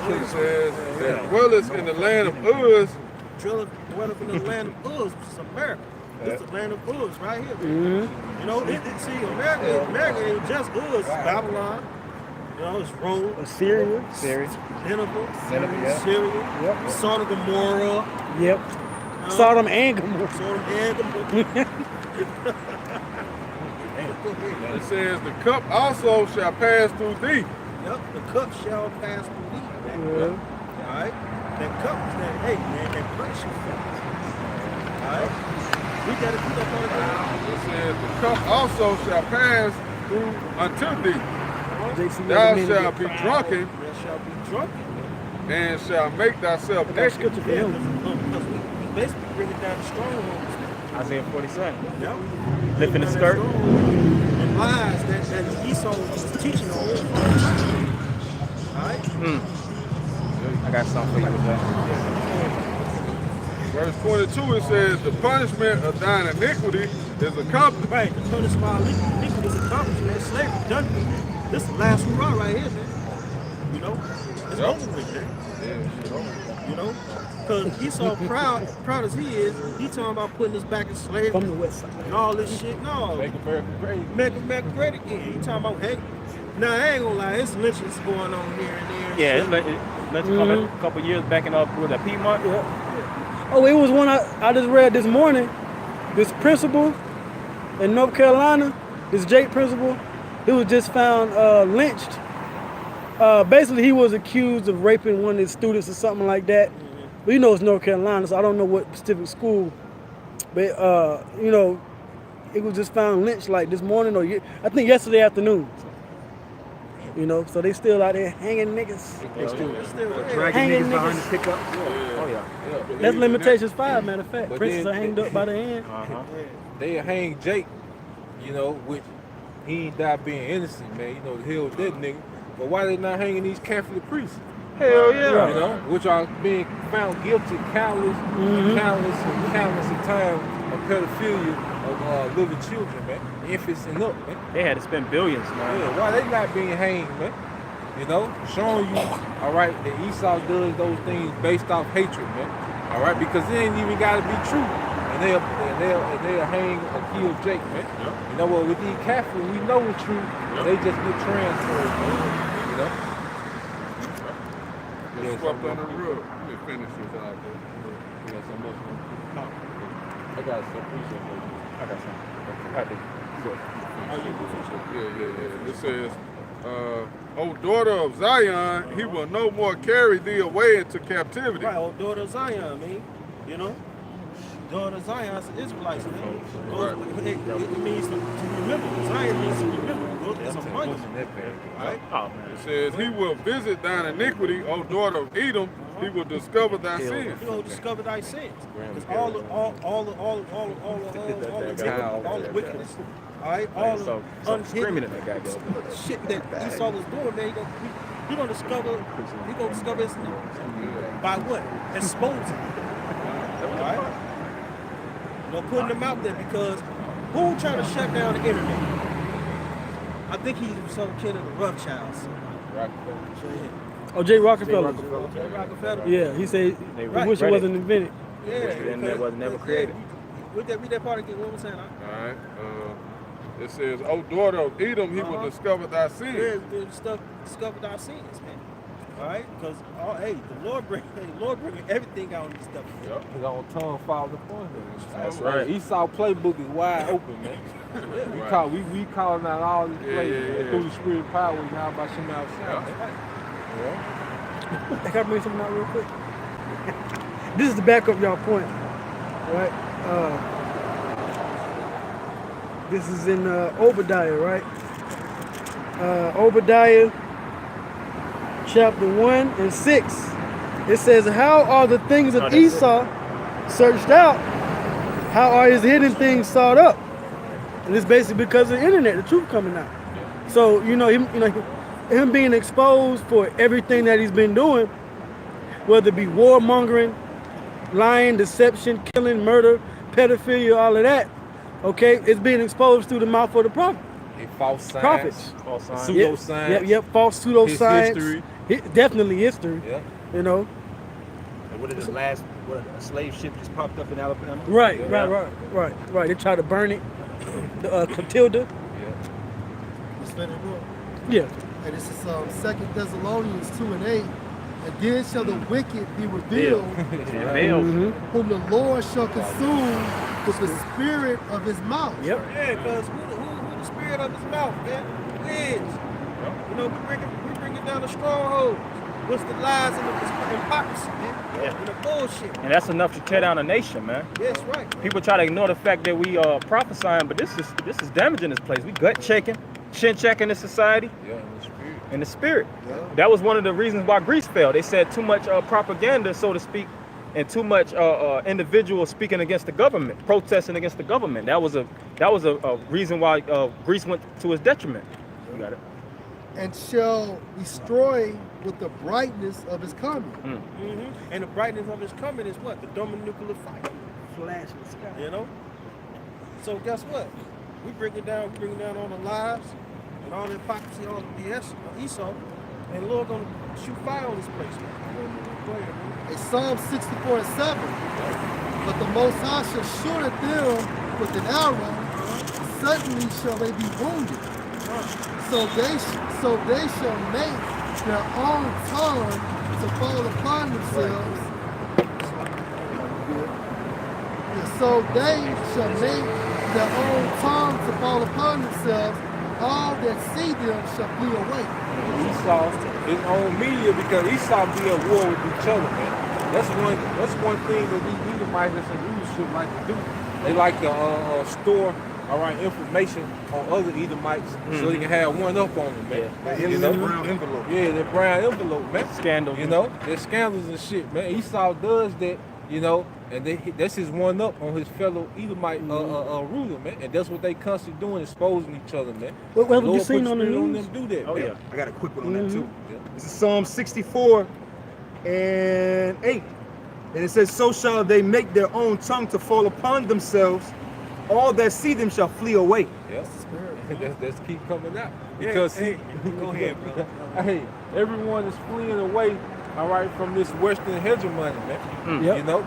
It says that dwellers in the land of Uz. Dwelleth in the land of Uz, which is America. This is the land of Uz right here. Mm-hmm. You know, see, America ain't just Uz, it's Babylon. You know, it's Rome, Assyria. Nineveh, yeah. Syria, Yep. Sodom and Gomorrah, Yep. Sodom and Gomorrah. Sodom and Gomorrah. It says the cup also shall pass through thee. Yep, the cup shall pass through thee. Yeah. Alright? That cup is that, hey man, that pressure cup. Alright? We gotta put up on the ground. It says the cup also shall pass through unto thee. JC Thou recommended shalt it. be drunken That shall be drunken. and shall make thyself Got naked. scripture for Yeah, him. because we basically bring it down to strongholds. Isaiah 47. Yep. Lifting the skirt. And lies that Esau was teaching on. Alright? I got something for you with that. Verse 22 it says the punishment of thine iniquity is accomplished. Right, the punishment of iniquity is accomplished, man. Slavery done. This is the last hurrah right here, man. You know? It's over with, man. You know? Because Esau proud as he is, he talking about putting us back in slavery From the west side. and all this shit. No. Make America great. Make America great again. He talking about, hey, now I ain't gonna lie, it's lynchings going on here and there. and Yeah, shit. let's a couple years back in with a Piedmont. Oh, it was one I just read this morning. This principal in North Carolina, this Jake principal, he was just found lynched. Basically, he was accused of raping one of his students or something like that. But you know it's North Carolina, so I don't know what specific school. But you know, it was just found lynched like this morning or I think yesterday afternoon. You know, so they still out there hanging niggas. Dragging Hanging niggas behind the niggas. pickup. Oh yeah. That's Limitations 5, matter of fact. But Princes then- are hanged up by the hand. They hang Jake, you know, which he ain't died being innocent, man. You know, the hell with that nigga. But why they not hanging these Catholic priests? Hell yeah. You know, which are being found guilty countless of time of pedophilia of little children, man. Infants and up, man. They had to spend billions, man. Yeah, why they not being hanged, man? You know, showing you, all right, that Esau does those things based off hatred, man. All right, because it ain't even got to be true, and they'll hang or kill Jake, man. You know what? With these Catholics, we know it's true. They just get transferred, man. You know. It's swept under the rug. Let me finish this out there. You got something else, man? No. I got some. Appreciate it. I got something. Yeah. It says, O daughter of Zion, he will no more carry thee away into captivity. Right, old daughter of Zion, man. You know? Daughter of Zion is Israelites, man. It means to remember. Zion means to remember. It's a monument. Right? Oh man. It says, he will visit thine iniquity, O daughter of Edom, he will discover thy sins. You know, discover thy sins. Because all the wickedness, all right, all So the screaming unhidden at that guy, though. shit that Esau was doing, man, he gonna discover his by what? Exposing. All right? You know, putting them out there because who trying to shut down the internet? I think he's some kid of the Rothschilds. Oh, Jay Rockefeller. Rockefeller. Yeah, he said he Right. wish it wasn't invented. Yeah. Then that was never created. Read that part again. What was that? All right. It says, O daughter of Edom, he will discover thy sins. Discover thy sins, man. All right, because the Lord bring everything out in this stuff. His own tongue falls upon him. That's right. Esau playbook is wide open, man. We calling out all these plays man, through the spirit of power. How about some outside? I gotta bring something out real quick. This is to back up y'all point, right? This is in Obadiah, right? Obadiah chapter 1 and 6. It says, how are the things of Esau searched out? How are his hidden things sought up? And it's basically because of the internet, the truth coming out. So, him being exposed for everything that he's been doing, whether it be warmongering, lying, deception, killing, murder, pedophilia, all of that, okay, it's being exposed through the mouth of the prophet. False science, prophets, false science, pseudoscience. Yep, false pseudoscience. History. Definitely history. Yeah. And what is the last? What a slave ship just popped up in Alabama. Right. They tried to burn it. Clotilda. Yeah. And this is 2 Thessalonians 2:8. And then shall the wicked be revealed, whom the Lord shall consume with the spirit of his mouth. Yep. Yeah, because who the spirit of his mouth, man? Who is? We bringing down the strongholds. What's the lies and the hypocrisy, man? Yeah. And the bullshit. And that's enough to tear down a nation, man. Yes, right. People try to ignore the fact that we are prophesying, but this is damaging this place. We gut checking, chin checking this society. Yeah, in the spirit. In the spirit. Yeah. That was one of the reasons why Greece fell. They said too much propaganda, so to speak, and too much individuals speaking against the government, protesting against the government. That was a reason why Greece went to its detriment. You got it. And shall destroy with the brightness of his coming. And the brightness of his coming is what? The nuclear fire. Flash in the sky. So guess what? We bring it down all the lies and all the hypocrisy, all the BS of Esau, and the Lord gonna shoot fire on this place. Go ahead, man. In Psalm 64:7, but the Most High shall shoot at them with an arrow, suddenly shall they be wounded. So they shall make their own tongue to fall upon themselves. So they shall make their own tongue to fall upon themselves. All that see them shall flee away. Esau, his own media, because Esau be at war with each other, man. That's one thing that these Edomites and leadership like to do. They like to store information on other Edomites so they can have one up on them, man. Brown envelope. Yeah, that brown envelope, man. Scandals. There's scandals and shit, man. Esau does that, and that's his one up on his fellow Edomite ruler, man. And that's what they constantly doing, exposing each other, man. What have you seen on the on news? them do that, Oh man. yeah, I got a quick one on that too. This is Psalm 64:8. And it says, so shall they make their own tongue to fall upon themselves. All that see them shall flee away. Yes, that's keep coming out. Because Go ahead, bro. hey, everyone is fleeing away, from this Western hegemony, man.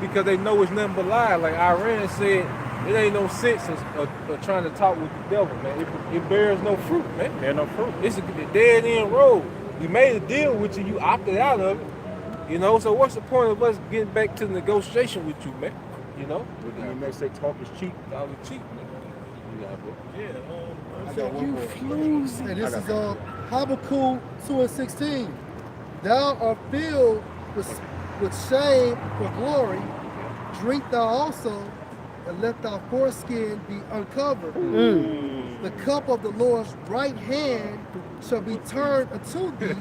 Because they know it's nothing but lies. Like Iran said, it ain't no sense of trying to talk with the devil, man. It bears no fruit, man. Bear no fruit. It's a dead end road. We made a deal with you, you opted out of it. So what's the point of us getting back to the negotiation with you, man? When they say talk is cheap. Talk is cheap, man. I got one more. And this is Habakkuk 2:16. Thou art filled with shame for glory. Drink thou also, and let thy foreskin be uncovered. The cup of the Lord's right hand shall be turned unto thee,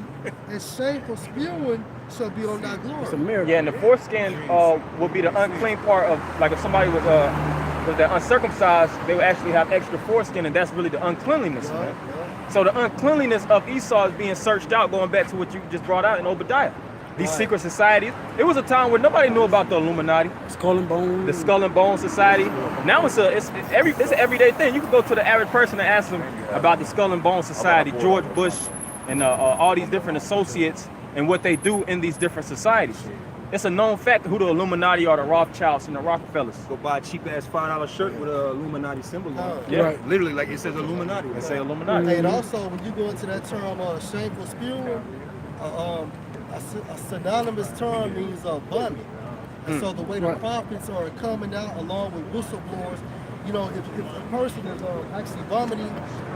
and shameful spewing shall be on thy glory. It's a miracle. Yeah, and the foreskin will be the unclean part of, like if somebody was that uncircumcised, they would actually have extra foreskin, and that's really the uncleanliness, man. So the uncleanliness of Esau is being searched out, going back to what you just brought out in Obadiah. These secret societies. It was a time where nobody knew about the Illuminati. Skull and Bones. The Skull and Bones Society. Now it's an everyday thing. You can go to the average person and ask them about the Skull and Bones Society, George Bush, and all these different associates and what they do in these different societies. It's a known fact who the Illuminati are, the Rothschilds and the Rockefellers. Go buy a cheap ass $5 shirt with a Illuminati symbol on it. Yeah. Right. Literally, like it says Illuminati. They say Illuminati. And also, when you go into that term shameful spewing, a synonymous term means vomit. And so the way the prophets are coming out along with whistleblowers, if a person is actually vomiting,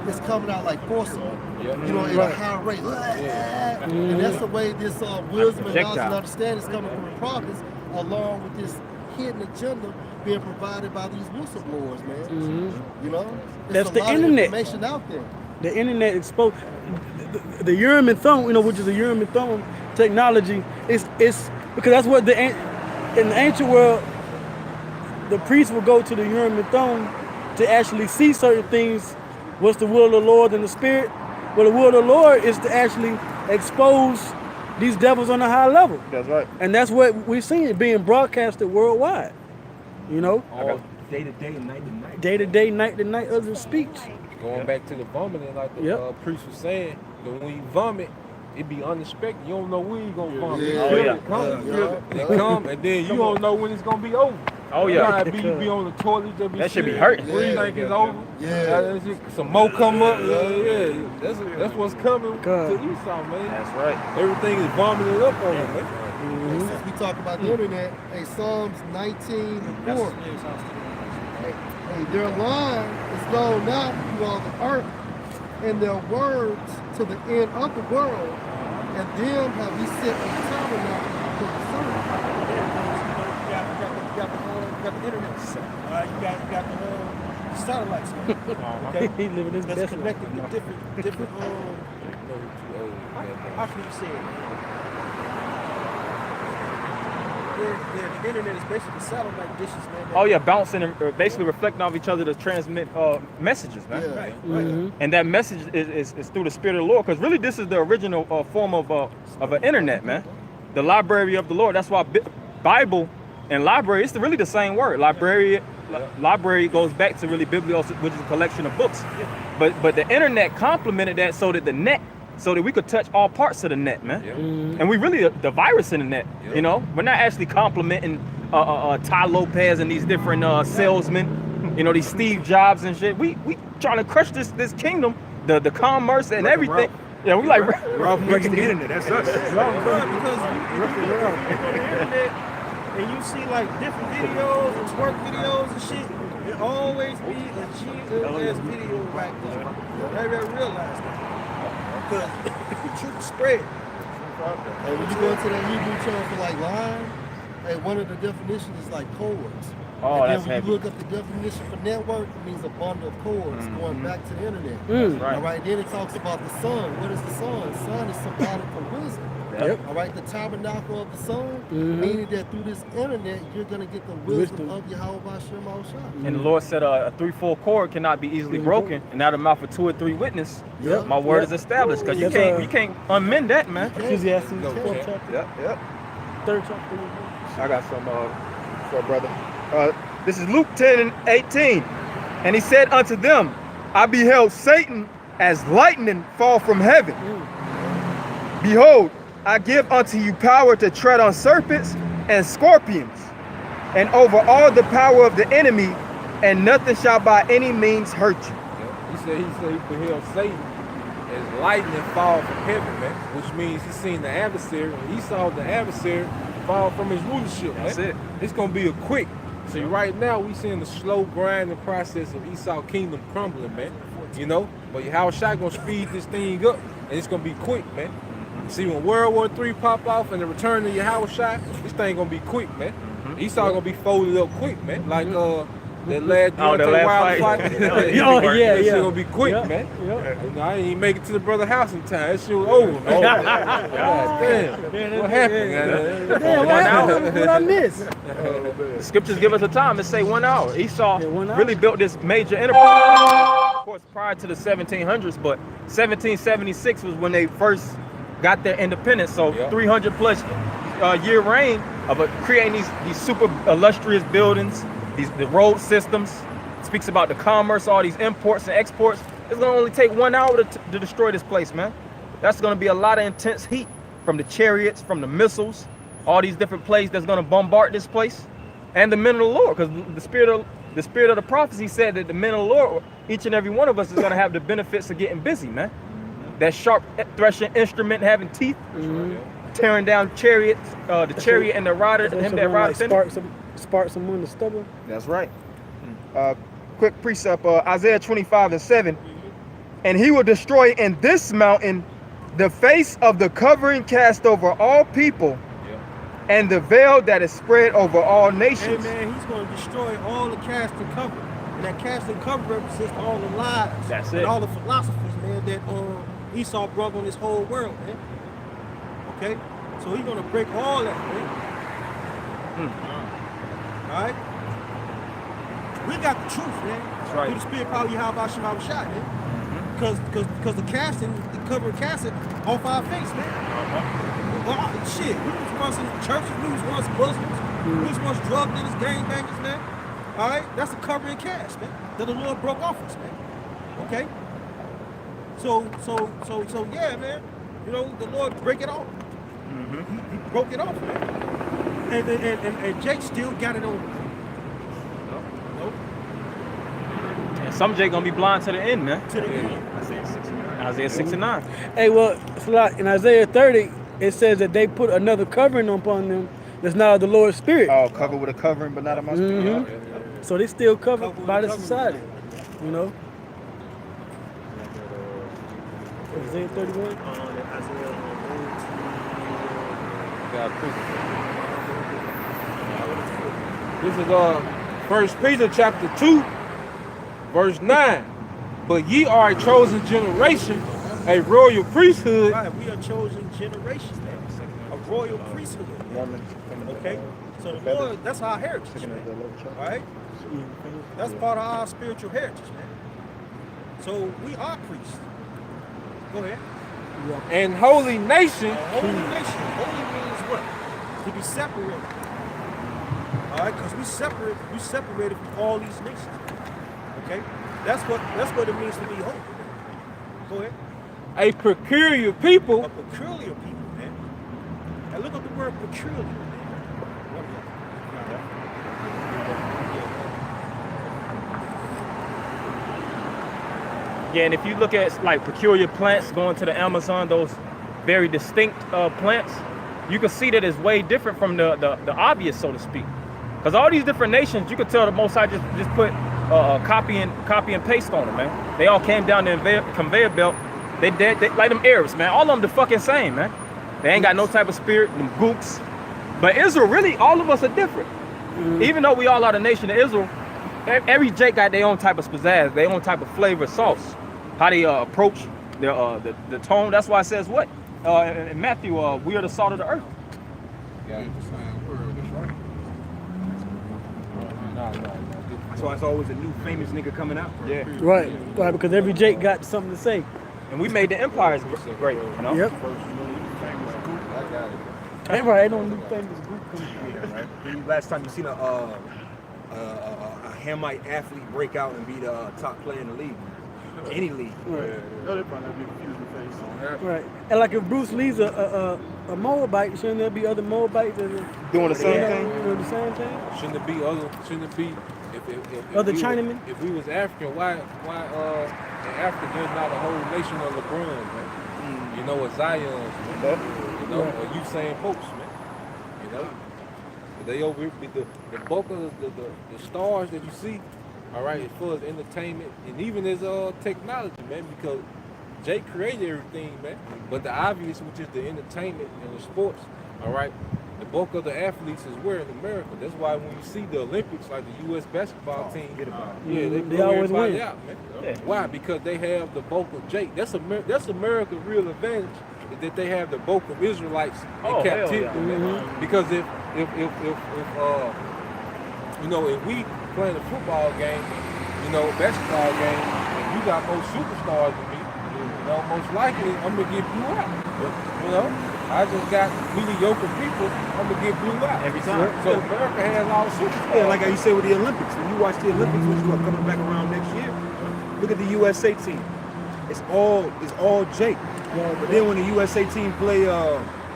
it's coming out like forcibly, in a high rate. And that's the way this wisdom and knowledge and understanding is coming from the prophets, along with this hidden agenda being provided by these whistleblowers, man. That's a the lot internet. of information out there. The internet exposed the Urim and Thummim, which is a Urim and Thummim technology. It's because that's what in the ancient world, the priests would go to the Urim and Thummim to actually see certain things. What's the will of the Lord and the Spirit? Well, the will of the Lord is to actually expose these devils on a high level. That's right. And that's what we're seeing being broadcasted worldwide. You know? All day to day and night to night. Day to day, night to night, other speech. Going back to the vomiting, like the priest was saying, that when you vomit, it be unexpected. You don't know when you're gonna vomit. It come, and then you don't know when it's gonna be over. Oh yeah. You be on the toilet, that should be hurting. Breathe like it's over. Some more come up. That's what's coming to Esau, man. That's right. Everything is vomited up on him, man. Since we talk about the internet, hey, Psalms 19:4. Hey, their line is gone out through all the earth, and their words to the end of the world, and them have we set a tabernacle for the sun. You got the internet set. You got the satellites. Okay? He living his That's best connected life. to different how can you say it? The internet is basically satellite dishes, man. Oh yeah, bouncing and basically reflecting off each other to transmit messages, man. Right. And that message is through the Spirit of the Lord, because really this is the original form of an internet, man. The library of the Lord. That's why Bible and library, it's really the same word. Library goes back to really biblios, which is a collection of books. But the internet complemented that so that so that we could touch all parts of the net, man. And we really the virus in the net. You know, we're not actually complimenting Ty Lopez and these different salesmen. You know, these Steve Jobs and shit. We trying to crush this kingdom, the commerce and like everything. Yeah, we like Ralph breaking the internet. That's us. Because you go on the internet and you see like different videos and twerk videos and shit, it always be a G-ass video right there. Everybody realize that. Because the truth spread. Hey, when you go into that Hebrew term for like line, hey, one of the definitions is like cords. Oh, and that's then when heavy. you look up the definition for network, it means a bundle of cords going back to the internet. right. All right, then it talks about the sun. What is the sun? Sun is symbolic for wisdom. Yep. All right, the tabernacle of the sun, meaning that through this internet, you're going to get the wisdom of Yahweh B'Shem Al-Shah. And the Lord said a 3-4 cord cannot be easily broken, and out of the mouth of 2 or 3 witnesses, my word is established. Because you can't unmend that, man. Ecclesiastes 4th chapter. Yep. 3rd chapter. I got some for a brother. This is Luke 10:18. And he said unto them, I beheld Satan as lightning fall from heaven. Behold, I give unto you power to tread on serpents and scorpions, and over all the power of the enemy, and nothing shall by any means hurt you. He said he beheld Satan as lightning fall from heaven, man. Which means he seen the adversary, and he saw the adversary fall from his rulership, man. That's it. It's gonna be a quick. See, right now we seeing the slow grinding process of Esau kingdom crumbling, man. You know, but Yahushua gonna speed this thing up, and it's gonna be quick, man. See, when World War III pop off and the return of Yahushua, this thing gonna be quick, man. Esau gonna be folded up quick, man. Like that last fight. That shit gonna be quick, man. You know, I didn't even make it to the brother house in time. That shit was over, man. God damn. What happened? Damn, what I miss? The scriptures give us a time to say 1 hour. Esau really built this major enterprise, of course, prior to the 1700s, but 1776 was when they first got their independence. So 300 plus year reign of creating these super illustrious buildings, the road systems. It speaks about the commerce, all these imports and exports. It's gonna only take 1 hour to destroy this place, man. That's gonna be a lot of intense heat from the chariots, from the missiles, all these different places that's gonna bombard this place, and the men of the Lord, because the spirit of the prophecy said that the men of the Lord, each and every one of us, is gonna have the benefits of getting busy, man. That sharp threshing instrument having teeth, tearing down chariots, the chariot and the rider, him that rides in it. Sparks among the stubble. That's right. Quick precept, Isaiah 25:7. And he will destroy in this mountain the face of the covering cast over all people, and the veil that is spread over all nations. Hey man, he's going to destroy all the cast and cover. And that cast and cover represents all the lies. That's and it. all the philosophers, man, that Esau brought on this whole world, man. Okay? So he's going to break all that, man. All right? We got the truth, man. That's right. Through the spirit power, how about Shema shot, man. Because the casting, the cover of casting off our face, man. Well, shit, we was once in churches, we was once Muslims, we was once drug dealers, gangbangers, man. All right, that's the cover and cast, man. That the Lord broke off us, man. Okay. So yeah, man. You know, the Lord break it off. He broke it off, man. And Jake still got it on. Nope. And some Jake gonna be blind to the end, man. To the end. Isaiah 69. Hey, well, it's like in Isaiah 30, it says that they put another covering upon them that's not of the Lord's Spirit. Oh, covered with a covering, but not of my spirit. So they still covered by the society, you know. Isaiah 31. This is 1 Peter chapter 2, verse 9. But ye are a chosen generation, a royal priesthood. Right, we are chosen generation, man. A royal priesthood. Okay? So the Lord, that's our heritage, man. Right? That's part of our spiritual heritage, man. So we are priests. Go ahead. And holy nation. A holy nation. Holy means what? To be separated. All right, because we separated from all these nations. Okay, that's what it means to be holy. Go ahead. A peculiar people. A peculiar people, man. Now look up the word peculiar, man. Yeah, and if you look at like peculiar plants going to the Amazon, those very distinct plants, you can see that it's way different from the obvious, so to speak. Because all these different nations, you could tell the Most High just put copy and paste on them, man. They all came down the conveyor belt. They like them Arabs, man. All of them the fucking same, man. They ain't got no type of spirit, them gooks. But Israel, really, all of us are different. Even though we all are the nation of Israel, every Jake got their own type of pizzazz, their own type of flavor sauce. How they approach the tone. That's why it says what? In Matthew, we are the salt of the earth. Yeah, That's why it's always a new famous nigga coming out. Yeah. Right, because every Jake got something to say. And we made the empires great, you know? Yep. Ain't right, ain't no new famous group coming. Yeah, right. When last time you seen a Hamite athlete break out and be the top player in the league? Any league. Right. No, they probably be confusing face. Right. And like if Bruce Lee's a Moabite, shouldn't there be other Moabites that are Doing the same thing? doing the same thing? Shouldn't it be other? Shouldn't it be if Other we Chinamen? If we was African, why in Africa there's not a whole nation of LeBron, man? You know, a Zion's, man. You know, or Usain Bolts, man. You know, but they over here, the bulk of the stars that you see. All right, as far as entertainment and even as technology, man, because Jay created everything, man. But the obvious, which is the entertainment and the sports, all right, the bulk of the athletes is where in America. That's why when you see the Olympics, like the U.S. basketball team, they blow always everybody win. out, man. Yeah. Why? Because they have the bulk of Jake. That's America's real advantage, is that they have the bulk of Israelites in captivity, man. Because if you know, if we playing a football game, you know, basketball game, and you got more superstars than me, you know, most likely I'm gonna get blew out. You know, I just got mediocre people, I'm gonna get blew out Every time. So America has all superstars. Yeah, like how you say with the Olympics. When you watch the Olympics, which are coming back around next year, look at the USA team. It's all Jake. But then when the USA team play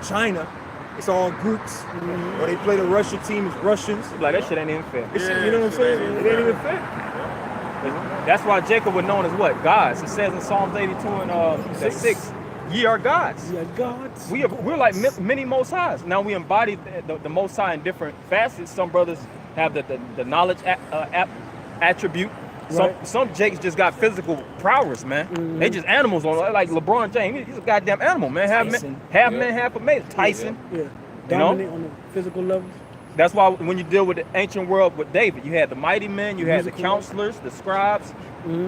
China, it's all groups. Or they play the Russia team, it's Russians. Like, that shit ain't even fair. You know what I'm saying? It ain't even fair. That's why Jacob was known as what? Gods. It says in Psalms 82 and 6, ye are gods. Yeah, gods. We're like many Most Highs. Now we embody the Most High in different facets. Some brothers have the knowledge attribute. Some Jakes just got physical prowess, man. They just animals on like LeBron James. He's a goddamn animal, man. Half man, half amazing. Tyson. Yeah. You know? Dominant on the physical level. That's why when you deal with the ancient world with David, you had the mighty men, you had the counselors, the scribes.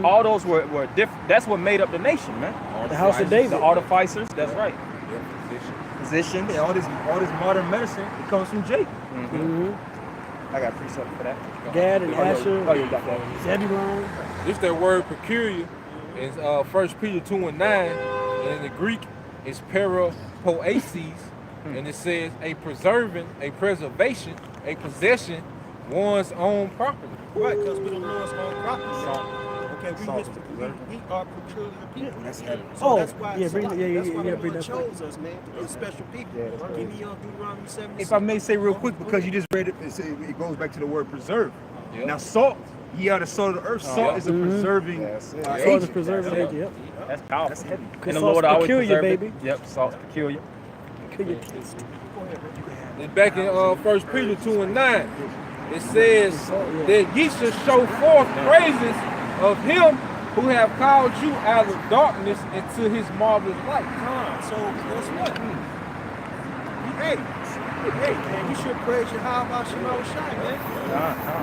All those were different. That's what made up the nation, man. The house of David. The artificers. That's right. Physicians. Yeah, all this modern medicine, it comes from Jake. I got precept for that. Gad and Asher, Oh, you got that. Zebulon. This that word peculiar is 1 Peter 2:9, and in the Greek it's parapoesis, and it says a preserving, a preservation, a possession, one's own property. Right, because we're the Lord's own property. Okay, we are peculiar people. That's heavy. So Oh, that's why, yeah, bring that- yeah, that's why yeah, the bring Lord that chose us, man, to be special people. Give me Deuteronomy 7. If I may say real quick, because you just read it, it goes back to the word preserve. Yep. Now salt, ye are the salt of the earth. Salt is a preserving Salt is agent. preserving agent, yep. That's powerful. That's heavy. And the salt's Lord always peculiar, preserved baby. it. Yep, salt's peculiar. And back in 1 Peter 2:9, it says that ye should show forth praises of him who have called you out of darkness into his marvelous light. So guess what? Hey, man, we should praise Yahweh Shema Shai, man.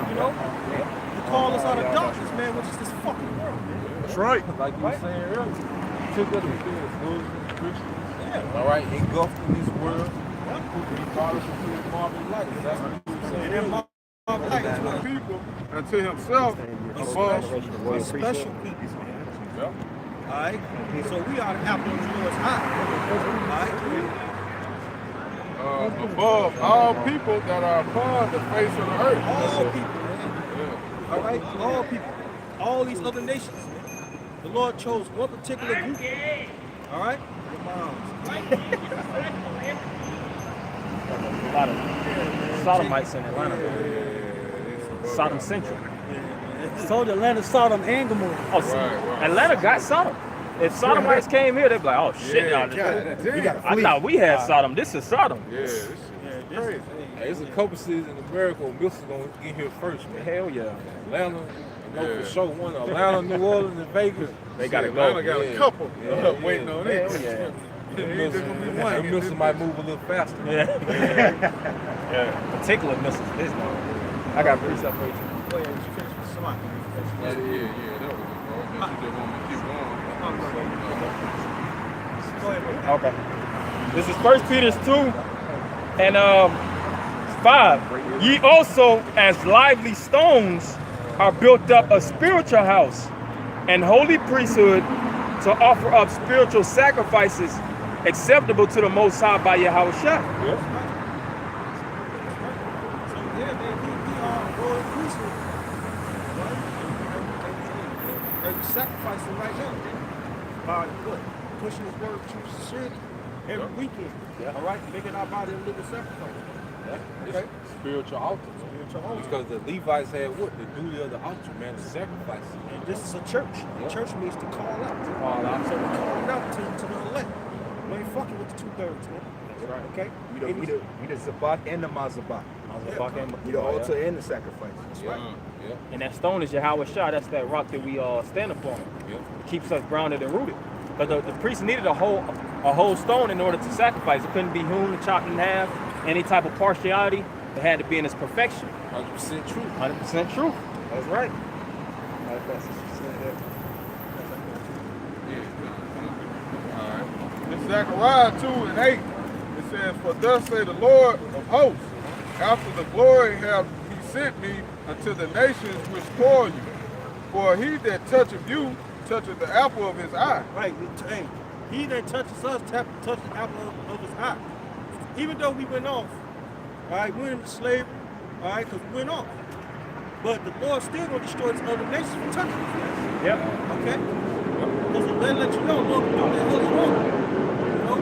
You know? You call us out of darkness, man, which is this fucking world, man. That's right. Like you were saying earlier, he took us into his Muslims, Christians, all right, engulfed in this world, he called us into his marvelous light. That's what he was saying. And then light is what People unto himself above. a special people. Yep. All right? So we are the apple of the Lord's eye. All right? Above all people that are upon the face of the earth. All people, man. All right? All people. All these other nations, man. The Lord chose one particular group. All right? A lot of sodomites in Atlanta. Sodom Central. So the Atlanta, Sodom, and Gomorrah. Oh, Atlanta got Sodom. If Sodomites came here, they'd be like, oh shit, y'all. I thought we had Sodom. This is Sodom. Yeah, this shit is crazy. Hey, there's a couple cities in America where Memphis gonna get here first, man. Hell yeah. Atlanta, I know for sure. One Atlanta, New Orleans, and Vegas. They gotta Atlanta go. got a couple waiting on it. Hell yeah. Memphis might move a little faster. Yeah. Particular missiles. This one. I got precept for you. Go ahead, you finish with somebody. Yeah, that was it, bro. You just want me to keep going. Go ahead, Okay. This is 1 Peter 2 and 5. Ye also, as lively stones, are built up a spiritual house and holy priesthood to offer up spiritual sacrifices acceptable to the Most High by Yahweh Shai. So yeah, man, we are royal priesthood. Right? And sacrificing right now. By what? Pushing his word to sincerity every weekend. All right? Making our body a living sacrifice. Okay? Spiritual altar. Because the Levites had what? The duty of the altar, man, to sacrifice. And this is a church. Church means to call out. Call out. So we're calling out to the elect. We ain't fucking with the 2/3, man. That's right. Okay? We the Zabak and the Mazabak. We the altar and the sacrifice. That's right. Yeah. And that stone is Yahweh Shai. That's that rock that we stand upon. Yeah. It keeps us grounded and rooted. But the priest needed a whole stone in order to sacrifice. It couldn't be hewn and chopped in half. Any type of partiality. It had to be in its perfection. 100% true. 100% truth. That's right. In Zechariah 2:8, it says, for thus say the Lord of hosts, after the glory have he sent me unto the nations which call you. For he that toucheth you, toucheth the apple of his eye. Right. Hey, he that touches us, touches the apple of his eye. Even though we went off, all right, we went into slavery, all right, because we went off. But the Lord still going to destroy these other nations from touching us. Yep. Okay? Because they let you know, Lord, what the hell is wrong. You know?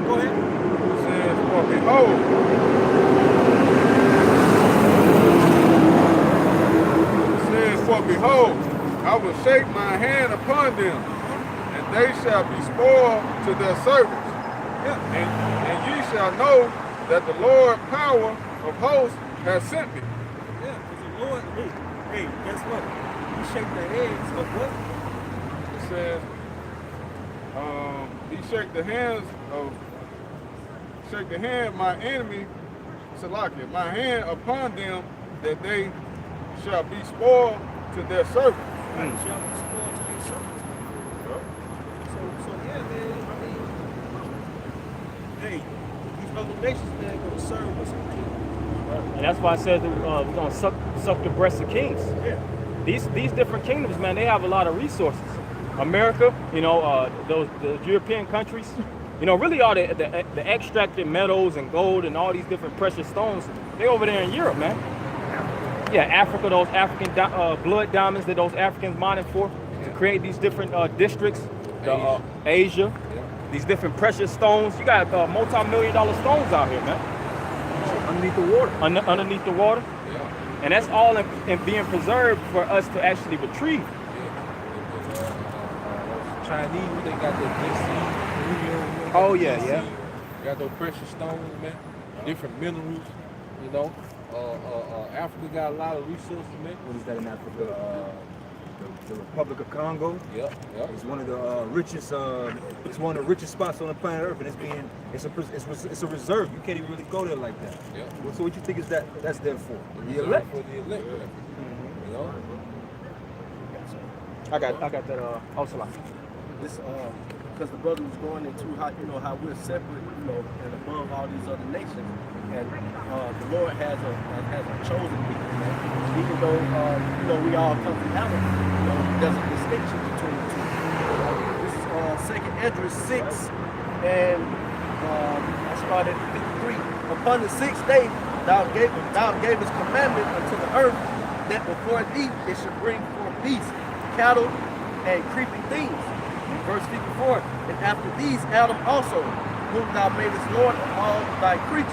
Go ahead. It says, for behold, I will shake my hand upon them, and they shall be spoiled to their servants. Yeah. And ye shall know that the Lord power of hosts has sent me. Yeah, because the Lord, hey, guess what? He shake the heads of what? It says, he shake the hand of my enemy, Salakia, my hand upon them, that they shall be spoiled to their servants. Right, shall be spoiled to their servants. So yeah, man, I mean, hey, these other nations, man, going to serve us completely. And that's why I said that, we're gonna suck the breasts of kings. Yeah. These different kingdoms, man, they have a lot of resources. America, those European countries, really all the extracted metals and gold and all these different precious stones, they over there in Europe, man. Yeah, Africa, those African blood diamonds that those Africans mining for to create these different districts. Asia. These different precious stones. You got multi-million-dollar stones out here, man. Underneath the water. Underneath the water. Yeah. And that's all in being preserved for us to actually retrieve. Chinese, they got the DC. Oh, yeah. They got those precious stones, man. Different minerals, Africa got a lot of resources, man. What is that in Africa? The Republic of Congo. Yep. It's one of the richest. It's one of the richest spots on the planet Earth, and it's a reserve. You can't even really go there like that. Yep. So what you think is that's there for? The elect. For the elect. I got that. Also, This because the brother was going into how we're separate, and above all these other nations, and the Lord has a chosen people, man. Even though we all come from Adam, there's a distinction between the two. This is 2nd Esdras 6, and I started at 53. Upon the 6th day, thou gavest commandment unto the earth that before thee it should bring forth beasts, cattle, and creeping things. Verse 54, and after these Adam also, whom thou madest Lord of all thy creatures,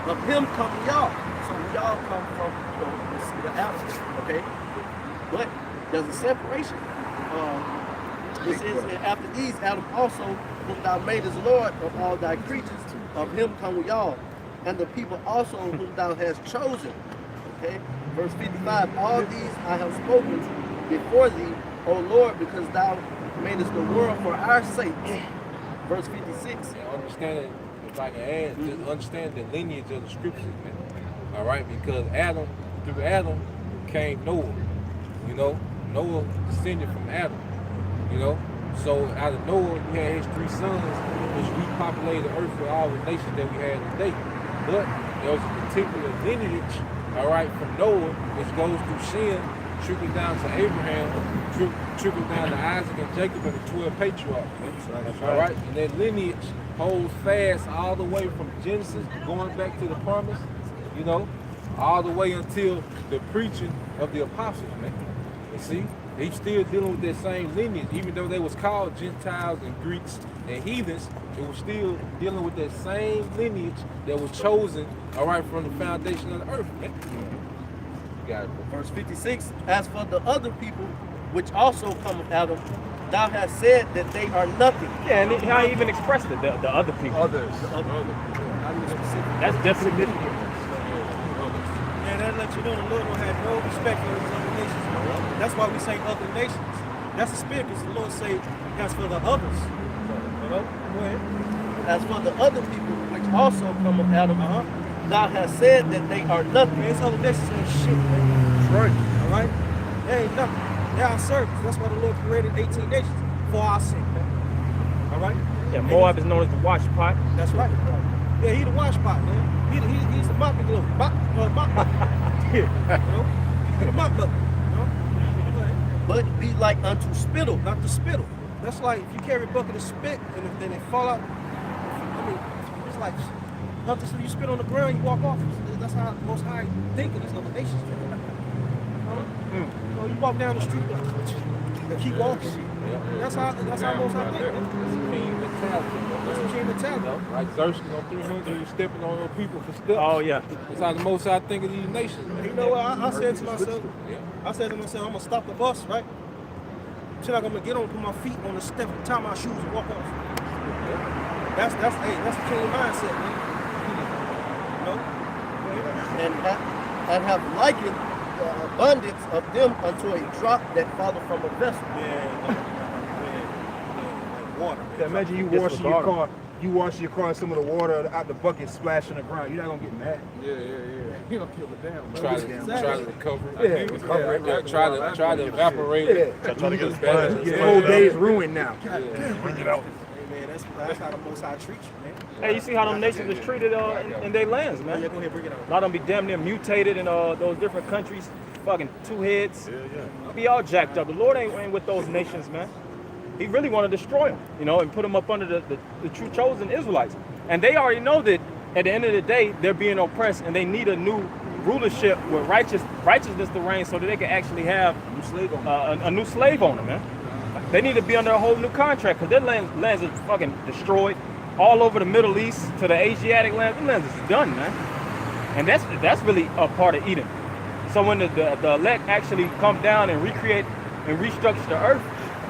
of him come y'all. So we all come from the Adam, okay? But there's a separation. This is after these Adam also, whom thou madest Lord of all thy creatures, of him come we all, and the people also whom thou hast chosen. Okay? Verse 55, all these I have spoken before thee, O Lord, because thou madest the world for our sake. Verse 56. Understand, if I can add, just understand the lineage of the scriptures, man. All right, because through Adam came Noah. Noah descended from Adam. So out of Noah, we had his 3 sons, which repopulated the earth with all the nations that we had today. But there was a particular lineage, all right, from Noah, which goes through Shem, trickling down to Abraham, trickling down to Isaac and Jacob and the 12 patriarchs. All right, and that lineage holds fast all the way from Genesis going back to the promise, all the way until the preaching of the apostles, man. You see, they still dealing with that same lineage, even though they was called Gentiles and Greeks and heathens. It was still dealing with that same lineage that was chosen, all right, from the foundation of the earth, man. Verse 56, as for the other people which also come of Adam, thou hast said that they are nothing. Yeah, and how he even expressed it, the other people. Others. That's definitely significant. Yeah, that lets you know the Lord don't have no respect for these other nations. That's why we say other nations. That's the spirit, because the Lord say, as for the others. Go ahead. As for the other people which also come of Adam, thou hast said that they are nothing. Man, these other nations ain't shit, man. That's right. All right? They ain't nothing. They're our servants. That's why the Lord created 18 nations, for our sake, man. All right? Yeah, Moab is known as the wash pot. That's right. Yeah, he the wash pot, man. He's the mop bucket. He the mop bucket. But be like unto spittle. Not the spittle. That's like if you carry a bucket of spit and then it fall out. It's like nothing. You spit on the ground, you walk off. That's how the Most High think of these other nations. You walk down the street and keep walking. That's how Most High think. That's a king mentality. Like Xerxes on 300, you stepping on those people for steps. Oh yeah. That's how the Most High think of these nations, man. You know what? I said to myself, I'm gonna stop the bus, right? Shit, I'm gonna get on, put my feet on the step, tie my shoes, and walk off. That's the king mindset, man. And have likened the abundance of them unto a drop that falleth from a vessel. Yeah, like water. Yeah, imagine you washing your car you wash your car, some of the water out the bucket splash on the ground. You're not gonna get mad. Yeah. You don't give a damn. Try to recover it. Yeah, recover it. Yeah, try to evaporate Yeah. it. Try to get It's better. Your whole day is ruined now. Bring it out. Hey, man, that's how the Most High treats you, man. Hey, you see how them nations is treated in their lands, man. Yeah, go ahead, bring it out. A lot of them be damn near mutated in those different countries. Fucking two heads. Be all jacked up. The Lord ain't with those nations, man. He really want to destroy them, you know, and put them up under the true chosen Israelites. And they already know that at the end of the day, they're being oppressed and they need a new rulership with righteousness to reign so that they can actually have a new slave owner, man. They need to be under a whole new contract because their lands are fucking destroyed all over the Middle East to the Asiatic lands. Their lands is done, man. And that's really a part of Eden. So when the elect actually come down and recreate and restructure the earth,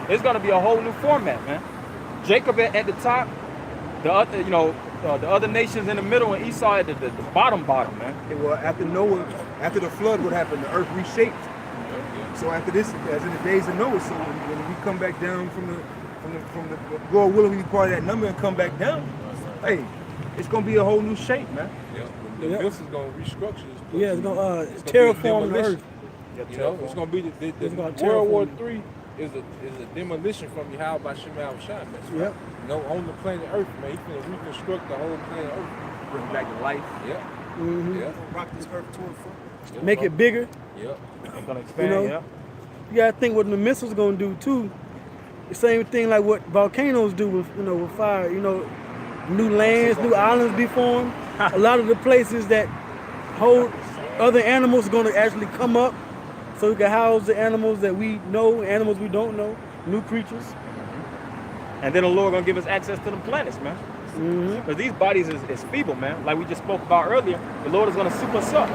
it's gonna be a whole new format, man. Jacob at the top, the other nations in the middle, and Esau at the bottom, man. Well, after Noah, after the flood, what happened? The earth reshaped. So after this, as in the days of Noah, so when we come back down from the Lord willing, we be part of that number and come back down. Hey, it's gonna be a whole new shape, man. The Memphis is gonna restructure this. Yeah, it's gonna It's terraform the earth. You know, it's gonna be It's gonna World War terraform. III is a demolition from Yahweh by Shema Shai. Yep. You know, on the planet Earth, man, he's gonna reconstruct the whole planet Earth. Bring back to life. Yeah. Mm-hmm. Yeah. Rock this earth to and fro. Make it bigger. Yeah. It's gonna expand, You know, yeah. You gotta think what the missiles gonna do too. The same thing like what volcanoes do with with fire. You know, new lands, new islands be formed. A lot of the places that hold other animals are gonna actually come up, so we can house the animals that we know, animals we don't know, new creatures. And then the Lord gonna give us access to the planets, man. Because these bodies is feeble, man. Like we just spoke about earlier, the Lord is gonna super us up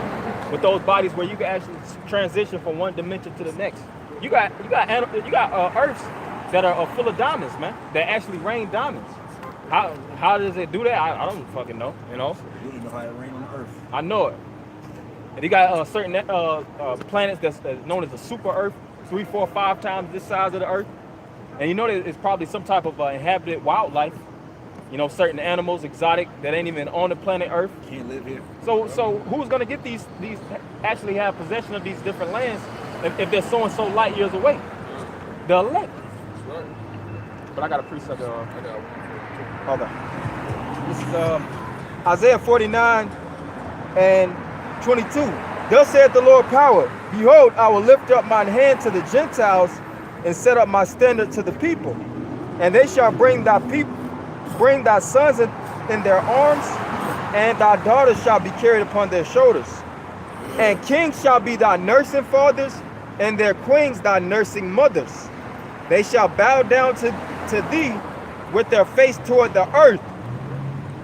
with those bodies where you can actually transition from one dimension to the next. You got Earths that are full of diamonds, man. That actually rain diamonds. How does it do that? I don't fucking know. You know. You don't know how it rain on Earth. I know it. And you got certain planets that's known as a super Earth, 3, 4, 5 times this size of the Earth. And you know that it's probably some type of inhabited wildlife. You know, certain animals, exotic, that ain't even on the planet Earth. Can't live here. So who's gonna get these actually have possession of these different lands if they're so and so light years away? The elect. That's right. But I got a precept. I got one. Okay. This is Isaiah 49 and 22. Thus saith the Lord power, behold, I will lift up mine hand to the Gentiles and set up my standard to the people. And they shall bring thy sons in their arms, and thy daughters shall be carried upon their shoulders. And kings shall be thy nursing fathers, and their queens thy nursing mothers. They shall bow down to thee with their face toward the earth,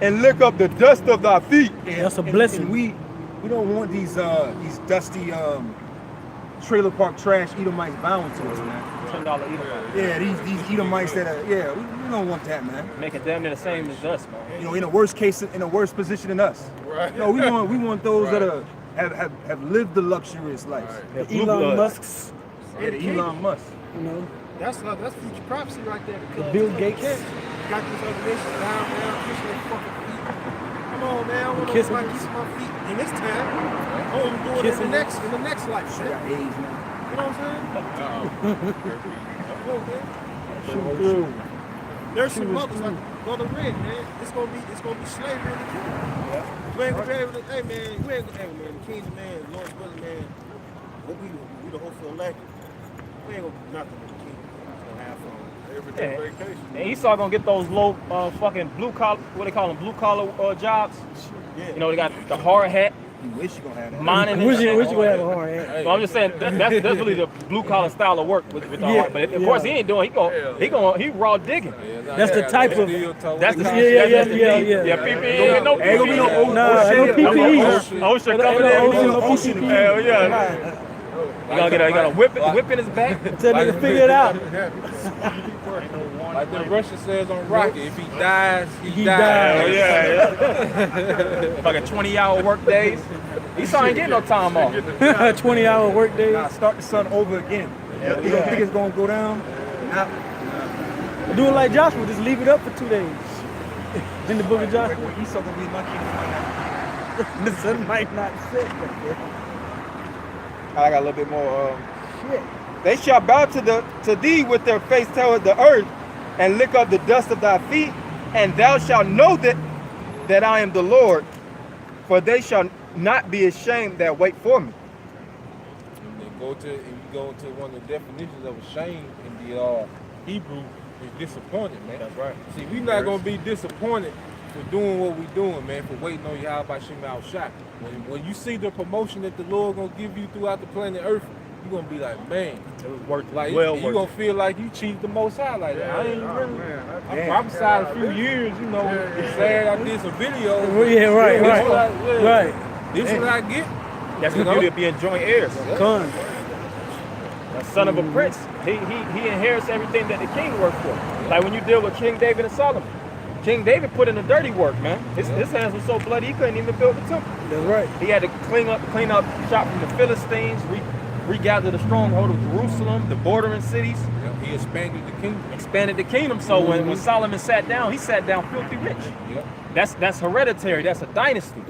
and lick up the dust of thy feet. That's a blessing. And we don't want these dusty trailer park trash Edomites bowing to us, man. $10 Edomite. Yeah, these Edomites that are, we don't want that, man. Making damn near the same as us, man. You know, in a worse case, in a worse position than us. Right. You know, we want those that are have lived the luxurious life. Right. The Elon Musk's, Yeah, the Elon Musk. you know, That's future prophecy right there. the Bill Gates. Got these other nations down, kissing their fucking feet. Come on, man. I want to Kissing. kiss my feet in this time. I want to do it Kissing. in the next life. She Shit. got AIDS now. You know what I'm saying? Come on, man. Shoot through. There's some mothers like Brother Red, man. It's gonna be slavery in the kingdom. You ain't gonna be able to, hey man, the kingdom, man, Lord's willing, man. What we the hopeful elect. We ain't gonna do nothing in the kingdom. We're gonna have fun. Everyday vacation. And Esau gonna get those low fucking blue collar, what they call them, blue collar jobs. Yeah. You know, they got the hard hat, You wish you gonna have that. mining and Wish shit. you gonna have a hard hat. So I'm just saying that's really the blue collar style of work with the Yeah, hard. But of course he yeah. ain't doing. He raw digging. That's the type of. That's the Yeah. PPE. No Ain't gonna be no PPE. Nah, no PPE. OSHA Ain't coming no in. ocean. Hell yeah. You got a whip in his back. Tell niggas figure it out. Like the Russian says on Rocket, if he dies, he dies. dies. Yeah. Like a 20-hour work days. Esau ain't getting no time off. 20-hour work days. Nah, start the sun over again. You don't think it's gonna go down? Nah. Do it like Joshua, just leave it up for 2 days. In the book of John? Where Esau gonna be my kingdom. The sun might not sit. I got a little bit more. Shit. They shall bow to thee with their face toward the earth, and lick up the dust of thy feet, and thou shalt know that I am the Lord, for they shall not be ashamed that wait for me. And then you go into one of the definitions of shame in the Hebrew is disappointed, man. That's right. See, we're not gonna be disappointed for doing what we're doing, man, for waiting on Yahweh Shem Al Shai. When you see the promotion that the Lord gonna give you throughout the planet Earth, you're gonna be like, man, It was worth it. like Well you worth gonna it. feel like you cheated the Most High, like that. I ain't really. I Yeah. prophesied a few years, you know. Sad I did some videos. Well, yeah, right, right, right. This is what I get. That's You the know? beauty of being joint heirs. Con. The son of a prince, he inherits everything that the king worked for. Like when you deal with King David and Solomon. King David put in the dirty work, man. His hands were so bloody he couldn't even build the temple. That's right. He had to clean up shop from the Philistines, regather the stronghold of Jerusalem, the bordering cities. Yeah, he expanded the kingdom. Expanded the kingdom. So when Solomon sat down, he sat down filthy rich. Yep. That's hereditary. That's a dynasty.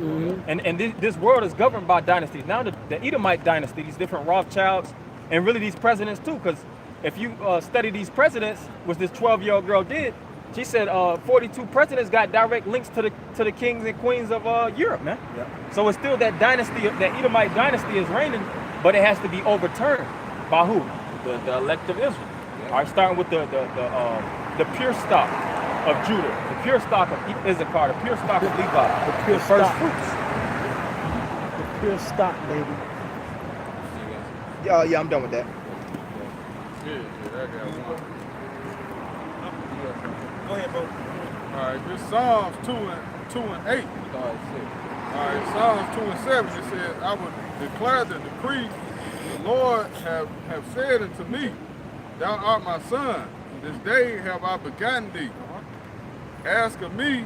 And this world is governed by dynasties. Now the Edomite dynasty, these different Rothschilds, and really these presidents too. Because if you study these presidents, which this 12-year-old girl did, she said 42 presidents got direct links to the kings and queens of Europe, man. Yep. So it's still that dynasty, that Edomite dynasty is reigning, but it has to be overturned by who? The elect of Israel. All right, starting with the pure stock of Judah, the pure stock of Issachar, the pure stock of Levi, The pure first stock. fruits. The pure stock, baby. Yeah, I'm done with that. Yeah, I got one. Go ahead, bro. All right, this Psalms 2 and 8. All right, Psalms 2 and 7, it says, I will declare the decree, the Lord have said unto me, thou art my son, this day have I begotten thee. Ask of me,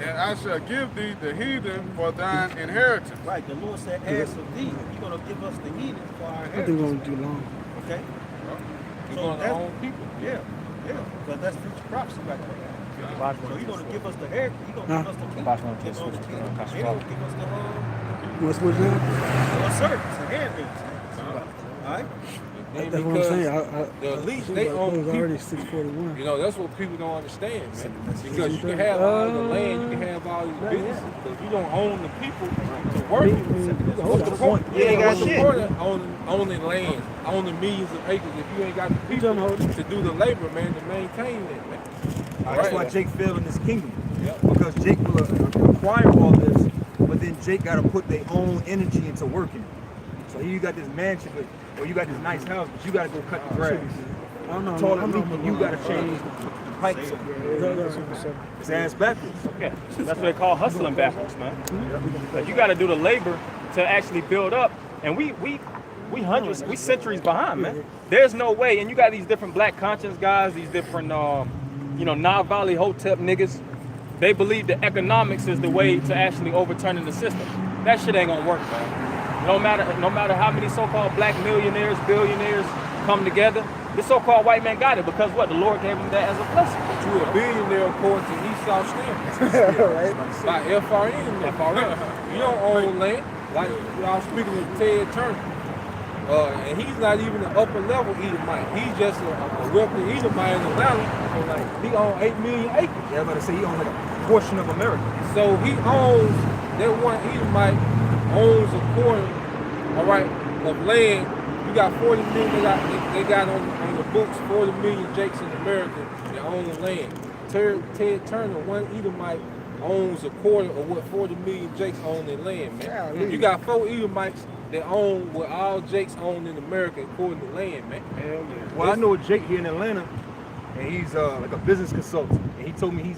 and I shall give thee the heathen for thine inheritance. Right, the Lord said, ask of thee, you're going to give us the heathen for our I think we're inheritance. gonna do long. Okay? We're So going to that's- own people. Yeah, because that's future prophecy right there. So he's going to give us the heritage, he's going to give us the kingdom. Give us the kingdom. And he'll give us the What's now? servants and handmaids. All right? Then That's what I'm saying. the elites, they own It's already people. 641. You know, that's what people don't understand, man. Because you can have all the land, you can have all these businesses, but if you don't own the people to work it, what's the point? You ain't got What's the shit. point of owning land, owning millions of acres if you ain't got the people to do the labor, man, to maintain it, man. That's why Jake fell in this kingdom. Yep. Because Jake will acquire all this, but then Jake got to put their own energy into working. So here you got this mansion, or you got this nice house, but you got to go cut the grass. I don't know. Taller leaking, you got to change the pipes. It's ass backwards. Okay, that's what they call hustling backwards, man. But you got to do the labor to actually build up, and we centuries behind, man. There's no way, and you got these different black conscience guys, these different, Nile Valley Hotep niggas. They believe that economics is the way to actually overturning the system. That shit ain't gonna work, man. No matter how many so-called black millionaires, billionaires come together, this so-called white man got it because what? The Lord gave him that as a blessing. But you a billionaire according to Esau Standards. By FRN. You don't own land. Like I was speaking with Ted Turner. And he's not even an upper level Edomite. He's just a wealthy Edomite in Atlanta. So like he owns 8 million acres. Yeah, I'm about to say he owns like a portion of America. So he owns, that one Edomite owns a quarter, all right, of land. You got 40 million, they got on the books 40 million Jakes in America that own the land. Ted Turner, one Edomite, owns a quarter of what 40 million Jakes own their land, man. You got 4 Edomites that own what all Jakes own in America according to land, man. Hell yeah. Well, I know Jake here in Atlanta, and he's like a business consultant. And he told me he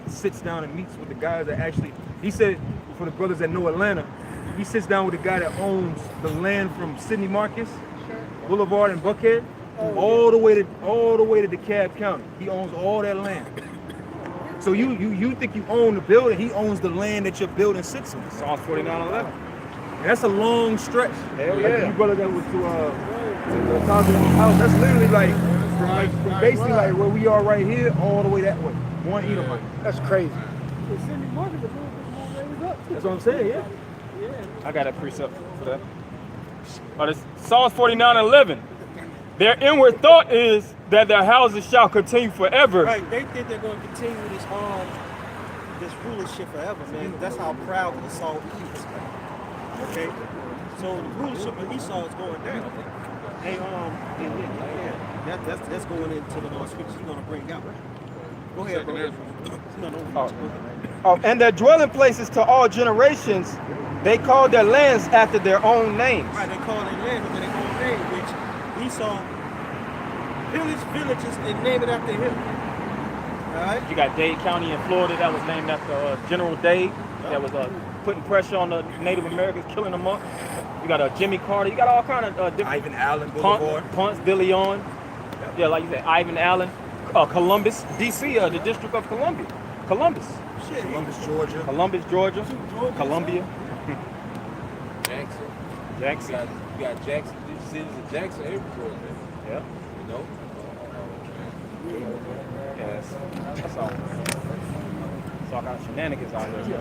sits down and meets with the guys that actually, he said, for the brothers that know Atlanta, he sits down with the guy that owns the land from Sidney Marcus Boulevard and Buckhead, all the way to DeKalb County. He owns all that land. So you think you own the building? He owns the land that your building sits on. Psalms 49:11. And that's a long stretch. Hell Like yeah. you brother that was to the house. That's literally like from basically like where we are right here all the way that way. One Edomite. That's crazy. That's what I'm saying, yeah. I got a precept for that. This Psalms 49:11. Their inward thought is that their houses shall continue forever. Right, they think they're going to continue this rulership forever, man. That's how proud Esau is. Okay, so the rulership of Esau is going down. And that's going into the scriptures he's going to bring out. Go ahead, bro. And their dwelling places to all generations, they call their lands after their own names. Right, they call their land after their own name, which Esau villages, they name it after him. All right. You got Dade County in Florida that was named after General Dade, that was putting pressure on the Native Americans, killing them up. You got Jimmy Carter. You got all kind of different. Ivan Allen Boulevard. Ponce de Leon. Yeah, like you said, Ivan Allen. Columbus, D.C., the District of Columbia. Columbus. Shit. Columbus, Georgia. Columbus, Georgia. Columbia. Jackson. Jackson. You got Jackson. These cities of Jackson everywhere, man. Yeah. You know? Yes. That's all. It's all kind of shenanigans out here.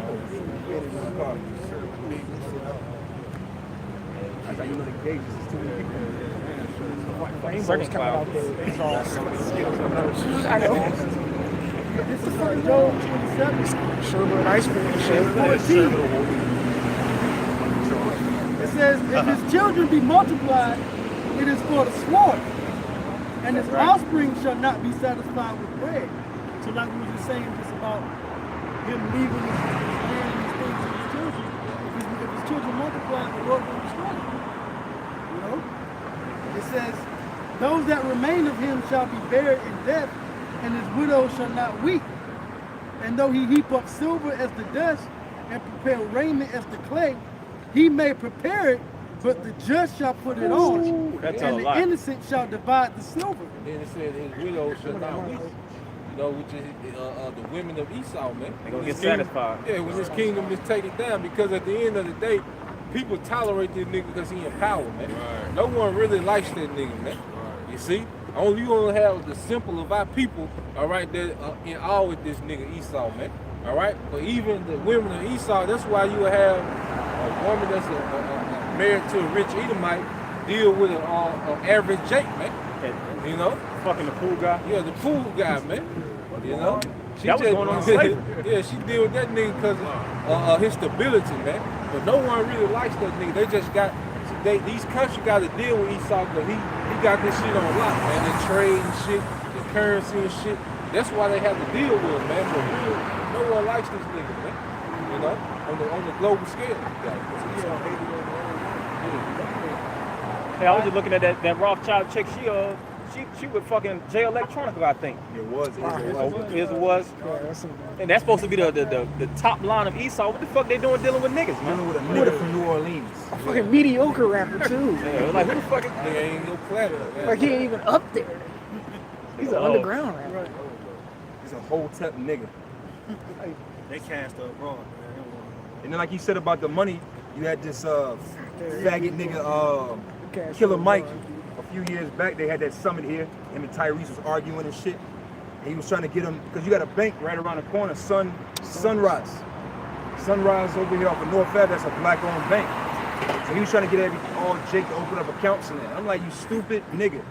I thought you know the gauges. There's too many people. Second cloud. I know. This is for Job 27. Sherwood Ice Cream. 14. It says, if his children be multiplied, it is for the sword. And his offspring shall not be satisfied with bread. So like we were just saying just about him leaving his land and his things to his children. If his children multiply, the Lord will destroy them. You know? It says, those that remain of him shall be buried in death, and his widow shall not weep. And though he heap up silver as the dust, and prepare raiment as the clay, he may prepare it, but the just shall put it on, and the innocent shall divide the silver. Then it said his widow shall not weep. You know, which is the women of Esau, man. They're going to get satisfied. Yeah, when his kingdom is taken down, because at the end of the day, people tolerate this nigga because he in power, man. Right. No one really likes that nigga, man. Right. You see? You only have the simple of our people, all right, that in awe with this nigga Esau, man. All right? But even the women of Esau, that's why you would have a woman that's married to a rich Edomite deal with an average Jake, man. You know? Fucking the pool guy? Yeah, the pool guy, man. You know? That was going on in slavery. Yeah, she deal with that nigga because of his stability, man. But no one really likes that nigga. They just got, these countries got to deal with Esau because he got this shit on lock, man. The trade and shit, the currency and shit. That's why they have to deal with him, man. But really, no one likes this nigga, man. You know, on the global scale. Hey, I was just looking at that Rothschild chick. She with fucking J Electronica, I think. It was. It was. And that's supposed to be the top line of Esau. What the fuck they doing dealing with niggas, man? Dealing with a nigga from New Orleans. A fucking mediocre rapper too. Yeah, like who the fuck is Nigga ain't no platter. Like he ain't even up there. He's an underground rapper. He's a whole type nigga. They cast up abroad, man. And then like you said about the money, you had this faggot nigga Killer Mike. A few years back, they had that summit here. Him and Tyrese was arguing and shit. And he was trying to get him, because you got a bank right around the corner, Sunrise. Sunrise over here off of North Ave, that's a black-owned bank. So he was trying to get all Jake to open up accounts in there. I'm like, you stupid nigga.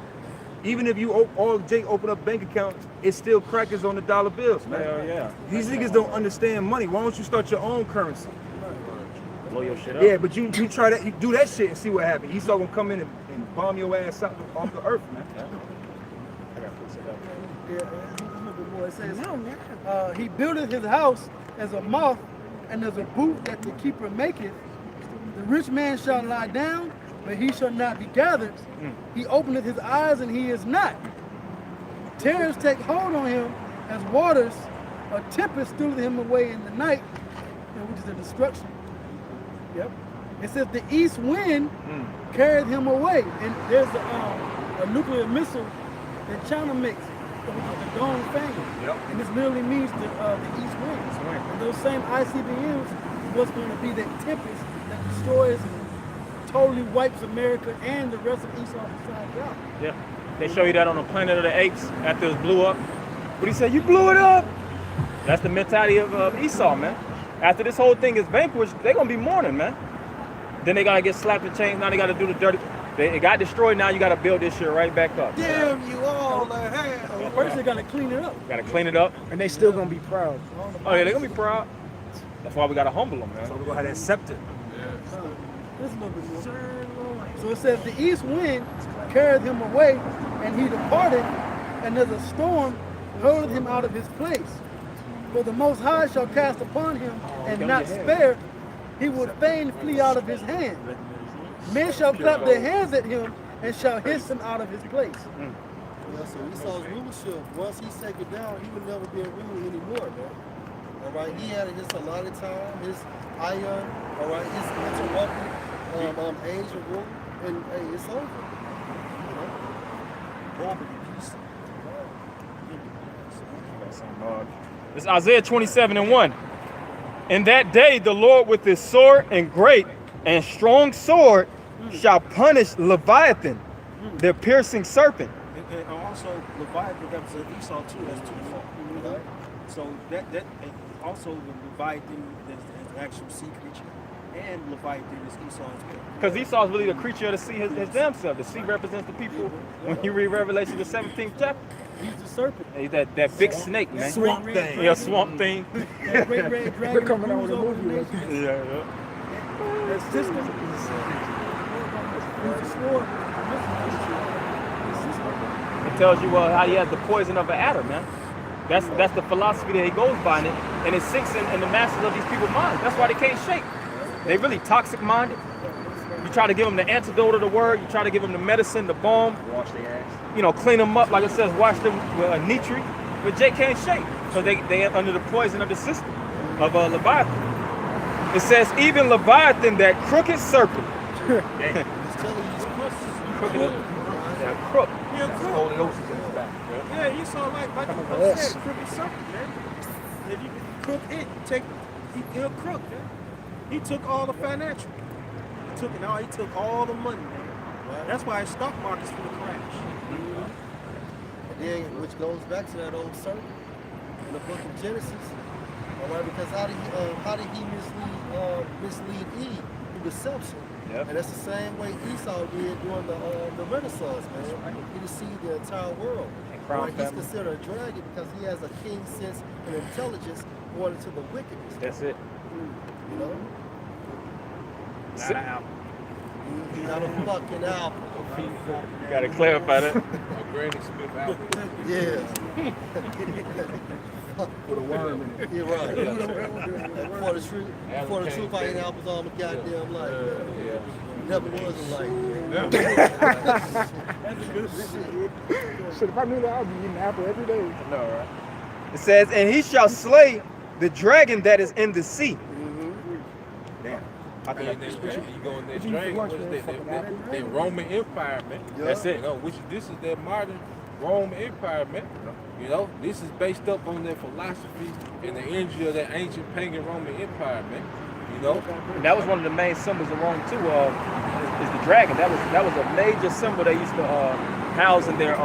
Even if you all Jake open up bank accounts, it's still crackers on the dollar bills, man. Hell yeah. These niggas don't understand money. Why don't you start your own currency? Blow your shit up. Yeah, but you try that, you do that shit and see what happens. Esau gonna come in and bomb your ass out off the earth, man. I gotta put it up. Yeah, it says, he buildeth his house as a moth, and as a booth that the keeper maketh. The rich man shall lie down, but he shall not be gathered. He openeth his eyes, and he is not. Terrors take hold on him as waters. A tempest stealeth him away in the night, which is the destruction. Yep. It says the east wind carried him away, and there's a nuclear missile that China makes, which is the Dong Fang. Yep. And this literally means the east wind. And those same ICBMs is what's going to be that tempest that destroys and totally wipes America and the rest of Esau besides out. Yeah. They show you that on the Planet of the Apes after it blew up. But he said, you blew it up. That's the mentality of Esau, man. After this whole thing is vanquished, they're gonna be mourning, man. Then they gotta get slapped and chains. Now they gotta do the dirty. It got destroyed. Now you gotta build this shit right back up. Damn you all the hell. First they gotta clean it up. Gotta clean it up. And they still gonna be proud. Oh yeah, they're gonna be proud. That's why we gotta humble them, man. So we're gonna have to accept it. This little bit more. So it says the east wind carried him away, and he departed, and there's a storm hurled him out of his place. For the Most High shall cast upon him, and not spare. He would fain flee out of his hand. Men shall clap their hands at him, and shall hiss him out of his place. Yeah, so Esau's rulership, once he second down, he would never be a ruler anymore, man. All right, he had his allotted time, his ion, all right, his interrupted age of rule, and hey, it's over. It's Isaiah 27:1. In that day, the Lord with his sword and great and strong sword shall punish Leviathan, the piercing serpent. And also Leviathan represents Esau too. That's twofold. Right? So that and also the Leviathan is the actual sea creature, and Leviathan is Esau as well. Because Esau is really the creature of the sea, his damn self. The sea represents the people. When you read Revelation, the 17th chapter, He's the serpent. he's that big snake, man. Swamp thing. Yeah, swamp thing. That great red dragon. They're coming out with a rules over movie. the nations. Yeah. That's sister. He's the sword. It tells you how he has the poison of an adder, man. That's the philosophy that he goes by in it, and it sinks in the masses of these people's minds. That's why they can't shake. They really toxic minded. You try to give them the antidote of the word. You try to give them the medicine, the balm. Wash their ass. You know, clean them up, like it says, wash them with nitri. But Jay can't shake, so they are under the poison of the system of Leviathan. It says, even Leviathan, that crooked serpent. He's telling you he's Crooked. Yeah, crook. Yeah, crook. Holy Ghost is in his back. Yeah, Esau like the brother said, crooked serpent, man. If you crook it, he'll crook, man. He took all the financial. He took all the money, man. That's why his stock market's gonna crash. And then, which goes back to that old serpent in the book of Genesis. All right, because how did he mislead Eve through deception? Yep. And that's the same way Esau did during the Renaissance, man. He deceived the entire world. Crown He's family. considered a dragon because he has a keen sense and intelligence going into the wickedness. That's it. You know? Not an apple. Not a fucking apple. You gotta clarify that. A Granny Smith album. Yeah. With a worm in it. You're right. For the truth, I ain't apples all my goddamn life. Man. Never was a life. Shit, if I knew that, I'd be eating apple every day. No, right? It says, and he shall slay the dragon that is in the sea. Damn. I think And then you go in that dragon, what is that Roman Empire, man. That's it. You know, this is that modern Roman Empire, man. You know, this is based up on their philosophy and the energy of that ancient pagan Roman Empire, man. You know? And that was one of the main symbols of Rome too. Is the dragon. That was a major symbol they used to house in their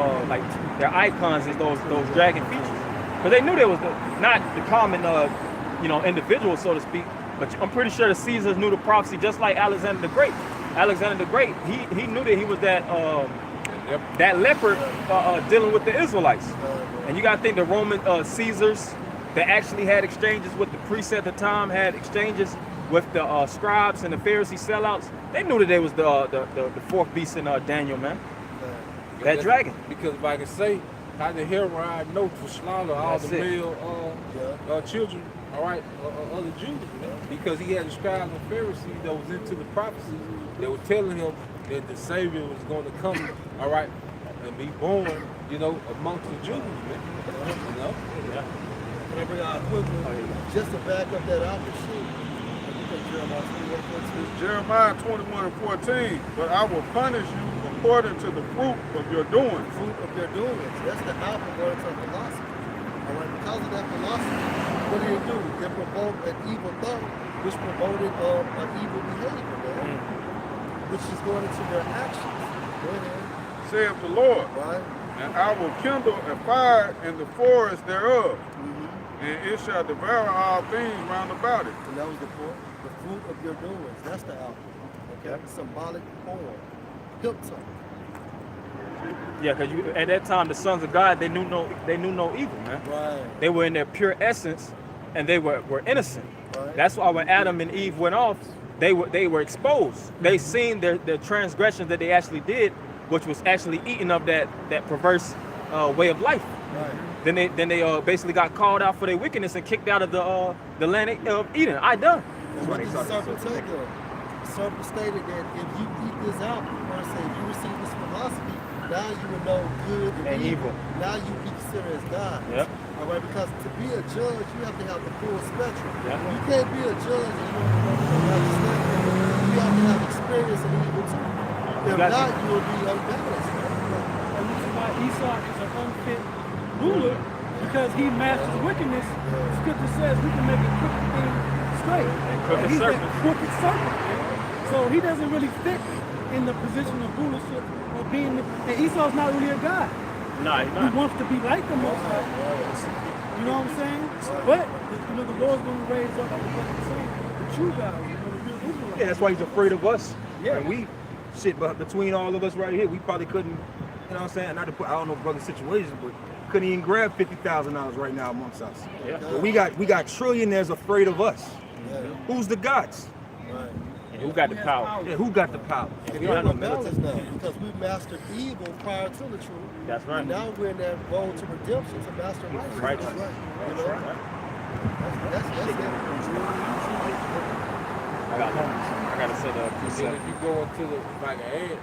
their icons. Is those dragon features. Because they knew there was not the common individual, so to speak. But I'm pretty sure the Caesars knew the prophecy, just like Alexander the Great. Alexander the Great, he knew that he was that leopard dealing with the Israelites. And you got to think the Roman Caesars that actually had exchanges with the priests at the time, had exchanges with the scribes and the Pharisee sellouts. They knew that there was the fourth beast in Daniel, man. That dragon. Because if I can say, how the Herod know to slaughter all the male children, all right, of the Jews, man. Because he had the scribes and Pharisees that was into the prophecies. They were telling him that the Savior was going to come, all right, and be born, amongst the Jews, man. You know? Can I bring out a quick one? Just to back up that apple shit. It's Jeremiah 21:14. But I will punish you according to the fruit of your doings. Fruit of their doings. That's the apple going to philosophy. All right, because of that philosophy, what did it do? It provoked an evil thought, which promoted an evil behavior, man. Which is going into their actions. Go ahead. Saith the Lord. Right. And I will kindle a fire in the forest thereof, and it shall devour all things round about it. And that was the point. The fruit of your doings. That's the apple. Okay? Symbolic form. Hip tongue. Yeah, because at that time the sons of God they knew no evil, man. Right. They were in their pure essence, and they were innocent. Right. That's why when Adam and Eve went off, they were exposed. They seen their transgressions that they actually did, which was actually eating of that perverse way of life. Right. Then they basically got called out for their wickedness and kicked out of the land of Eden. I done. And what did the serpent tell them? The serpent stated that if you eat this out, or say if you receive this philosophy, now you will know good and evil. Now you be considered as God. Yep. All right, because to be a judge, you have to have the full spectrum. Yep. You can't be a judge and you don't know the standard. You have to have experience in evil too. If not, you will be unbalanced. And this is why Esau is an unfit ruler, because he masters wickedness. Scripture says we can make a crooked thing straight. crooked He's serpent. that crooked serpent. So he doesn't really fit in the position of rulership or being. And Esau's not really a god. No, he's He not. wants to be like the Most High. You know what I'm saying? But the Lord's going to raise up the true God, the real Israelites. Yeah, that's why he's afraid of us. Yeah. And we sit between all of us right here. We probably couldn't, you know what I'm saying? Not to put, I don't know brother's situation, but couldn't even grab $50,000 right now amongst us. Yeah. But we got trillionaires afraid of us. Yeah. Who's the gods? Right. And who got the power? Yeah, who got the power? If We're you don't in know the balance now because we mastered evil prior to the truth. That's right. And now we're in that road to redemption to master righteousness. Right. You That's know? right. That's I got to say that. And then if you go into the, if I can add,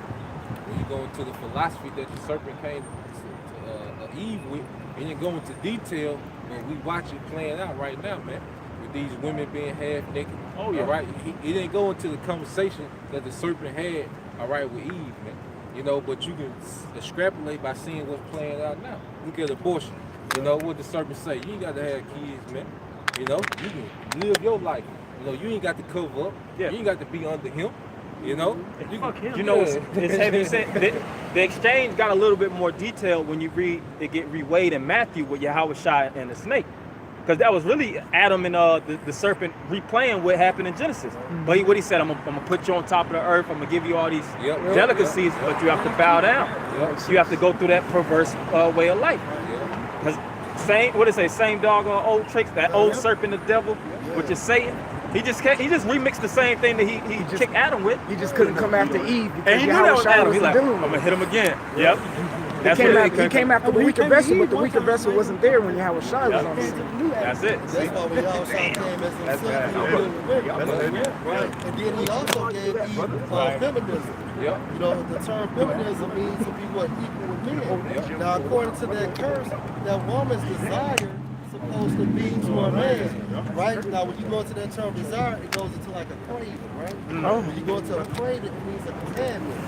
when you go into the philosophy that the serpent came to Eve with, and you go into detail, but we watch it playing out right now, man. With these women being half naked. Oh, yeah. All right. He didn't go into the conversation that the serpent had, all right, with Eve, man. You know, but you can extrapolate by seeing what's playing out now. Look at abortion. You know what the serpent say? You ain't got to have kids, man. You know, you can live your life. You know, you ain't got to cover up. Yeah. You ain't got to be under him. You know, You know, it's heavy said. The exchange got a little bit more detail when you read it get reweighed in Matthew with Yahushua and the snake, because that was really Adam and the serpent replaying what happened in Genesis. But what he said, I'm gonna put you on top of the earth. I'm gonna give you all these delicacies, but you have to bow down. You have to go through that perverse way of life. Because same dog on old tricks, that old serpent, the devil, which is Satan. He just remixed the same thing that he kicked Adam with. He just couldn't come after Eve because And he knew that was Adam. He's like, I'm dealing with gonna him. hit him again. Yep. He came after the weaker vessel, but the weaker vessel wasn't there when Yahushua was on the scene. That's it. That's why when y'all came as himself, he was with women. Right. And then he also gave Eve feminism. Yep. You know, the term feminism means to be what equal with men. Now, according to that curse, that woman's desire is supposed to be to a man, right? Now, when you go into that term desire, it goes into like a craving, right? When you go into a craving, it means a commandment.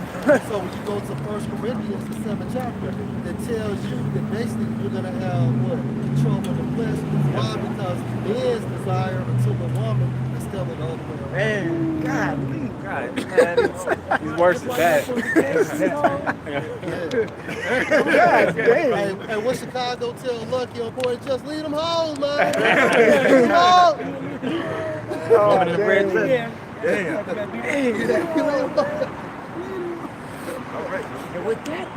So when you go to 1 Corinthians, the 7th chapter, it tells you that basically you're going to have what? Control of the flesh. Why? Because men's desire unto the woman is still the other way around. Man, God, man, he's worse than that. Hey, what Chicago tell Lucky, oh boy, just leave them home, man. Leave them home. and with that,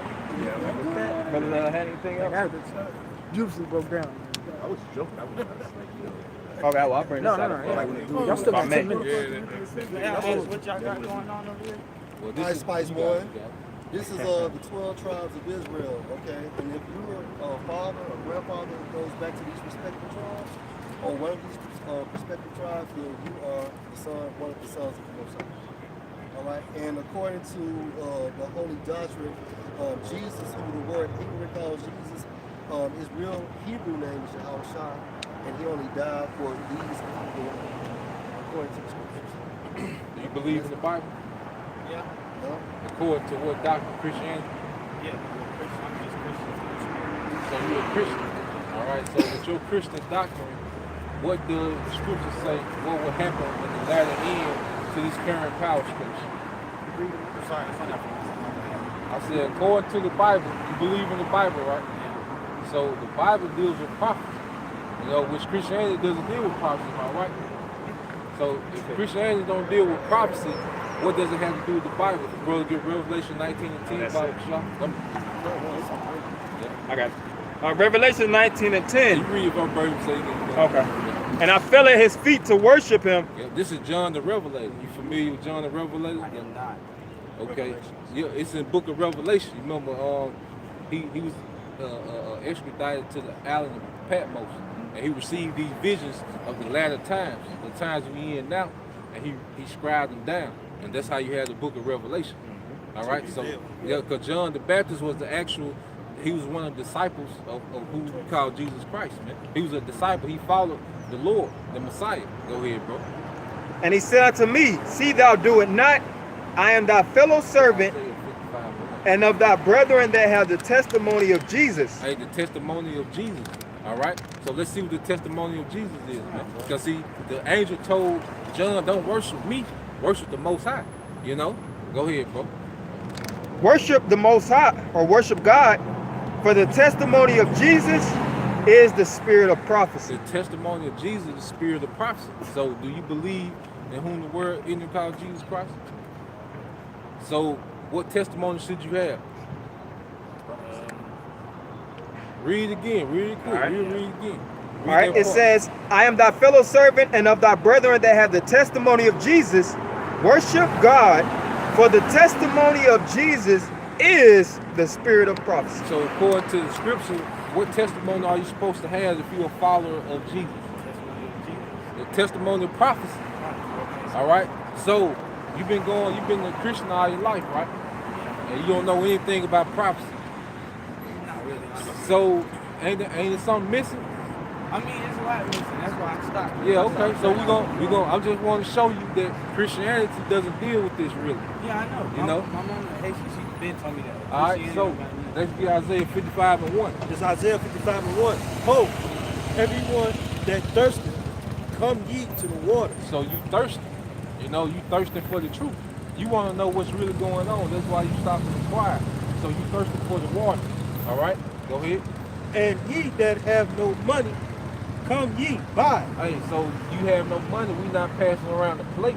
Brother, had anything else? that beautifully broke down. I was joking. I was Okay, well, I'll bring this No. out. Y'all still got About 10 me. minutes. What y'all got going on over here? Well, Ice Spice you One. guys got- This is the 12 tribes of Israel, okay? And if you were a father or grandfather that goes back to these respective tribes, or one of these respective tribes, then you are the son, one of the sons of the Most High. All right? And according to the holy doctrine of Jesus, who the word Hebrew calls Jesus, his real Hebrew name is Yahushua, and he only died for these people, according to the scriptures. Do you believe in the Bible? Yeah. According to what doctrine? Christianity? Yeah. I'm just Christian. So you're a Christian. All right. So with your Christian doctrine, what does the scripture say? What will happen in the latter end to this current power structure? I said, according to the Bible, you believe in the Bible, right? So the Bible deals with prophecy. You You know, which Christianity doesn't deal with prophecy, am I right? So if Christianity don't deal with prophecy, what does it have to do with the Bible? Brother, get Revelation 19 and 10 Bible shop. I got it. Revelation 19 and 10. You read it from Bible so you can go. Okay. And I fell at his feet to worship him. Yeah, this is John the Revelator. You familiar with John the Revelator? I am not. Okay. Yeah, it's in the book of Revelation. You remember he was extradited to the island of Patmos, and he received these visions of the latter times, the times we're in now, and he scribed them down. And that's how you have the book of Revelation. All right? So, yeah, because John the Baptist was he was one of the disciples of who we call Jesus Christ, man. He was a disciple. He followed the Lord, the Messiah. Go ahead, bro. And he said unto me, see thou do it not. I am thy fellow servant and of thy brethren that have the testimony of Jesus. Hey, the testimony of Jesus. All right? So let's see what the testimony of Jesus is, man. Because see, the angel told John, don't worship me, worship the Most High. You know? Go ahead, bro. Worship the Most High, or worship God, for the testimony of Jesus is the spirit of prophecy. The testimony of Jesus is the spirit of prophecy. So do you believe in whom the word in called Jesus Christ? So what testimony should you have? Read it again. Read it quick. All right. Read it again. All right. It says, I am thy fellow servant and of thy brethren that have the testimony of Jesus. Worship God, for the testimony of Jesus is the spirit of prophecy. So according to the scripture, what testimony are you supposed to have if you're a follower of Jesus? The testimony of prophecy. All right. So you've been a Christian all your life, right? And you don't know anything about prophecy. Not really. So ain't it something missing? I mean, it's a lot missing. That's why I stopped. Yeah, okay. So we gonna. I just want to show you that Christianity doesn't deal with this really. Yeah, I know. You know. My mom, she been told me that. All right. So let's get Isaiah 55 and 1. It's Isaiah 55 and 1. Ho, everyone that thirsteth, come ye to the water. So you thirsty. You know, you thirsting for the truth. You want to know what's really going on. That's why you stop and inquire. So you thirsting for the water. All right. Go ahead. And ye that have no money, come ye, buy. Hey, so you have no money. We not passing around the plate.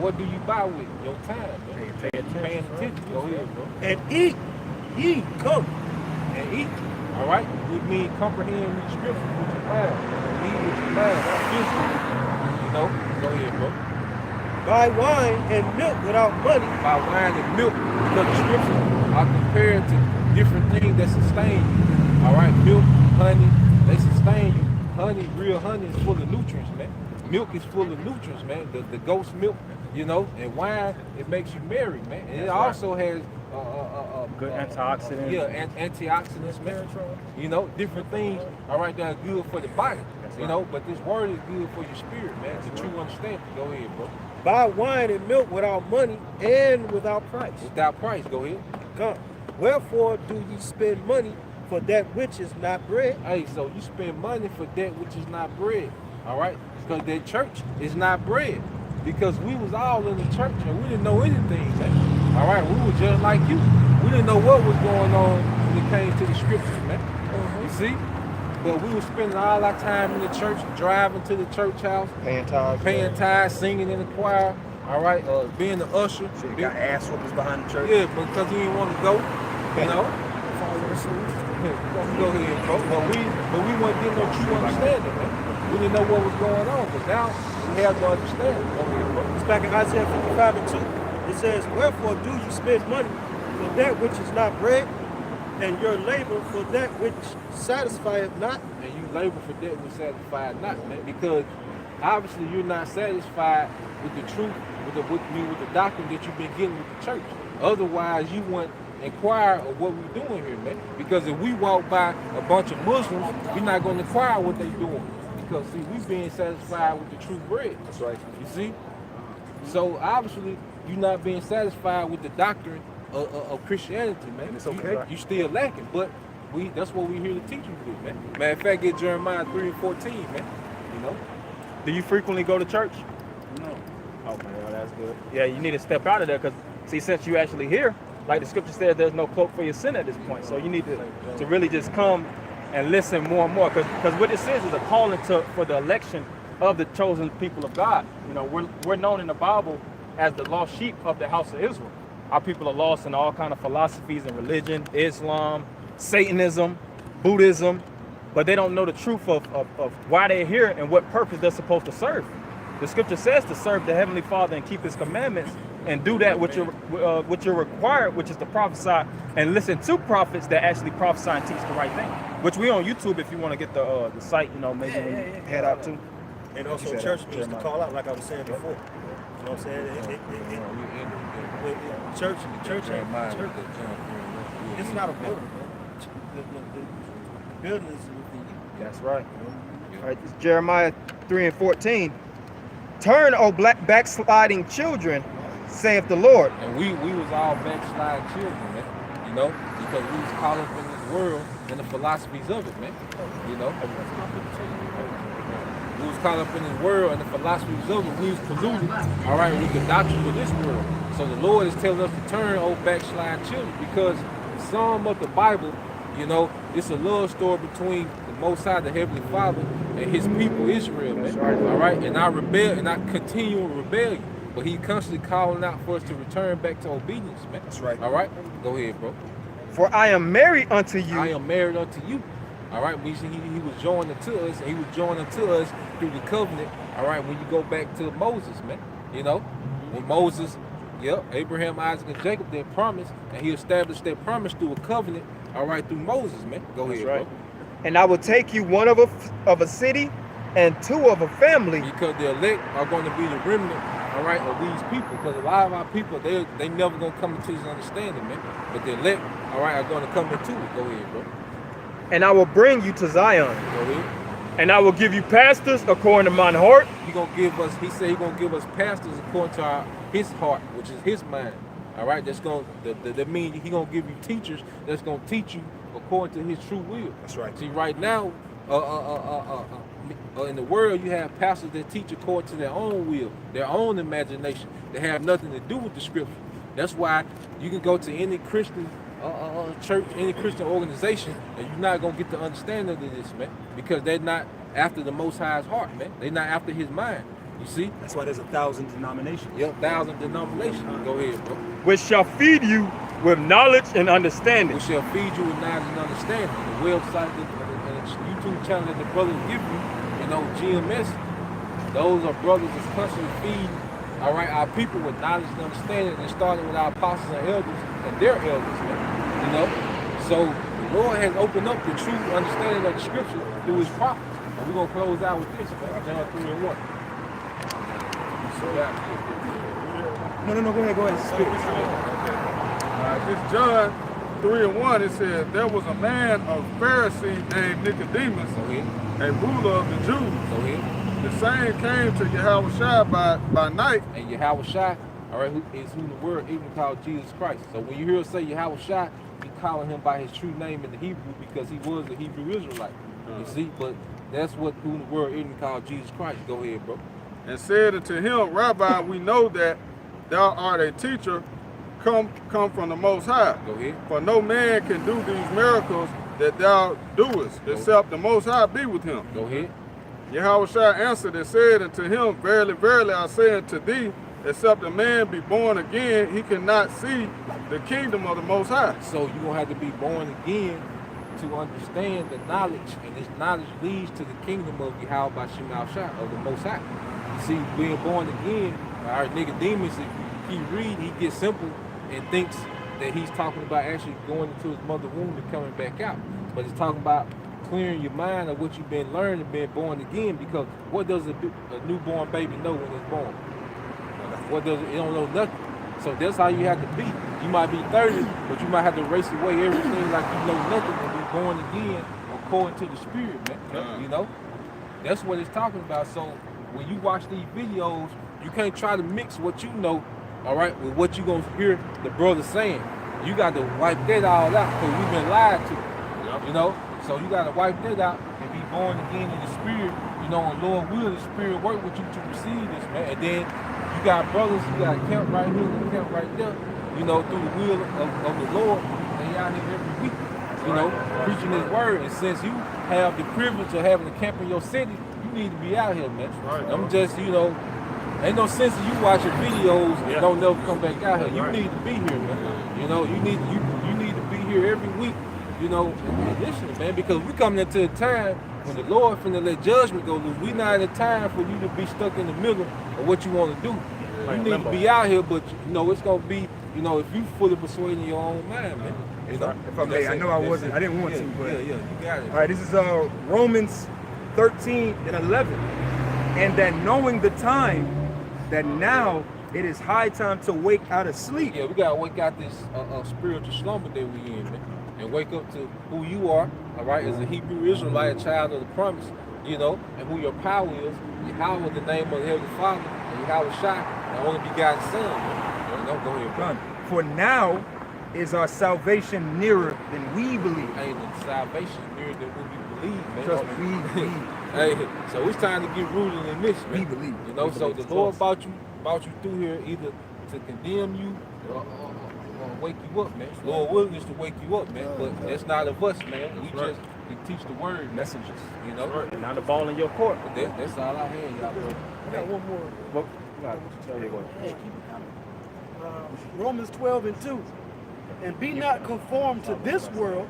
What do you buy with? Your time. Man. Paying attention. Go ahead, bro. And eat, ye come. And eat. All right. We mean comprehend the scriptures with your mind. Eat with your mind. That's physical. You know. Go ahead, bro. Buy wine and milk without money. Buy wine and milk, because the scriptures are compared to different things that sustain you. All right, milk, honey, they sustain you. Honey, real honey is full of nutrients, man. Milk is full of nutrients, man. The goat's milk, you know, and wine, it makes you merry, man. And it also has good antioxidants. Yeah, antioxidants, man. You know, different things, all right, that are good for the body. You know, but this word is good for your spirit, man. It's a true understanding. Go ahead, bro. Buy wine and milk without money and without price. Without price, go ahead. Come. Wherefore do ye spend money for that which is not bread? Hey, so you spend money for that which is not bread. All right? Because that church is not bread. Because we was all in the church and we didn't know anything, man. All right? We were just like you. We didn't know what was going on when it came to the scriptures, man. You see? But we were spending all our time in the church, driving to the church house, Paying tithes, singing in the choir, all right, being the usher. So you got ass whoopers behind the church. Yeah, because we didn't want to go, you know. Go ahead, bro. But we weren't getting no true understanding, man. We didn't know what was going on, but now we have to understand. Go ahead, bro. It's back in Isaiah 55 and 2. It says, wherefore do you spend money for that which is not bread, and your labor for that which satisfieth not? And you labor for that which satisfieth not, man. Because obviously you're not satisfied with the truth, with the doctrine that you've been getting with the church. Otherwise, you wouldn't inquire of what we're doing here, man. Because if we walk by a bunch of Muslims, we're not going to inquire what they're doing. Because, see, we're being satisfied with the true bread. That's right. You see? So, obviously, you're not being satisfied with the doctrine of Christianity, man. It's okay. You still lacking, but that's what we're here to teach you to do, man. Matter of fact, get Jeremiah 3 and 14, man. You know? Do you frequently go to church? No. Okay, well, that's good. Yeah, you need to step out of there because, see, since you actually here, like the scripture says, there's no cloak for your sin at this point. So you need to really just come and listen more and more. Because what this is a calling for the election of the chosen people of God. You know, we're known in the Bible as the lost sheep of the house of Israel. Our people are lost in all kind of philosophies and religion, Islam, Satanism, Buddhism, but they don't know the truth of why they're here and what purpose they're supposed to serve. The scripture says to serve the Heavenly Father and keep his commandments and do that which you're required, which is to prophesy and listen to prophets that actually prophesy and teach the right thing. Which we on YouTube if you want to get the site, you know, maybe head out to. And also church needs to call out, like I was saying before. You know what I'm saying? Church, it's not a building, man. The building is within you. That's right. All right, this is Jeremiah 3:14. Turn, O backsliding children, saith the Lord. And we was all backsliding children, man. You know, because we was caught up in this world and the philosophies of it, man. You know. We was caught up in this world and the philosophies of it. We was polluted, all right, with the doctrines of this world. So the Lord is telling us to turn, old backsliding children, because the sum of the Bible, you know, it's a love story between the Most High, the Heavenly Father, and his people, Israel, man. All right, and I rebel, and I continue in rebellion. But he's constantly calling out for us to return back to obedience, man. That's right. All right, go ahead, bro. For I am married unto you. I am married unto you. All right, he was joined unto us, and he was joined unto us through the covenant. All right, when you go back to Moses, man, you know, when Moses, Abraham, Isaac, and Jacob, they promised, and he established that promise through a covenant. All right, through Moses, man. Go ahead, bro. And I will take you one of a city and two of a family. Because the elect are going to be the remnant, all right, of these people. Because a lot of our people, they never going to come into this understanding, man. But the elect, all right, are going to come into it. Go ahead, bro. And I will bring you to Zion. Go ahead. And I will give you pastors according to mine heart. He said he's going to give us pastors according to his heart, which is his mind. All right, that's going that means he's going to give you teachers that's going to teach you according to his true will. That's right. See, right now, in the world, you have pastors that teach according to their own will, their own imagination. They have nothing to do with the scripture. That's why you can go to any Christian church, any Christian organization, and you're not going to get the understanding of this, man, because they're not after the Most High's heart, man. They're not after his mind. You see? That's why there's 1,000 denominations. Yep, 1,000 denominations. Go ahead, bro. Which shall feed you with knowledge and understanding. Which shall feed you with knowledge and understanding. The website, the YouTube channel that the brothers give you, you know, GMS, those are brothers that's constantly feeding, all right, our people with knowledge and understanding, and starting with our apostles and elders and their elders, man. You know? So the Lord has opened up the true understanding of the scripture through his prophets. And we're going to close out with this, man. John 3:1. No, go ahead. Speak. This John 3:1, it says, there was a man of Pharisee named Nicodemus, a ruler of the Jews. The same came to Yahushua by night. And Yahushua, all right, who the word even called Jesus Christ. So when you hear us say Yahushua, you calling him by his true name in the Hebrew because he was a Hebrew Israelite. You see, but that's who the word even called Jesus Christ. Go ahead, bro. And said unto him, Rabbi, we know that thou art a teacher come from the Most High. Go ahead. For no man can do these miracles that thou doest, except the Most High be with him. Go ahead. Yahushua answered and said unto him, Verily, verily, I say unto thee, except a man be born again, he cannot see the kingdom of the Most High. So you're going to have to be born again to understand the knowledge, and this knowledge leads to the kingdom of Yahweh Bashim of the Most High. You see, being born again, our Nicodemus, if you keep reading, he gets simple and thinks that he's talking about actually going into his mother's womb and coming back out. But he's talking about clearing your mind of what you've been learning, being born again, because what does a newborn baby know when it's born? It don't know nothing. So that's how you have to be. You might be 30, but you might have to erase away everything like you know nothing and be born again according to the spirit, man. You know? That's what it's talking about. So when you watch these videos, you can't try to mix what you know, all right, with what you're going to hear the brother saying. You got to wipe that all out because we've been lied to, you know? So you got to wipe that out and be born again in the spirit, you know, and Lord will the spirit work with you to receive this, man. And then you got brothers, you got a camp right here and a camp right there, you know, through the will of the Lord, and y'all here every week. you know, preaching His word. And since you have the privilege of having a camp in your city, you need to be out here, man. I'm just, you know, ain't no sense in you watching videos and don't never come back out here. You need to be here, man. You know, you need to be here every week, you know, and listen, man, because we coming into a time when the Lord finna let judgment go loose. We not in a time for you to be stuck in the middle of what you want to do. You need to be out here, but you know it's gonna be, you know, if you fully persuading your own mind, man. You know, if I may, I know I didn't want to, but you got it. All right, this is Romans 13 and 11, and that knowing the time, that now it is high time to wake out of sleep. Yeah, we gotta wake out this spiritual slumber that we in, man, and wake up to who you are. All right, as a Hebrew Israelite, a child of the promise, you know, and who your power is. Yahweh, the name of the Heavenly Father, and Yahweh Shai, the only begotten Son. Man. Don't go ahead, bro. For now is our salvation nearer than we believe. Hey, the salvation nearer than what we believe, man. Trust me, we believe. Hey, so it's time to get rooted in this, man. We believe. You know, so the Lord brought you through here either to condemn you or wake you up, man. Lord willing is to wake you up, man. But that's not of us, man. We just teach the word messages, you know. Not the ball in your court. But that's all I had, y'all. I got one more. Well, Hey, keep it coming. Romans 12 and 2. And be not conformed to this world,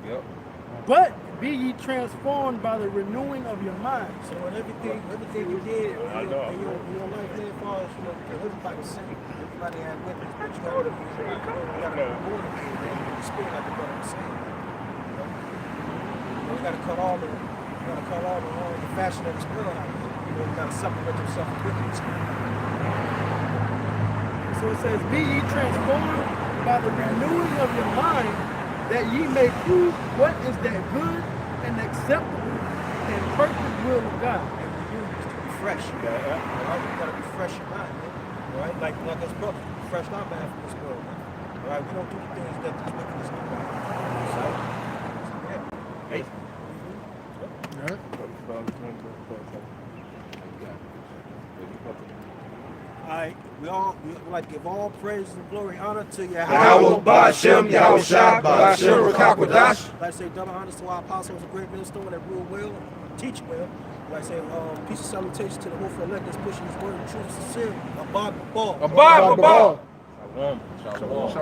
but be ye transformed by the renewing of your mind. So in everything you did in your life, as far as, you know, everybody sinned, everybody had witness, but you gotta be born again, man. The spirit, like the brother was saying. You know, you gotta cut all the fashion of this world out. You know, you gotta separate yourself from wickedness. So it says, be ye transformed by the renewing of your mind, that ye may prove what is that good and acceptable and perfect will of God. And renew is to be fresh. All right, you gotta be fresh in mind, man. All right, like us brothers, fresh our mind from this world, man. All right, we don't do the things that these wickedness do. So, yeah. Hey. All right, we like to give all praise and glory and honor to Yahweh, Ba'ashem, Yahweh Shai, Ba'ashem, Rakakwadash. Like I say, double honors to our apostles, a great millstone that rule well, teach well. Like I say, peace and salutation to the hopeful elect that's pushing his word and truth sincere. Abad Ball. Abad Ball. Shalom. Shalom.